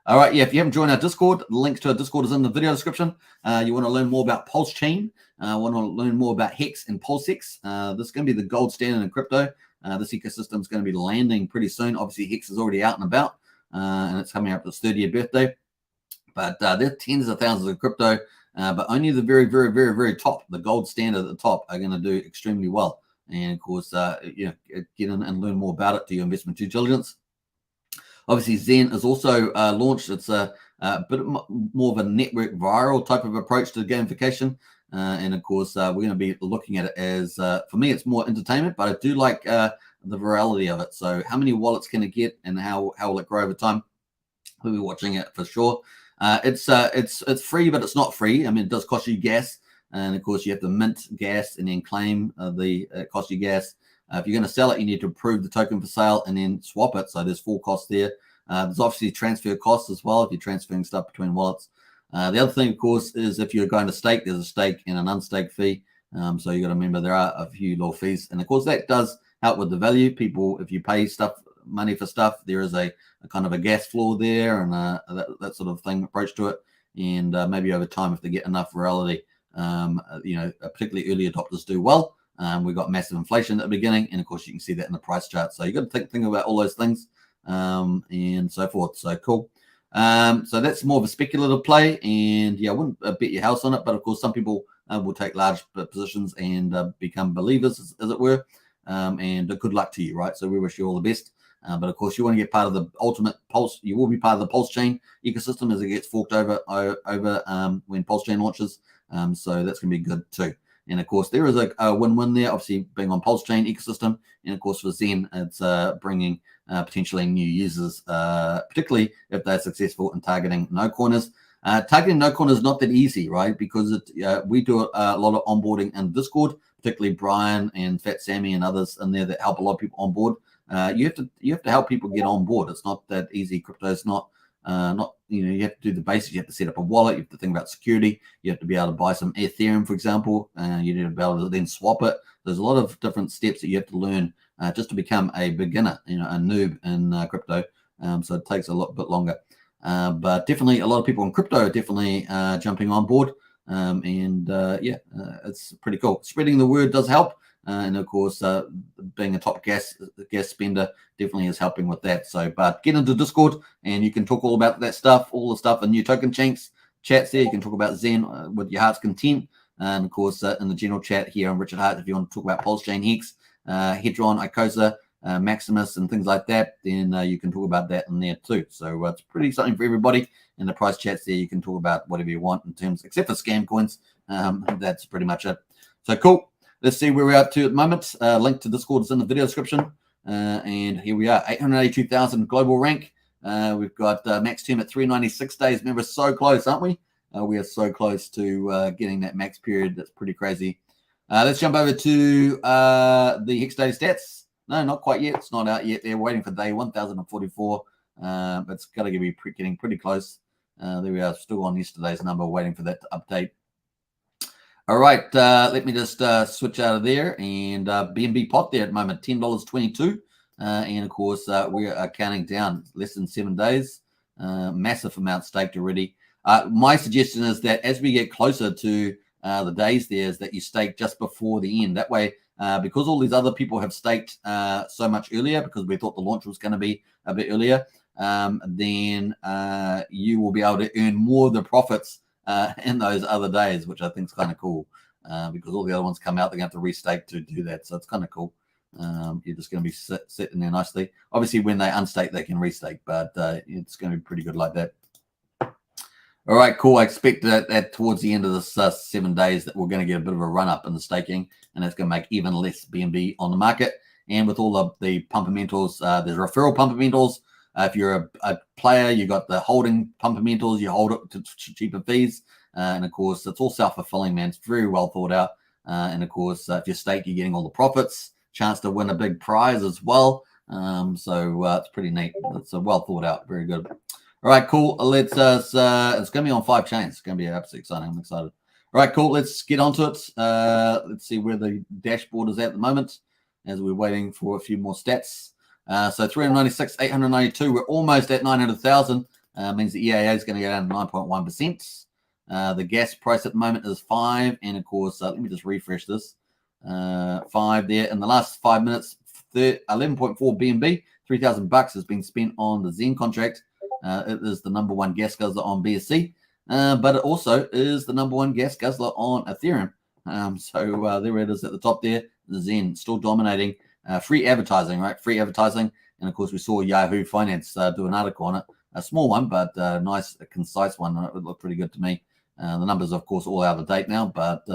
All right, yeah, if you haven't joined our Discord, the link to our Discord is in the video description. You want to learn more about PulseChain, want to learn more about Hex and PulseX. This is going to be the gold standard in crypto. This ecosystem is going to be landing pretty soon. Obviously, Hex is already out and about, and it's coming up to its 30th birthday. But there are tens of thousands of crypto, but only the very, very, very, very top, the gold standard at the top, are going to do extremely well. And of course, get in and learn more about it, do your investment due diligence. Obviously, Zen is also launched. It's a bit more of a network viral type of approach to gamification. And of course, we're going to be looking at it as, for me, it's more entertainment, but I do like the virality of it. So how many wallets can it get and how will it grow over time? We'll be watching it for sure. It's free, but it's not free. I mean, it does cost you gas. And of course, you have to mint gas and then claim the cost you gas. If you're going to sell it, you need to approve the token for sale and then swap it. So there's 4 costs there. There's obviously transfer costs as well if you're transferring stuff between wallets. The other thing, of course, is if you're going to stake, there's a stake and an unstake fee. So you got to remember there are a few little fees. And of course, that does help with the value. People, if you pay money for stuff, there is a kind of a gas floor there and that sort of thing approach to it. And maybe over time, if they get enough virality, particularly early adopters do well. We've got massive inflation at the beginning, and of course you can see that in the price chart. So you got to think about all those things and so forth. So cool. So that's more of a speculative play, and yeah, I wouldn't bet your house on it, but of course some people will take large positions and become believers, as it were. And good luck to you, right? So we wish you all the best. But of course, you want to get part of the ultimate Pulse. You will be part of the PulseChain ecosystem as it gets forked over when PulseChain launches. So that's going to be good too. And of course, there is a win-win there, obviously being on PulseChain ecosystem. And of course, for Zen, it's bringing potentially new users, particularly if they're successful in targeting no corners. Targeting no corners is not that easy, right? Because we do a lot of onboarding in Discord, particularly Brian and Fat Sammy and others in there that help a lot of people on board. You have to help people get on board. It's not that easy. Crypto is not you have to do the basics. You have to set up a wallet. You have to think about security. You have to be able to buy some Ethereum, for example. You need to be able to then swap it. There's a lot of different steps that you have to learn just to become a beginner, a noob in crypto. So it takes a bit longer. But definitely a lot of people in crypto are definitely jumping on board. It's pretty cool. Spreading the word does help. And of course, being a top gas spender definitely is helping with that. So, but get into Discord and you can talk all about that stuff, all the stuff in new token chats there. You can talk about Zen with your heart's content. And of course, in the general chat here, I'm Richard Hart. If you want to talk about PulseChain, Hex, Hedron Icosa, Maximus, and things like that, then you can talk about that in there too. So it's pretty something for everybody. In the price chats there, you can talk about whatever you want in terms, except for scam coins. That's pretty much it. So cool. Let's see where we're up to at the moment. Link to Discord is in the video description. And here we are, 882,000 global rank. We've got max term at 396 days. Remember, so close, aren't we? We are so close to getting that max period. That's pretty crazy. Let's jump over to the Hex Daily Stats. No, not quite yet. It's not out yet. They're waiting for day 1,044. But it's got to be getting pretty close. There we are, still on yesterday's number, waiting for that to update. All right, let me just switch out of there. And BNBPot there at the moment, $10.22. And of course, we are counting down less than 7 days. Massive amount staked already. My suggestion is that as we get closer to the days there, is that you stake just before the end. That way, because all these other people have staked so much earlier, because we thought the launch was going to be a bit earlier, then you will be able to earn more of the profits in those other days, which I think is kind of cool, because all the other ones come out, they're going to have to restake to do that. So it's kind of cool. You're just going to be sitting there nicely. Obviously, when they unstake, they can restake, but it's going to be pretty good like that. All right, cool. I expect that towards the end of this 7 days that we're going to get a bit of a run up in the staking, and that's going to make even less BNB on the market. And with all of the pumpermentals, there's referral pumpermentals. If you're a player, you got the holding pumpermentals, you hold it to cheaper fees. And of course, it's all self-fulfilling, man. It's very well thought out. And of course, if you're staked, you're getting all the profits, chance to win a big prize as well. So it's pretty neat. It's well thought out. Very good. All right, cool. Let's it's going to be on 5 chains. It's going to be absolutely exciting. I'm excited. All right, cool. Let's get onto it. Let's see where the dashboard is at the moment as we're waiting for a few more stats. So 396, 892. We're almost at 900,000. means the EAA is going to go down to 9.1%. The gas price at the moment is 5, and of course, let me just refresh this. 5 there in the last 5 minutes. 11.4 BNB, $3,000 has been spent on the Zen contract. It is the number one gas guzzler on BSC, but it also is the number one gas guzzler on Ethereum. So there it is at the top there. The Zen still dominating. Free advertising, right? Free advertising, and of course we saw Yahoo Finance do an article on it. A small one, but a nice, concise one. It looked pretty good to me. The numbers, of course, all out of date now, but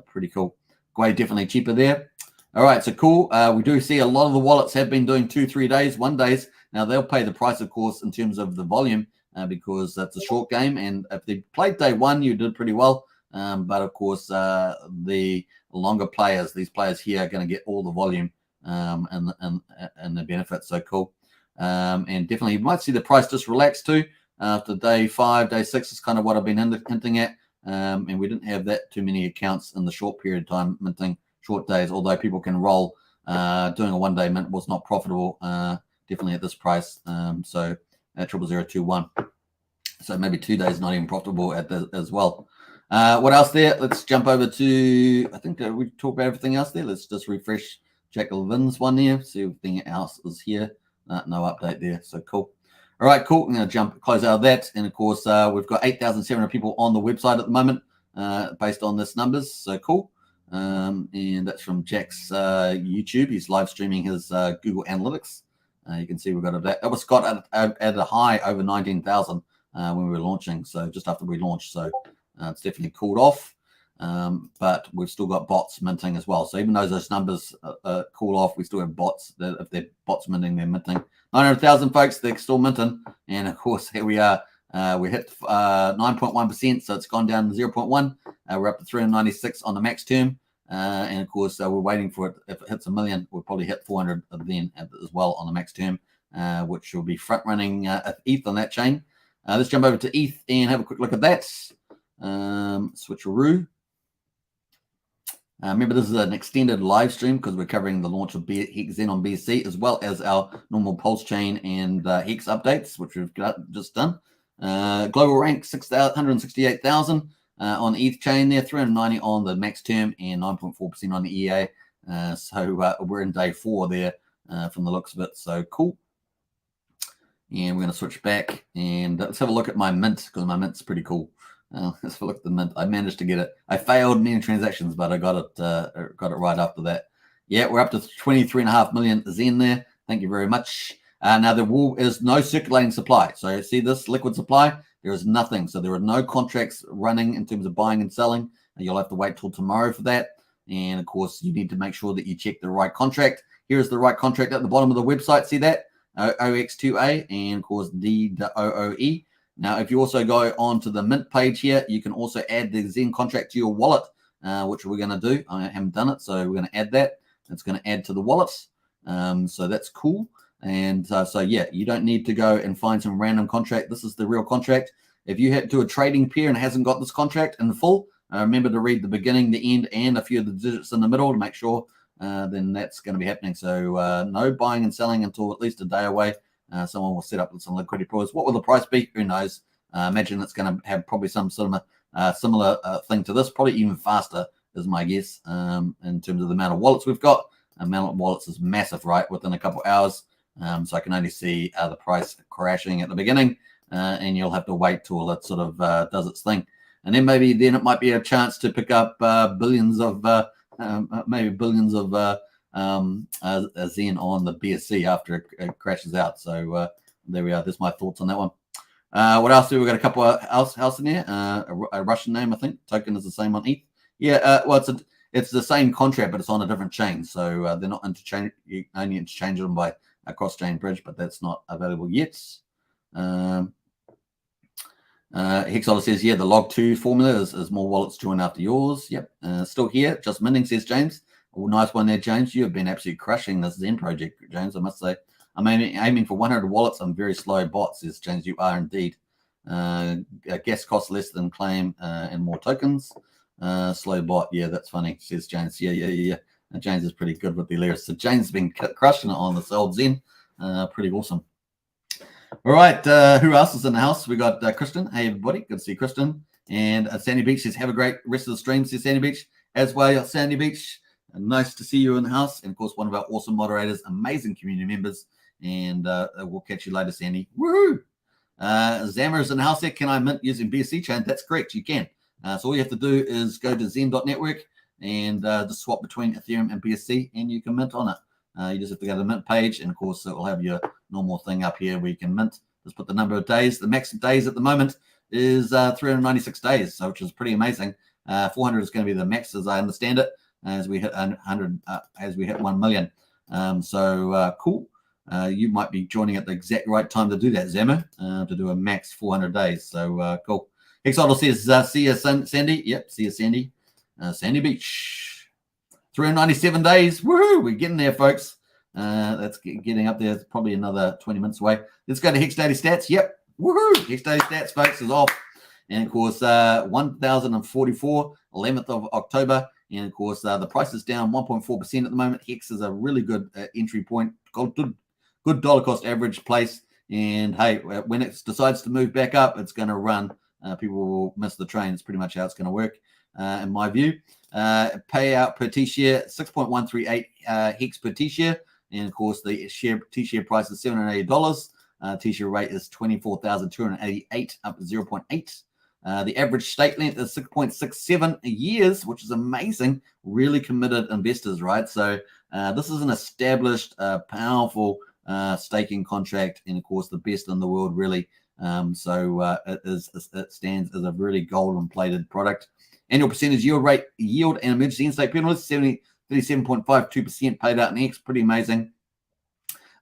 pretty cool. Gwei definitely cheaper there. All right, so cool. We do see a lot of the wallets have been doing 2-3 days, 1 days. Now they'll pay the price, of course, in terms of the volume because that's a short game. And if they played day one, you did pretty well. But of course, the longer players, these players here, are going to get all the volume and the benefits. So cool. And definitely, you might see the price just relax too. After day 5, day 6 is kind of what I've been hinting at. And we didn't have that too many accounts in the short period of time minting short days, although people can roll. Doing a 1 day mint was not profitable, definitely at this price. So at 00021. So maybe 2 days not even profitable at as well. What else there? Let's jump over to, I think we talked about everything else there. Let's just refresh, check Levin's one there, see if everything else is here. No update there. So cool. All right, cool. I'm going to close out of that. And of course, we've got 8,700 people on the website at the moment based on this numbers. So cool. And that's from Jack's YouTube. He's live streaming his Google Analytics. You can see we've got that. It was got at a high over 19,000 when we were launching. So just after we launched. So it's definitely cooled off. But we've still got bots minting as well. So even though those numbers cool off, we still have bots that if they're bots minting, they're minting. 900,000 folks, they're still minting. And of course, here we are. We hit 9.1%, so it's gone down to 0.1. We're up to 396 on the max term. And of course, we're waiting for it. If it hits 1 million, we'll probably hit 400 then as well on the max term, which will be front running ETH on that chain. Let's jump over to ETH and have a quick look at that. Switcheroo. Remember, this is an extended live stream because we're covering the launch of HexZen on BSC as well as our normal PulseChain and Hex updates, which we've just done. Global rank 168,000 on ETH chain there, 390 on the max term and 9.4% on the EA. So we're in day 4 there from the looks of it. So cool. And we're going to switch back and let's have a look at my mint because my mint's pretty cool. Let's have a look at the mint. I managed to get it. I failed many transactions, but I got it right after that. Yeah, we're up to 23.5 million Zen there. Thank you very much. Now there is no circulating supply. So see this liquid supply? There is nothing. So there are no contracts running in terms of buying and selling. And you'll have to wait till tomorrow for that. And of course, you need to make sure that you check the right contract. Here's the right contract at the bottom of the website. See that? OX2A and of course D-OOE. Now, if you also go on to the mint page here, you can also add the Zen contract to your wallet, which we're going to do. I haven't done it, so we're going to add that. It's going to add to the wallet. So that's cool. And so, yeah, you don't need to go and find some random contract. This is the real contract. If you head to a trading pair and hasn't got this contract in full, remember to read the beginning, the end, and a few of the digits in the middle to make sure then that's going to be happening. So no buying and selling until at least a day away. Someone will set up some liquidity pools. What will the price be? Who knows? Imagine it's going to have probably some sort of similar thing to this, probably even faster is my guess in terms of the amount of wallets we've got. The amount of wallets is massive, right, within a couple of hours. So I can only see the price crashing at the beginning and you'll have to wait till it sort of does its thing. And then maybe then it might be a chance to pick up billions of Zen on the BSC after it crashes out. So there we are. There's my thoughts on that one. What else do we got? A couple of else in here. A Russian name, I think. Token is the same on ETH. Yeah. Well, it's the same contract, but it's on a different chain. So they're not interchange. You only interchange them by a cross-chain bridge, but that's not available yet. Hexola says, yeah, the log2 formula is more wallets join after yours. Yep. Still here. Just minting, says James. Oh, nice one there, James. You have been absolutely crushing this Zen project, James, I must say. I'm aiming for 100 wallets. I'm very slow bots, says James. You are indeed. Gas costs less than claim and more tokens. Slow bot. Yeah, that's funny, says James. Yeah. And James is pretty good with the lyrics. So James has been crushing it on this old Zen. Pretty awesome. All right, who else is in the house? We got Christian. Hey, everybody. Good to see Christian. And Sandy Beach says, have a great rest of the stream, says Sandy Beach. As well, Sandy Beach. Nice to see you in the house. And, of course, one of our awesome moderators, amazing community members. And we'll catch you later, Sandy. Woohoo! Zammer is in the house there. Can I mint using BSC chain? That's correct. You can. So all you have to do is go to zen.network and just swap between Ethereum and BSC, and you can mint on it. You just have to go to the mint page, and of course it will have your normal thing up here where you can mint. Just put the number of days. The max days at the moment is 396 days, so which is pretty amazing. 400 is going to be the max, as I understand it, as we hit 100, as we hit 1 million. Cool. You might be joining at the exact right time to do that, Zammer, to do a max 400 days. So cool. Exodal says, see you, Sandy. Yep, see you, Sandy. Sandy Beach. 397 days. Woohoo! We're getting there, folks. That's getting up there. It's probably another 20 minutes away. Let's go to Hex Daily Stats. Yep. Woohoo! Hex Daily Stats, folks, is off. And, of course, 1,044, 11th of October. And, of course, the price is down 1.4% at the moment. Hex is a really good entry point. Good dollar cost average place. And, hey, when it decides to move back up, it's going to run. People will miss the train. It's pretty much how it's going to work, in my view. Payout per T-share, 6.138 Hex per T-share. And, of course, the T-share price is $780. T-share rate is 24,288, up 0.8. The average stake length is 6.67 years, which is amazing. Really committed investors, right? So this is an established, powerful staking contract, and, of course, the best in the world, really. It stands as a really golden-plated product. Annual percentage yield and emergency in-state penalties, 37.52% paid out in Hex. Pretty amazing.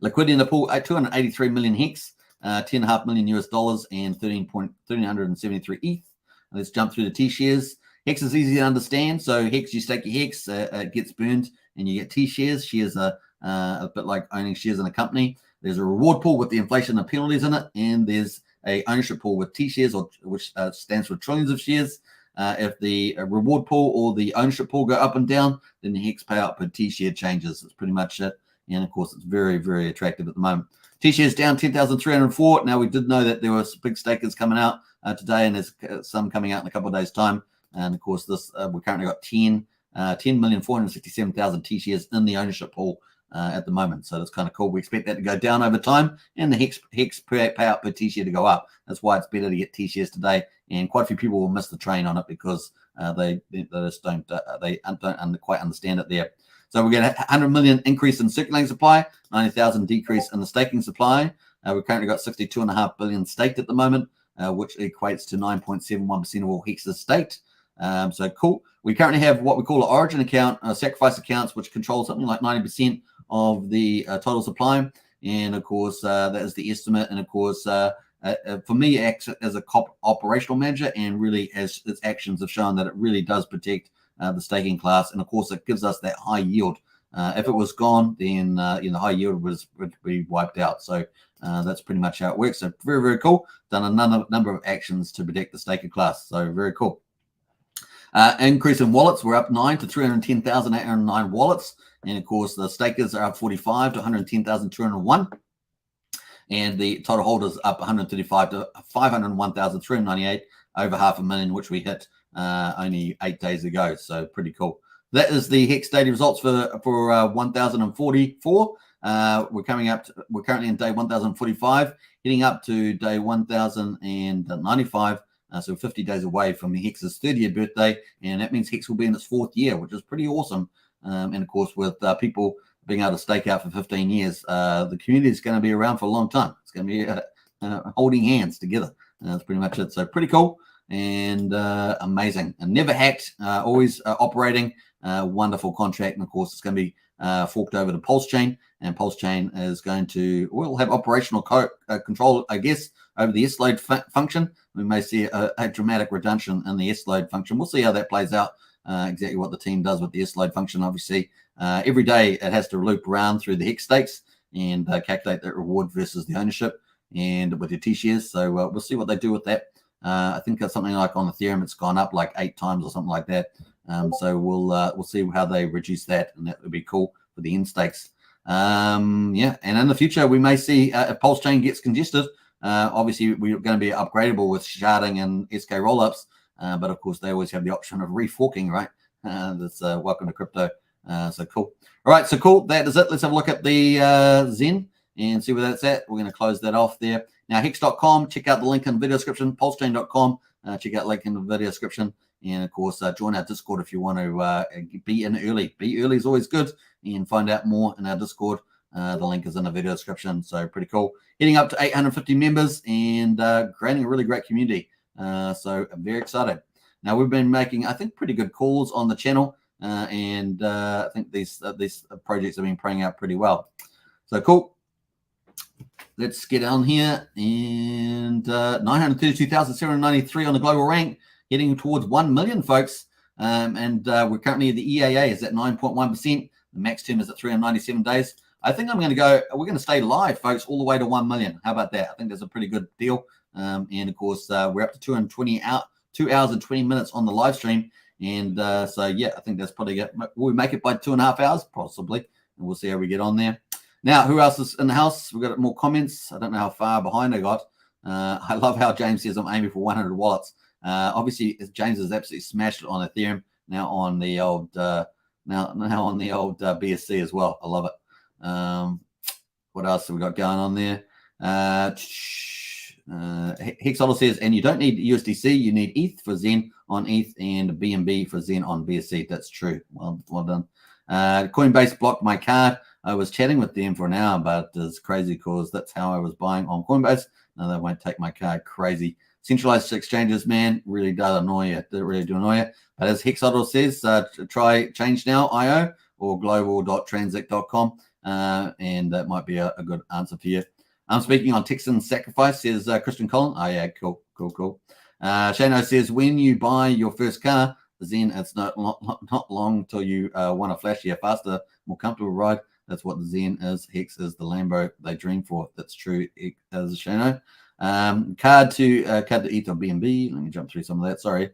Liquidity in the pool, 283 million Hex, $10.5 million US, and 1,373 ETH. Let's jump through the T-shares. Hex is easy to understand. So Hex, you stake your Hex, it gets burned, and you get T-shares. Shares are a bit like owning shares in a company. There's a reward pool with the inflation and penalties in it, and there's a ownership pool with T-shares, which stands for trillions of shares. If the reward pool or the ownership pool go up and down, then the Hex payout per T-share changes. That's pretty much it. And, of course, it's very, very attractive at the moment. T-shares down 10,304. Now, we did know that there were some big stakers coming out today, and there's some coming out in a couple of days' time. And, of course, this we currently got 10,467,000 T-shares in the ownership pool at the moment. So that's kind of cool. We expect that to go down over time, and the Hex payout per T-share to go up. That's why it's better to get T-shares today. And quite a few people will miss the train on it because they just don't quite understand it there. So we get a 100 million increase in circulating supply, 90,000 decrease in the staking supply. We've currently got 62.5 billion staked at the moment, which equates to 9.71% of all Hexes staked. So cool. We currently have what we call an origin account, sacrifice accounts, which control something like 90% of the total supply. And, of course, that is the estimate. And, of course, for me, acts as a operational manager, and really, as its actions have shown, that it really does protect the staking class. And, of course, it gives us that high yield. If it was gone, then high yield would be wiped out. So that's pretty much how it works. So very, very cool. Done a number of actions to protect the staking class. So very cool. Increase in wallets. We're up 9 to 310,809 wallets. And, of course, the stakers are up 45 to 110,201. And the total holders up 135 to 501,398, over 500,000, which we hit only 8 days ago. So pretty cool. That is the Hex daily results for 1,044. We're currently in day 1,045, heading up to day 1,095. So 50 days away from Hex's 30th birthday, and that means Hex will be in its 4th year, which is pretty awesome. And, of course, with people being able to stake out for 15 years, the community is going to be around for a long time. It's going to be holding hands together. That's pretty much it. So pretty cool and amazing. And never hacked, always operating. Wonderful contract. And, of course, it's going to be forked over to PulseChain, and PulseChain is going to, will have operational control, I guess, over the S-load function. We may see a dramatic reduction in the S-load function. We'll see how that plays out, exactly what the team does with the S-load function. Obviously, every day it has to loop around through the Hex stakes and calculate that reward versus the ownership and with your T-shares. So we'll see what they do with that. I think that's something like on Ethereum, it's gone up like 8 times or something like that. So we'll see how they reduce that, and that would be cool for the end stakes. Yeah, and in the future we may see if PulseChain gets congested. Obviously, we're going to be upgradable with sharding and SK rollups, but of course they always have the option of reforking, right? That's welcome to crypto. So cool. All right, so cool. That is it. Let's have a look at the Zen and see where that's at. We're going to close that off there. Now, hex.com, check out the link in the video description. PulseChain.com, check out the link in the video description. And of course, join our Discord if you want to be in early. Be early is always good. And find out more in our Discord. The link is in the video description. So pretty cool. Heading up to 850 members and creating a really great community. So I'm very excited. Now, we've been making, I think, pretty good calls on the channel. And I think these projects have been playing out pretty well. So cool. Let's get on here. And 932,793 on the global rank. Heading towards 1 million, folks. And we're currently, the EAA is at 9.1%. The max term is at 397 days. I think we're going to stay live, folks, all the way to 1 million. How about that? I think that's a pretty good deal. And of course, we're up to 2 hours and 20 minutes on the live stream. And so, yeah, I think that's probably it. Will we make it by 2.5 hours? Possibly. And we'll see how we get on there. Now, who else is in the house? We've got more comments. I don't know how far behind I got. I love how James says I'm aiming for 100 wallets. Obviously, James has absolutely smashed it on Ethereum. Now on the old BSC as well. I love it. What else have we got going on there? Hexodl says, and you don't need USDC, you need ETH for Zen on ETH and BNB for Zen on BSC. That's true. Well done. Coinbase blocked my card. I was chatting with them for an hour, but it's crazy because that's how I was buying on Coinbase. Now they won't take my card. Crazy. Centralized exchanges, man, really does annoy you. They really do annoy you. But as Hexodl says, try Change Now IO or global.transact.com. And that might be a good answer for you. I'm speaking on Token Sacrifice, says Christian Collin. Oh, yeah, cool. Shano says, when you buy your first car, Zen, it's not long till you want a flashier, faster, more comfortable ride. That's what the Zen is. Hex is the Lambo they dream for. That's true, as Shano. Card to ETH or BNB. Let me jump through some of that. Sorry.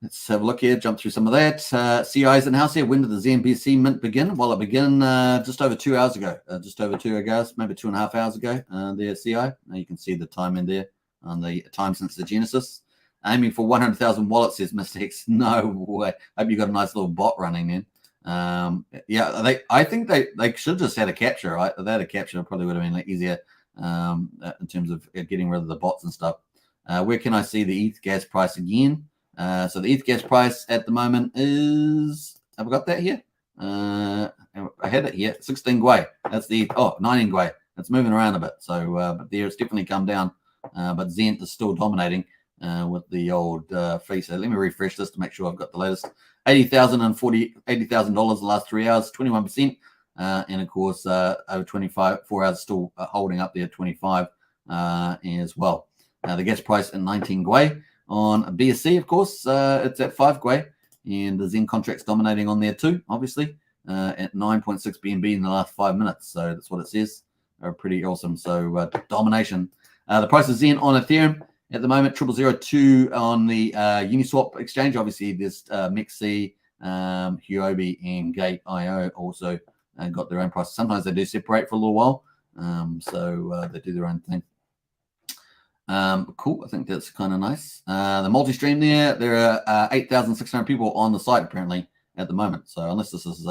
Let's have a look here. Jump through some of that. CI's in the house here. When did the Zen BSC mint begin? Well, it began just over 2 hours ago. Just over 2 hours, maybe 2.5 hours ago. There, CI. Now you can see the time in there on the time since the Genesis. Aiming for 100,000 wallets, says Mr. Hex. No way. Hope you got a nice little bot running then. Yeah, I think they should just had a capture, right? If they had a capture, it probably would have been easier in terms of getting rid of the bots and stuff. Where can I see the ETH gas price again? So the ETH gas price at the moment is, have I got that here? I had it here, 16 Gwei. That's the, 19 Gwei. It's moving around a bit. So, but there it's definitely come down. But Zen is still dominating with the old fee. So let me refresh this to make sure I've got the latest. $80,000 the last 3 hours, 21%. And of course, over 4 hours still holding up there, 25 as well. The gas price at 19 Gwei. On a BSC, of course, it's at 5 Gwei, and the Zen contract's dominating on there too, obviously, at 9.6 BNB in the last 5 minutes. So that's what it says. Pretty awesome. So domination. The price of Zen on Ethereum at the moment, 0002 on the Uniswap exchange. Obviously, there's Mexi, Huobi, and Gate.io also got their own prices. Sometimes they do separate for a little while, so they do their own thing. Cool. I think that's kind of nice. The multi-stream there are 8,600 people on the site apparently at the moment. So unless this is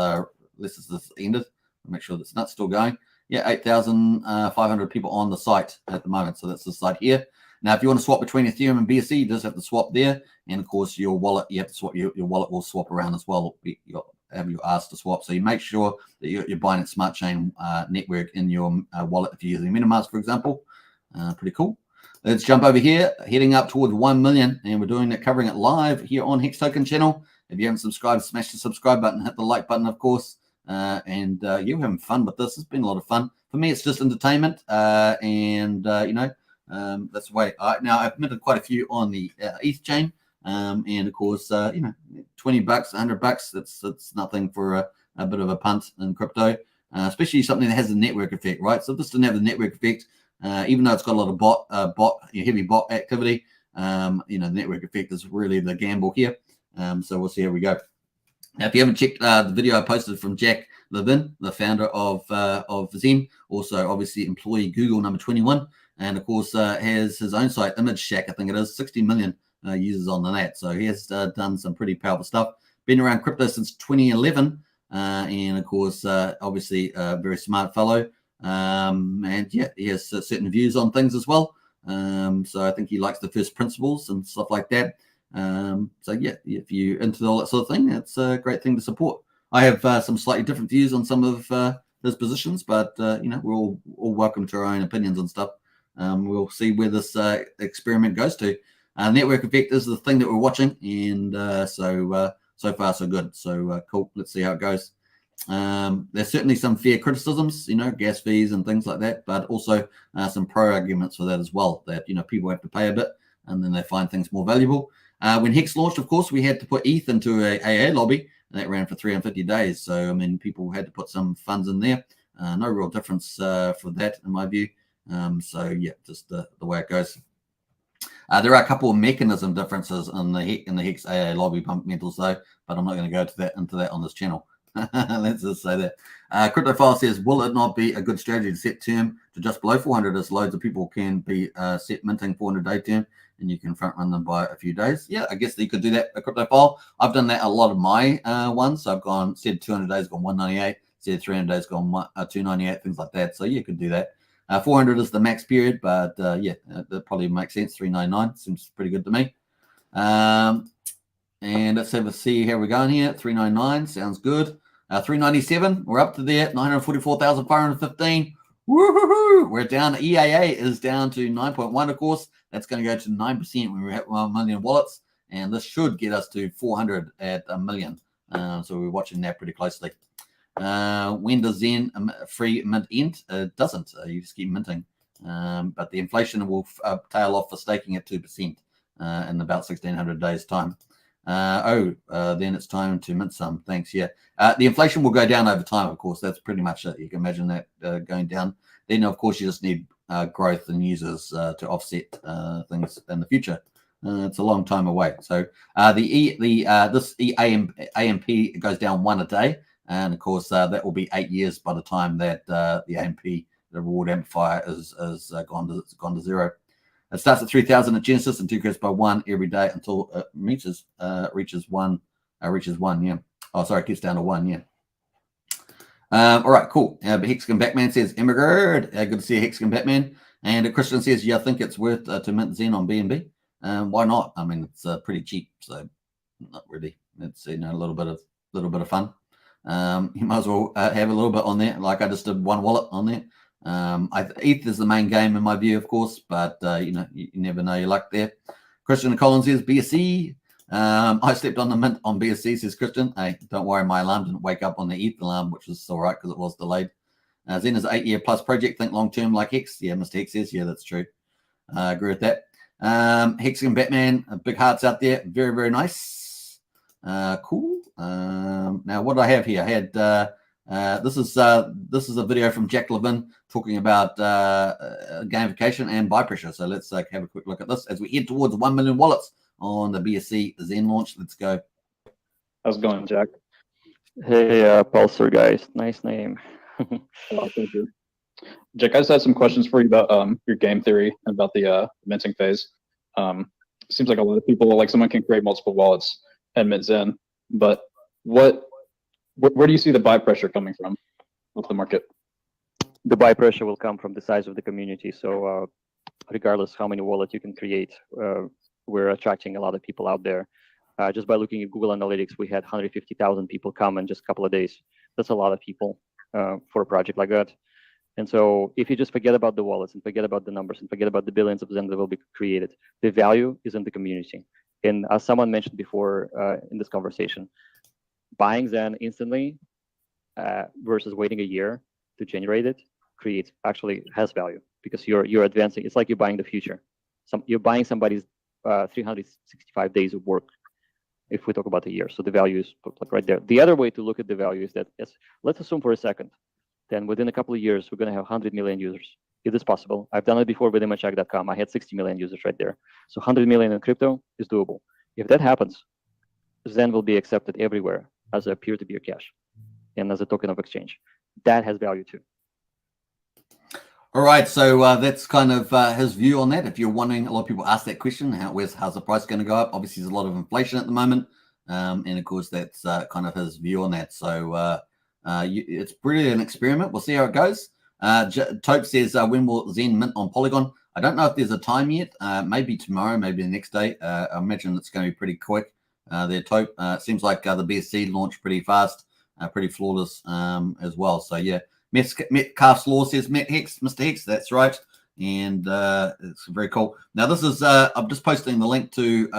ended, I'll make sure that's not still going. Yeah, 8,500 people on the site at the moment. So that's the site here. Now, if you want to swap between Ethereum and BSC, you just have to swap there. And of course, your wallet, you have to swap. Your wallet will swap around as well. You'll have your ask to swap. So you make sure that you're buying a smart chain network in your wallet if you're using MetaMask, for example. Pretty cool. Let's jump over here, heading up towards 1 million, and we're doing it, covering it live here on Hex Token channel. If you haven't subscribed, smash the subscribe button, hit the like button, of course. And you're having fun with this. It's been a lot of fun. For me, it's just entertainment, and you know, that's the way. Now I've minted quite a few on the ETH chain, and of course, you know, $20, $100. That's nothing for a bit of a punt in crypto, especially something that has a network effect, right? So if this didn't have the network effect. Even though it's got a lot of heavy bot activity, you know, the network effect is really the gamble here. So we'll see how we go. Now, if you haven't checked the video I posted from Jack Levin, the founder of Zen, also obviously employee Google number 21, and of course has his own site, Image Shack, I think it is, 60 million users on the net. So he has done some pretty powerful stuff. Been around crypto since 2011, and of course, obviously a very smart fellow. And yeah, he has certain views on things as well. So I think he likes the first principles and stuff like that. So yeah, if you're into all that sort of thing, it's a great thing to support. I have some slightly different views on some of his positions, but you know, we're all welcome to our own opinions and stuff. We'll see where this experiment goes to. Network effect is the thing that we're watching, and so far so good. So cool. Let's see how it goes. There's certainly some fair criticisms, you know, gas fees and things like that, but also some pro arguments for that as well. That, you know, people have to pay a bit, and then they find things more valuable. When Hex launched, of course, we had to put ETH into a AA lobby, and that ran for 350 days. So I mean, people had to put some funds in there. No real difference for that, in my view. So yeah, just the way it goes. There are a couple of mechanism differences in the Hex AA lobby fundamentals, though, but I'm not going to go into that on this channel. Let's just say that. Cryptophile says, will it not be a good strategy to set term to just below 400 as loads of people can be set minting 400-day term, and you can front run them by a few days? Yeah, I guess you could do that, a Cryptophile. I've done that a lot of my ones. So I've said 200 days, gone 198, said 300 days, gone 298, things like that. So you could do that. 400 is the max period, but yeah, that probably makes sense. 399 seems pretty good to me. And let's have a see how we're going here. 399 sounds good. 397, we're up to there. 944,515. Woohoo! We're down. EAA is down to 9.1, of course. That's going to go to 9% when we have 1 million wallets, and this should get us to 400 at a million. So we're watching that pretty closely. When does Zen free mint end? It doesn't. You just keep minting. But the inflation will tail off for staking at 2% in about 1,600 days' time. Then it's time to mint some. Thanks. Yeah. The inflation will go down over time, of course. That's pretty much it. You can imagine that going down. Then, of course, you just need growth in users to offset things in the future. It's a long time away. So this AMP goes down 1 a day. And of course, that will be 8 years by the time that the AMP, the reward amplifier, is gone to zero. It starts at 3,000 at Genesis and decreases by 1 every day until it reaches 1. Yeah. Oh, sorry, it gets down to 1. Yeah. All right, cool. But Hexagon Batman says, Immigrant. Good to see Hexagon Batman. And Christian says, yeah, I think it's worth to mint Zen on BNB. Why not? I mean, it's pretty cheap, so not really. It's, you know, a little bit of fun. You might as well have a little bit on there. Like I just did 1 wallet on there. ETH is the main game in my view, of course, but you know, you never know your luck there. Christian Collins says BSC. I slept on the mint on BSC, says Christian. Hey, don't worry, my alarm didn't wake up on the ETH alarm, which was all right because it was delayed. Zen is an 8-year plus project. Think long term like Hex. Yeah, Mr. Hex says, yeah, that's true. I agree with that. Hexagon Batman, big hearts out there. Very, very nice. Cool. Now, what do I have here? I had this is a video from Jack Levin talking about gamification and buy pressure. So let's have a quick look at this as we head towards 1 million wallets on the BSC Zen launch. Let's go. How's it going, Jack? Hey, Pulsar guys, nice name. Oh, thank you. Jack, I just had some questions for you about your game theory and about the minting phase. Seems like a lot of people, like someone can create multiple wallets and mint Zen, but where do you see the buy pressure coming from with the market? The buy pressure will come from the size of the community. So regardless how many wallets you can create, we're attracting a lot of people out there. Just by looking at Google Analytics, we had 150,000 people come in just a couple of days. That's a lot of people for a project like that. And so if you just forget about the wallets and forget about the numbers and forget about the billions of Zen that will be created, the value is in the community. And as someone mentioned before in this conversation, buying Zen instantly versus waiting a year to generate it actually has value because you're advancing. It's like you're buying the future. You're buying somebody's 365 days of work, if we talk about a year. So the value is like right there. The other way to look at the value is that, let's assume for a second, then within a couple of years, we're going to have 100 million users. It is possible. I've done it before with imagecheck.com. I had 60 million users right there. So 100 million in crypto is doable. If that happens, Zen will be accepted everywhere. as a peer-to-peer cash and as a token of exchange. That has value too. All right, so that's kind of his view on that. If you're wondering, a lot of people ask that question, how's the price going to go up? Obviously, there's a lot of inflation at the moment. And of course, that's kind of his view on that. So it's really an experiment. We'll see how it goes. Tope says, when will Zen mint on Polygon? I don't know if there's a time yet. Maybe tomorrow, maybe the next day. I imagine it's going to be pretty quick there, Tope. It seems like the BSC launched pretty fast, pretty flawless as well. So, yeah. Metcalf's Law says, Mr. Hex, that's right. And it's very cool. Now, this is, I'm just posting the link to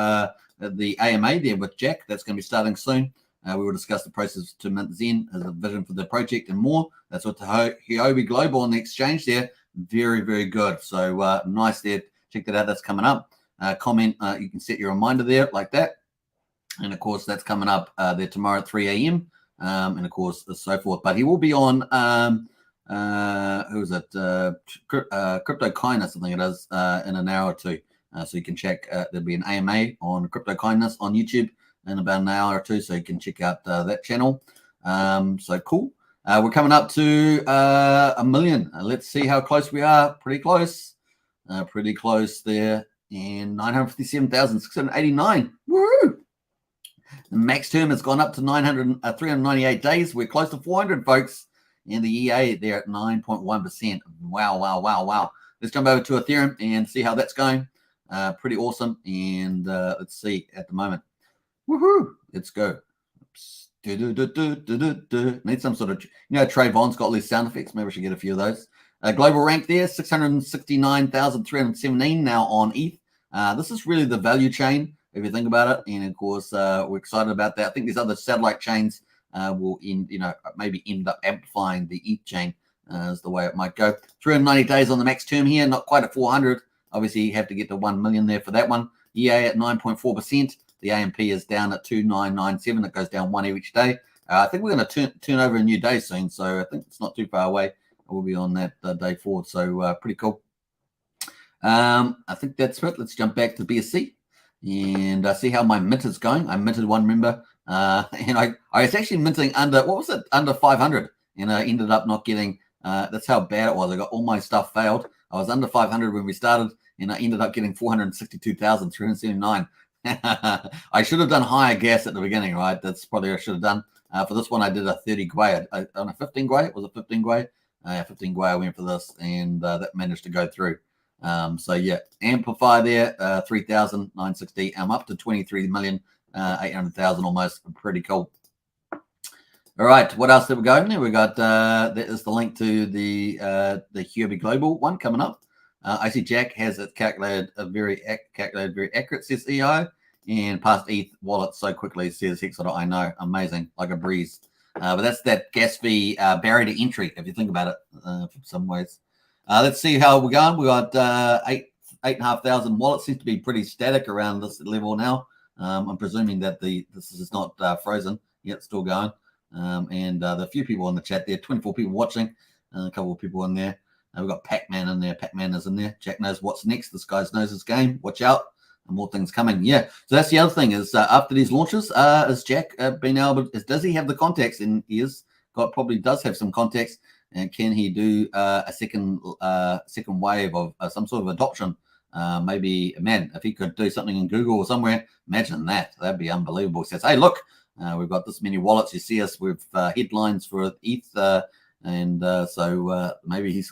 the AMA there with Jack. That's going to be starting soon. We will discuss the process to mint Zen as a vision for the project and more. That's with the Hiobi Global on the exchange there. Very, very good. So nice there. Check that out. That's coming up. Comment. You can set your reminder there like that. And of course, that's coming up there tomorrow at 3 a.m. And of course, so forth. But he will be on, who is it? Crypto Kindness, I think it is, in an hour or two. So you can check, there'll be an AMA on Crypto Kindness on YouTube in about an hour or two. So you can check out that channel. So cool. We're coming up to 1 million. Let's see how close we are. Pretty close. Pretty close there. And 957,689. Woo! The max term has gone up to 398 days. We're close to 400, folks. And the EA there at 9.1%. Wow, wow, wow, wow. Let's jump over to Ethereum and see how that's going. Pretty awesome. And let's see at the moment. Woohoo! Let's go. Oops. Need some sort of, Trayvon's got all these sound effects. Maybe I should get a few of those. Global rank there, 669,317 now on ETH. This is really the value chain, if you think about it. And of course, we're excited about that. I think these other satellite chains will maybe end up amplifying the ETH chain is the way it might go. 390 days on the max term here, not quite at 400. Obviously, you have to get to 1 million there for that one. EA at 9.4%. The AMP is down at 2997. It goes down 1 each day. I think we're going to turn over a new day soon, so I think it's not too far away. We'll be on that day forward, so pretty cool. I think that's it. Let's jump back to BSC and see how my mint is going. I minted one, remember, and I was actually minting under, what was it, under 500, and I ended up not getting, that's how bad it was. I got all my stuff failed. I was under 500 when we started, and I ended up getting 462,379. I should have done higher gas at the beginning, right? That's probably what I should have done. For this one, I did a 30 Gwei. On a 15 Gwei, was it 15 Gwei? 15 Gwei, I went for this, and that managed to go through. So yeah, amplify there, 3,960. I'm up to 23,800,000 almost. Pretty cool. All right, what else did we go in there? We got that is the link to the Hiobi Global one coming up. I see Jack has it calculated very accurate, says EI, and passed ETH wallet so quickly, says Hex. I know, amazing, like a breeze. But that's that gas fee barrier to entry, if you think about it, for some ways. Let's see how we're going. We got 8,500 wallets. Seems to be pretty static around this level now. I'm presuming that this is not frozen yet, still going. And there are a few people in the chat there, 24 people watching, a couple of people in there. We've got Pac-Man in there. Pac-Man is in there. Jack knows what's next. This guy knows his game. Watch out. And more things coming. Yeah. So that's the other thing is after these launches, is Jack being able to, does he have the context? And he probably does have some context. And can he do a second wave of some sort of adoption? Maybe, man, if he could do something in Google or somewhere, imagine that. That'd be unbelievable. He says, hey, look, we've got this many wallets. You see us with headlines for ETH. So maybe he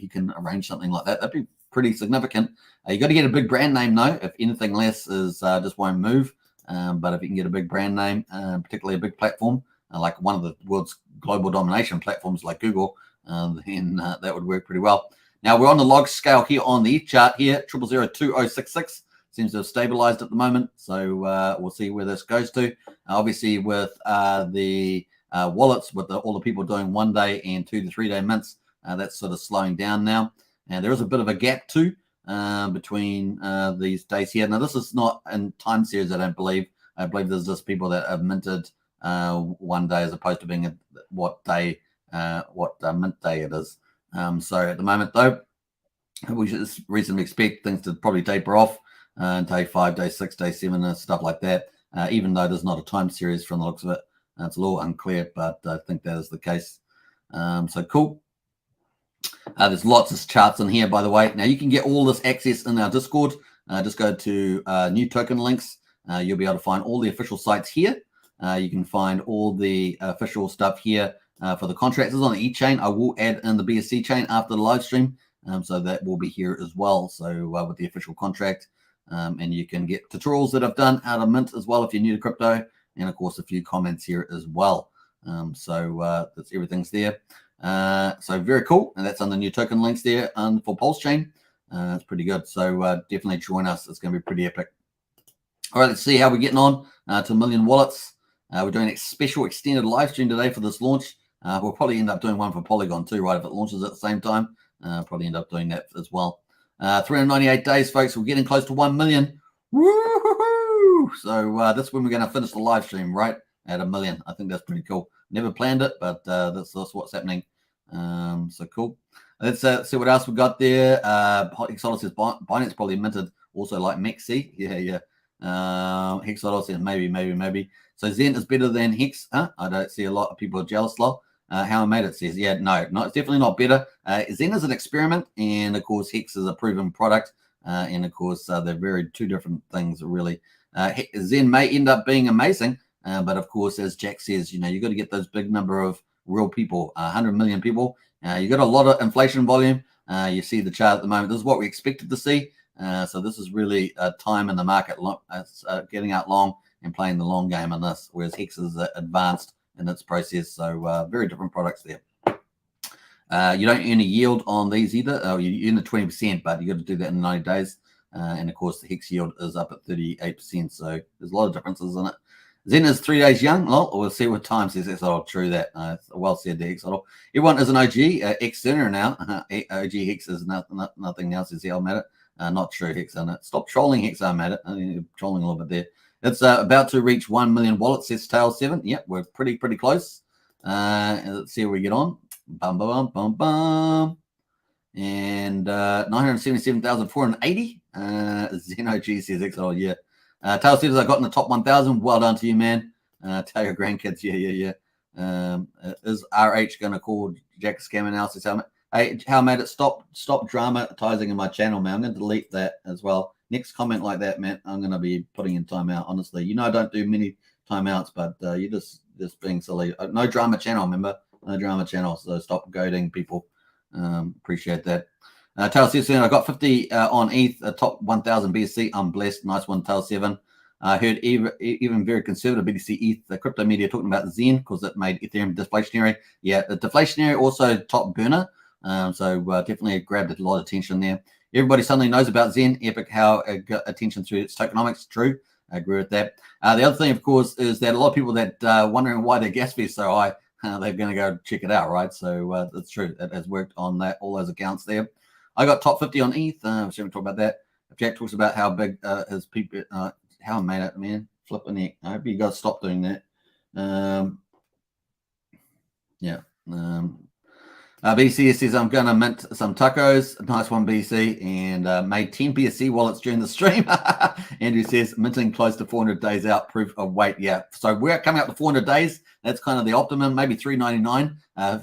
can arrange something like that. That'd be pretty significant. You got to get a big brand name though. If anything less is just won't move. But if you can get a big brand name, particularly a big platform like one of the world's global domination platforms like Google, then that would work pretty well. Now we're on the log scale here on the ETH chart here, 0002066. Seems to have stabilized at the moment. So we'll see where this goes to. Obviously with the wallets with all the people doing 1 day and 2 to 3 day mints, that's sort of slowing down now. And there is a bit of a gap too between these days here. Now this is not in time series, I don't believe. I believe there's just people that have minted 1 day as opposed to being what mint day it is. So at the moment though, we should reasonably expect things to probably taper off day 5, day 6, day 7, and stuff like that. Even though there's not a time series from the looks of it. It's a little unclear, but I think that is the case. So cool. There's lots of charts in here, by the way. Now you can get all this access in our Discord. Just go to new token links. You'll be able to find all the official sites here. You can find all the official stuff here for the contractors on the E-chain. I will add in the BSC chain after the live stream, so that will be here as well. So with the official contract, and you can get tutorials that I've done out of Mint as well if you're new to crypto, and of course a few comments here as well. So that's everything's there. So very cool, and that's on the new token links there for PulseChain. It's pretty good. So definitely join us. It's going to be pretty epic. All right, let's see how we're getting on to 1 million wallets. We're doing a special extended live stream today for this launch. We'll probably end up doing one for Polygon too, right? If it launches at the same time, probably end up doing that as well. 398 days, folks. We're getting close to 1 million. Woo-hoo-hoo! So that's when we're going to finish the live stream, right? At 1 million. I think that's pretty cool. Never planned it, but that's what's happening. So cool. Let's see what else we got there. Hexodol says Binance probably minted also like Mexi. Yeah. Hexodol says maybe. So Zen is better than Hex. I don't see a lot of people are jealous. How I made it says, yeah, no, it's definitely not better. Zen is an experiment, and of course Hex is a proven product. And of course they're very two different things really. Zen may end up being amazing, but of course, as Jack says, you got to get those big number of real people, 100 million people. You got a lot of inflation volume. You see the chart at the moment. This is what we expected to see. So this is really time in the market, getting out long and playing the long game on this, whereas Hex is advanced in its process. So very different products there. You don't earn a yield on these either. You earn a 20%, but you got to do that in 90 days. And of course, the Hex yield is up at 38%. So there's a lot of differences in it. Zen is 3 days young. Well, we'll see what time says. That's all true. That well said there, Xodol. Everyone is an OG XEN now. OG Hex is nothing else. Is the matter? Not true, Hex on it. Stop trolling, Hex matter. Trolling a little bit there. It's about to reach 1 million wallets. Says Tail 7. Yep, we're pretty close. Let's see how we get on. Bum. And 977,480. Zen OG says Xodol. Yeah. Tail says I got in the top 1,000. Well done to you, man. Tell your grandkids. Yeah. Is RH going to call Jack a scammer now? Says hey, how made it stop dramatizing in my channel, man? I'm going to delete that as well. Next comment like that, man, I'm going to be putting in timeout. Honestly, I don't do many timeouts, but you're just being silly. No drama channel, remember? No drama channel. So stop goading people. Appreciate that. Tail 7, I got 50 on ETH, top 1,000 BSC. I'm blessed. Nice one, Tail 7. I heard even very conservative BTC ETH, the crypto media talking about Zen because it made Ethereum deflationary. Yeah, the deflationary also top burner. So definitely grabbed a lot of attention there. Everybody suddenly knows about Zen. Epic how it got attention through its tokenomics. True. I agree with that. The other thing, of course, is that a lot of people that wondering why their gas fee is so high, they're going to go check it out, right? So that's true. It has worked on that, all those accounts there. I got top 50 on ETH. I'm sure we talk about that. Jack talks about how big his people, how I made it, man. Flipping neck. I hope you guys stop doing that. Yeah. BC says I'm going to mint some tacos. Nice one, BC. And made 10 BSC wallets during the stream. Andrew says minting close to 400 days out. Proof of weight. Yeah. So we're coming up to 400 days. That's kind of the optimum. Maybe 399.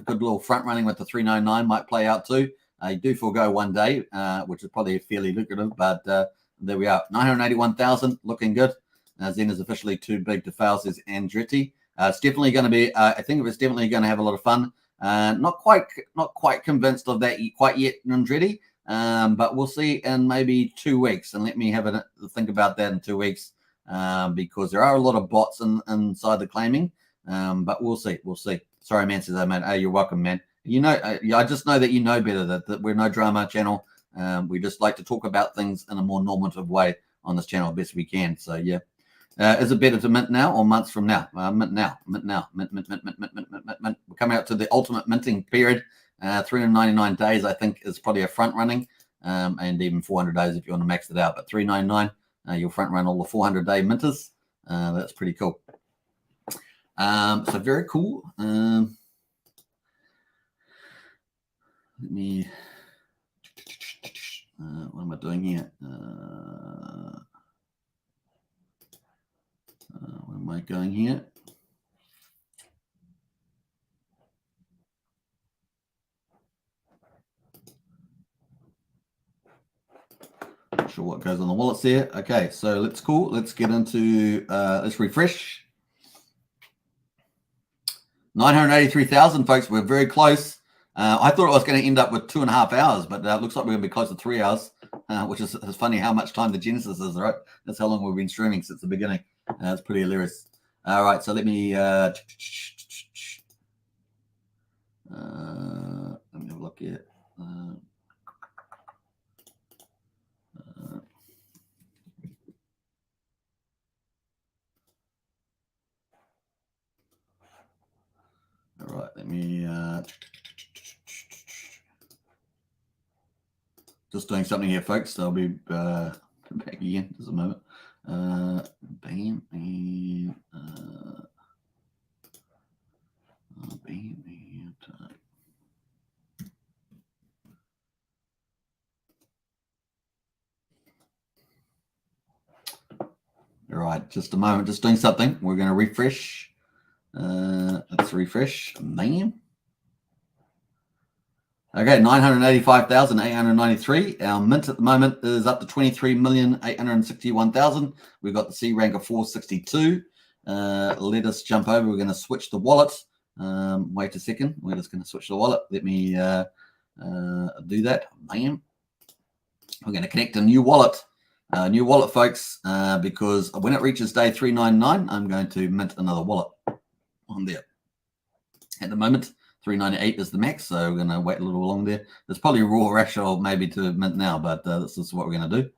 Good little front running with the 399 might play out too. You do forego 1 day, which is probably fairly lucrative, but there we are. 981,000, looking good. Zen is officially too big to fail, says Andretti. It's definitely going to be, I think it's definitely going to have a lot of fun. Not quite convinced of that quite yet, Andretti, but we'll see in maybe 2 weeks. And let me have a think about that in 2 weeks, because there are a lot of bots inside the claiming, but we'll see. Sorry, man, says I, man. You're welcome, man. I just know that you know better that we're no drama channel. We just like to talk about things in a more normative way on this channel best we can. So yeah, is it better to mint now or months from now? Mint now. Mint. We're coming out to the ultimate minting period. 399 days, I think, is probably a front running, and even 400 days if you want to max it out. But 399, you'll front run all the 400-day minters. That's pretty cool. So very cool. Let me, what am I doing here? Where am I going here? sure what goes on the wallets there. Okay, so let's cool. Let's get into, let's refresh. 983,000, folks. We're very close. I thought I was going to end up with 2.5 hours, but it looks like we're going to be close to 3 hours, which is funny how much time the Genesis is, right? That's how long we've been streaming since the beginning. It's pretty hilarious. All right, so let me have a look here. All right, let me just doing something here, folks. So I'll be back again just a moment. Bam and bam and all right, just a moment, just doing something. We're going to refresh. Let's refresh. Bam. Okay, 985,893. Our mint at the moment is up to 23,861,000. We've got the C rank of 462. Let us jump over. We're going to switch the wallet. Wait a second. We're just going to switch the wallet. Let me do that. Bam. We're going to connect a new wallet. New wallet, folks, because when it reaches day 399, I'm going to mint another wallet on there. At the moment, 398 is the max, so we're going to wait a little longer there. There's probably a raw ratio maybe to mint now, but this is what we're going to do.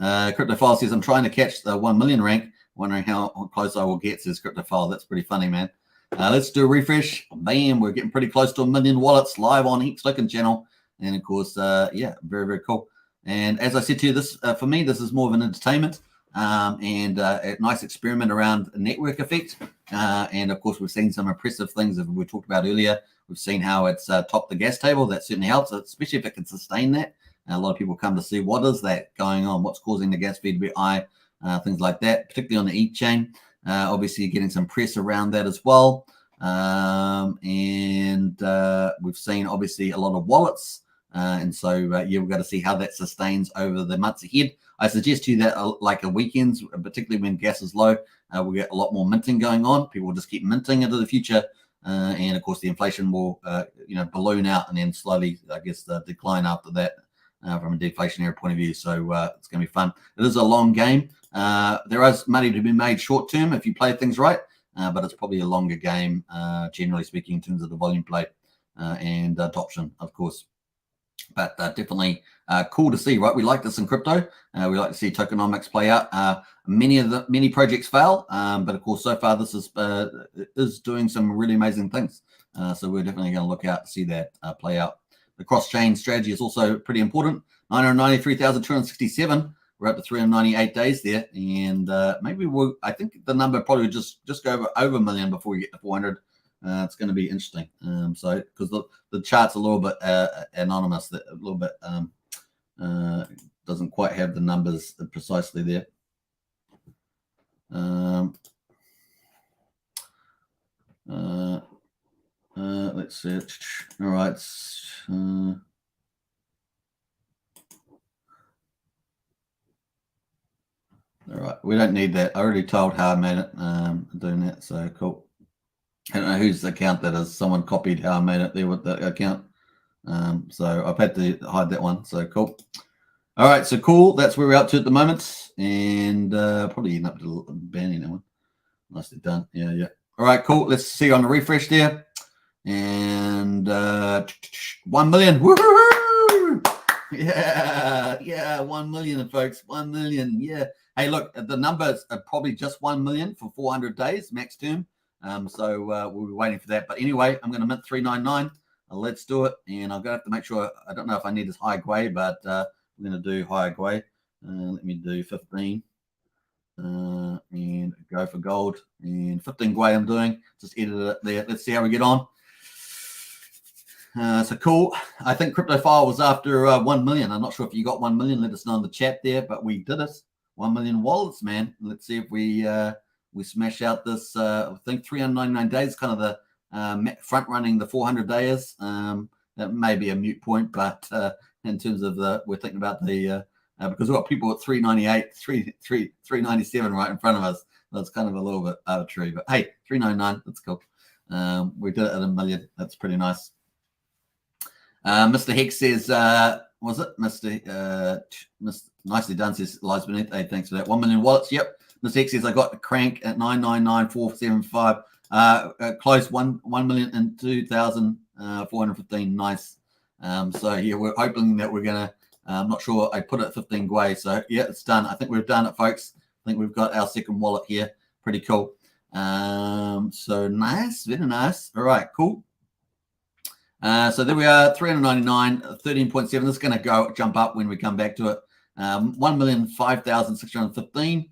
Cryptophile says, I'm trying to catch the 1 million rank, wondering how close I will get, says Cryptophile. That's pretty funny, man. Let's do a refresh. Bam, we're getting pretty close to 1 million wallets live on Hex Token channel. And of course, yeah, very, very cool. And as I said to you, this for me, this is more of an entertainment and a nice experiment around a network effect. And of course, we've seen some impressive things that we talked about earlier. We've seen how it's topped the gas table. That certainly helps, especially if it can sustain that. A lot of people come to see what is that going on, what's causing the gas fee to be high, things like that, particularly on the ETH chain. Obviously, you're getting some press around that as well. And we've seen, obviously, a lot of wallets. And so, yeah, we've got to see how that sustains over the months ahead. I suggest to you that, like a weekends, particularly when gas is low, we'll get a lot more minting going on. People will just keep minting into the future. And, of course, the inflation will, balloon out and then slowly, I guess, decline after that from a deflationary point of view. So it's going to be fun. It is a long game. There is money to be made short term if you play things right, but it's probably a longer game, generally speaking, in terms of the volume play and adoption, of course. But definitely cool to see, right? We like this in crypto. We like to see tokenomics play out. Many projects fail, but of course, so far this is doing some really amazing things. So we're definitely going to look out to see that play out. The cross-chain strategy is also pretty important. 993,267. We're up to 398 days there, and maybe I think the number probably would just go over a million before we get to 400. It's going to be interesting. So because the chart's a little bit anonymous, that a little bit doesn't quite have the numbers precisely there. Let's see. All right. All right. We don't need that. I already told how I made it. Doing that. So cool. I don't know whose account that is. Someone copied how I made it there with the account. So I've had to hide that one. So cool. All right. So cool. That's where we're up to at the moment. And probably end up banning that one. Nicely done. Yeah, yeah. All right, cool. Let's see on the refresh there. And 1 million. Woohoo! Yeah, 1 million, folks. 1 million. Yeah. Hey, look, the numbers are probably just 1 million for 400 days max term. So we'll be waiting for that. But anyway, I'm going to mint 399. Let's do it. And I'm going to have to make sure. I don't know if I need this high gwei, but I'm going to do high gwei. Let me do 15. And go for gold. And 15 gwei I'm doing. Just edit it there. Let's see how we get on. So cool. I think Cryptophile was after 1 million. I'm not sure if you got 1 million. Let us know in the chat there. But we did it. 1 million wallets, man. Let's see if we smash out this. I think 399 days, kind of the front running the 400 days. That may be a moot point, but in terms of we're thinking about the because we've got people at 398, 397 right in front of us. That's kind of a little bit arbitrary, but hey, 399, that's cool. We did it at $1 million. That's pretty nice. Mr. Hex says, was it Mr. Nicely done, says Lies Beneath. Hey, thanks for that. 1 million wallets. Yep. Mr. Hex says, I got the crank at 999,475. Close 1 million in 2,415. Nice. So yeah, we're hoping that we're gonna. I'm not sure. I put it at 15 Gwei. So yeah, it's done. I think we've done it, folks. I think we've got our second wallet here. Pretty cool. So nice, very nice. All right, cool. So there we are, 399, 13.7. This is going to jump up when we come back to it. 1,005,615.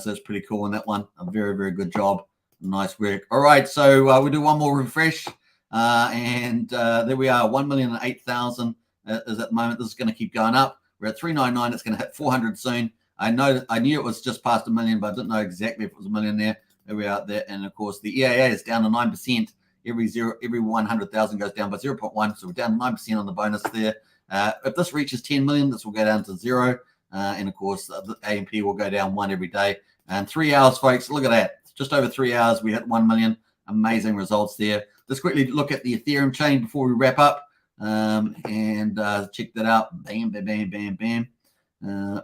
So it's pretty cool on that one. A very, very good job. Nice work. All right, so we'll do one more refresh. And there we are, 1,008,000 is at the moment. This is going to keep going up. We're at 399. It's going to hit 400 soon. I knew it was just past 1 million, but I didn't know exactly if it was 1 million there. There we are there. And of course, the EAA is down to 9%. Every 100,000 goes down by 0.1. So we're down 9% on the bonus there. If this reaches 10 million, this will go down to 0. And of course, the AMP will go down 1 every day. And 3 hours, folks, look at that. Just over 3 hours, we hit 1 million. Amazing results there. Let's quickly look at the Ethereum chain before we wrap up and check that out. Bam, bam, bam, bam, bam.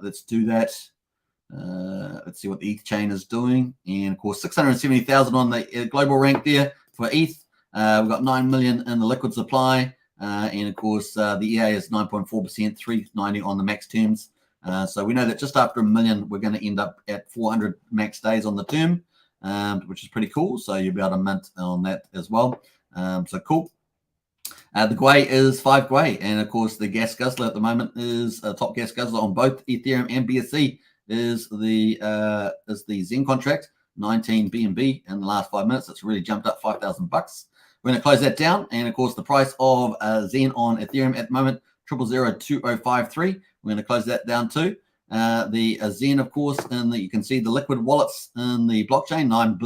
Let's do that. Let's see what the ETH chain is doing. And of course, 670,000 on the global rank there for ETH. We've got 9 million in the liquid supply. And of course, the EA is 9.4%, 390 on the max terms. So we know that just after 1 million, we're going to end up at 400 max days on the term, which is pretty cool. So you'll be able to mint on that as well. So cool. The Gwei is 5 Gwei. And of course, the gas guzzler at the moment is a top gas guzzler on both Ethereum and BSC is the Zen contract, 19 BNB in the last 5 minutes. It's really jumped up $5,000. We're going to close that down. And of course, the price of Zen on Ethereum at the moment, 0002053. We're going to close that down too. The Zen, of course, and you can see the liquid wallets in the blockchain, 9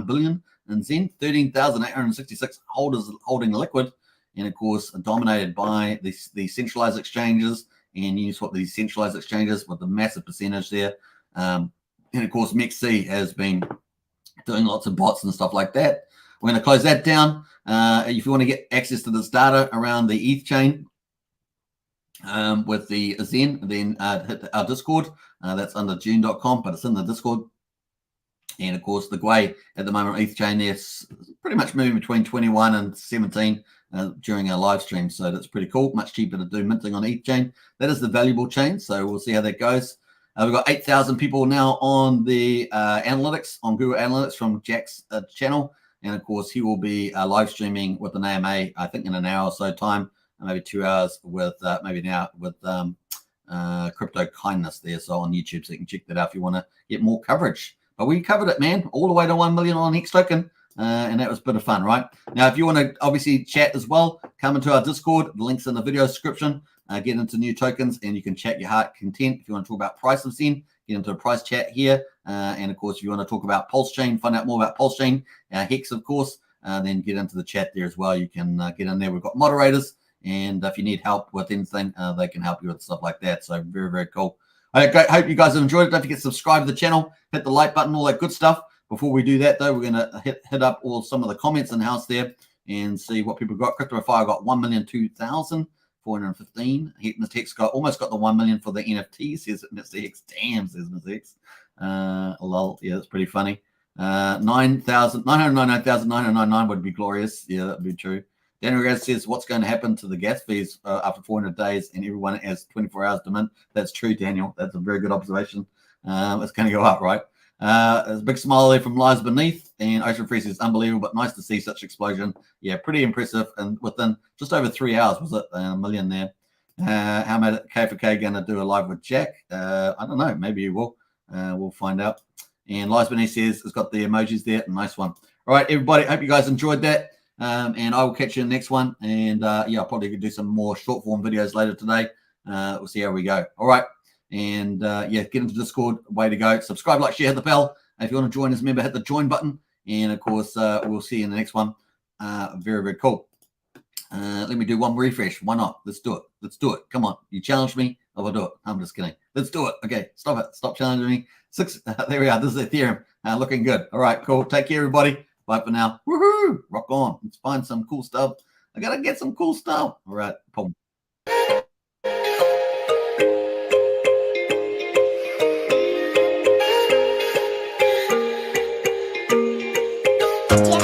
billion in Zen, 13,866 holders holding liquid. And of course, dominated by the centralized exchanges and Uniswap, these centralized exchanges with a massive percentage there. And of course, MEXC has been doing lots of bots and stuff like that. We're going to close that down. If you want to get access to this data around the ETH chain with the Zen, then hit our Discord. That's under june.com, but it's in the Discord. And of course, the Gwei at the moment, ETH chain, there's pretty much moving between 21 and 17 during our live stream. So that's pretty cool. Much cheaper to do minting on ETH chain. That is the valuable chain. So we'll see how that goes. We've got 8,000 people now on the analytics, on Google Analytics from Jack's channel. And of course, he will be live streaming with an AMA, I think in an hour or so time, maybe 2 hours with maybe now with Crypto Kindness there. So on YouTube, so you can check that out if you want to get more coverage. But we covered it, man, all the way to 1 million on Hex Token. And that was a bit of fun, right? Now, if you want to obviously chat as well, come into our Discord. The link's in the video description. Get into new tokens, and you can chat your heart content. If you want to talk about price of Zen, get into a price chat here. And of course, if you want to talk about PulseChain, find out more about PulseChain, Hex, of course, then get into the chat there as well. You can get in there. We've got moderators, and if you need help with anything, they can help you with stuff like that. So very, very cool. All right, great. Hope you guys have enjoyed it. Don't forget to subscribe to the channel, hit the like button, all that good stuff. Before we do that, though, we're going to hit up some of the comments in the house there and see what people got. CryptoFire got 1,002,415. Mr. Hex almost got the 1 million for the NFT, says Mr. Hex. Damn, says Mr. Hex. Lol. Yeah, that's pretty funny. 999,999 would be glorious. Yeah, that would be true. Daniel Gaz says, what's going to happen to the gas fees after 400 days and everyone has 24 hours to mint? That's true, Daniel. That's a very good observation. It's going to go up, right? There's a big smile there from Lies Beneath, and Ocean Freeze is unbelievable, but nice to see such explosion. Yeah, pretty impressive. And within just over 3 hours, was it a million there? How about K4K going to do a live with Jack? I don't know. Maybe he will. We'll find out. And Lies Beneath says it's got the emojis there. Nice one. All right, everybody. Hope you guys enjoyed that. And I will catch you in the next one. And yeah, I'll probably do some more short form videos later today. We'll see how we go. All right. And yeah, get into Discord. Way to go. Subscribe, like, share, hit the bell. If you want to join us, remember, hit the join button. And of course, we'll see you in the next one. Very, very cool. Let me do one refresh. Why not? Let's do it. Let's do it. Come on. You challenged me. I will do it. I'm just kidding. Let's do it. Okay, stop it. Stop challenging me. There we are. This is Ethereum. Looking good. All right, cool. Take care, everybody. Bye for now. Woohoo! Rock on. Let's find some cool stuff. I gotta get some cool stuff. All right. Boom. Yeah.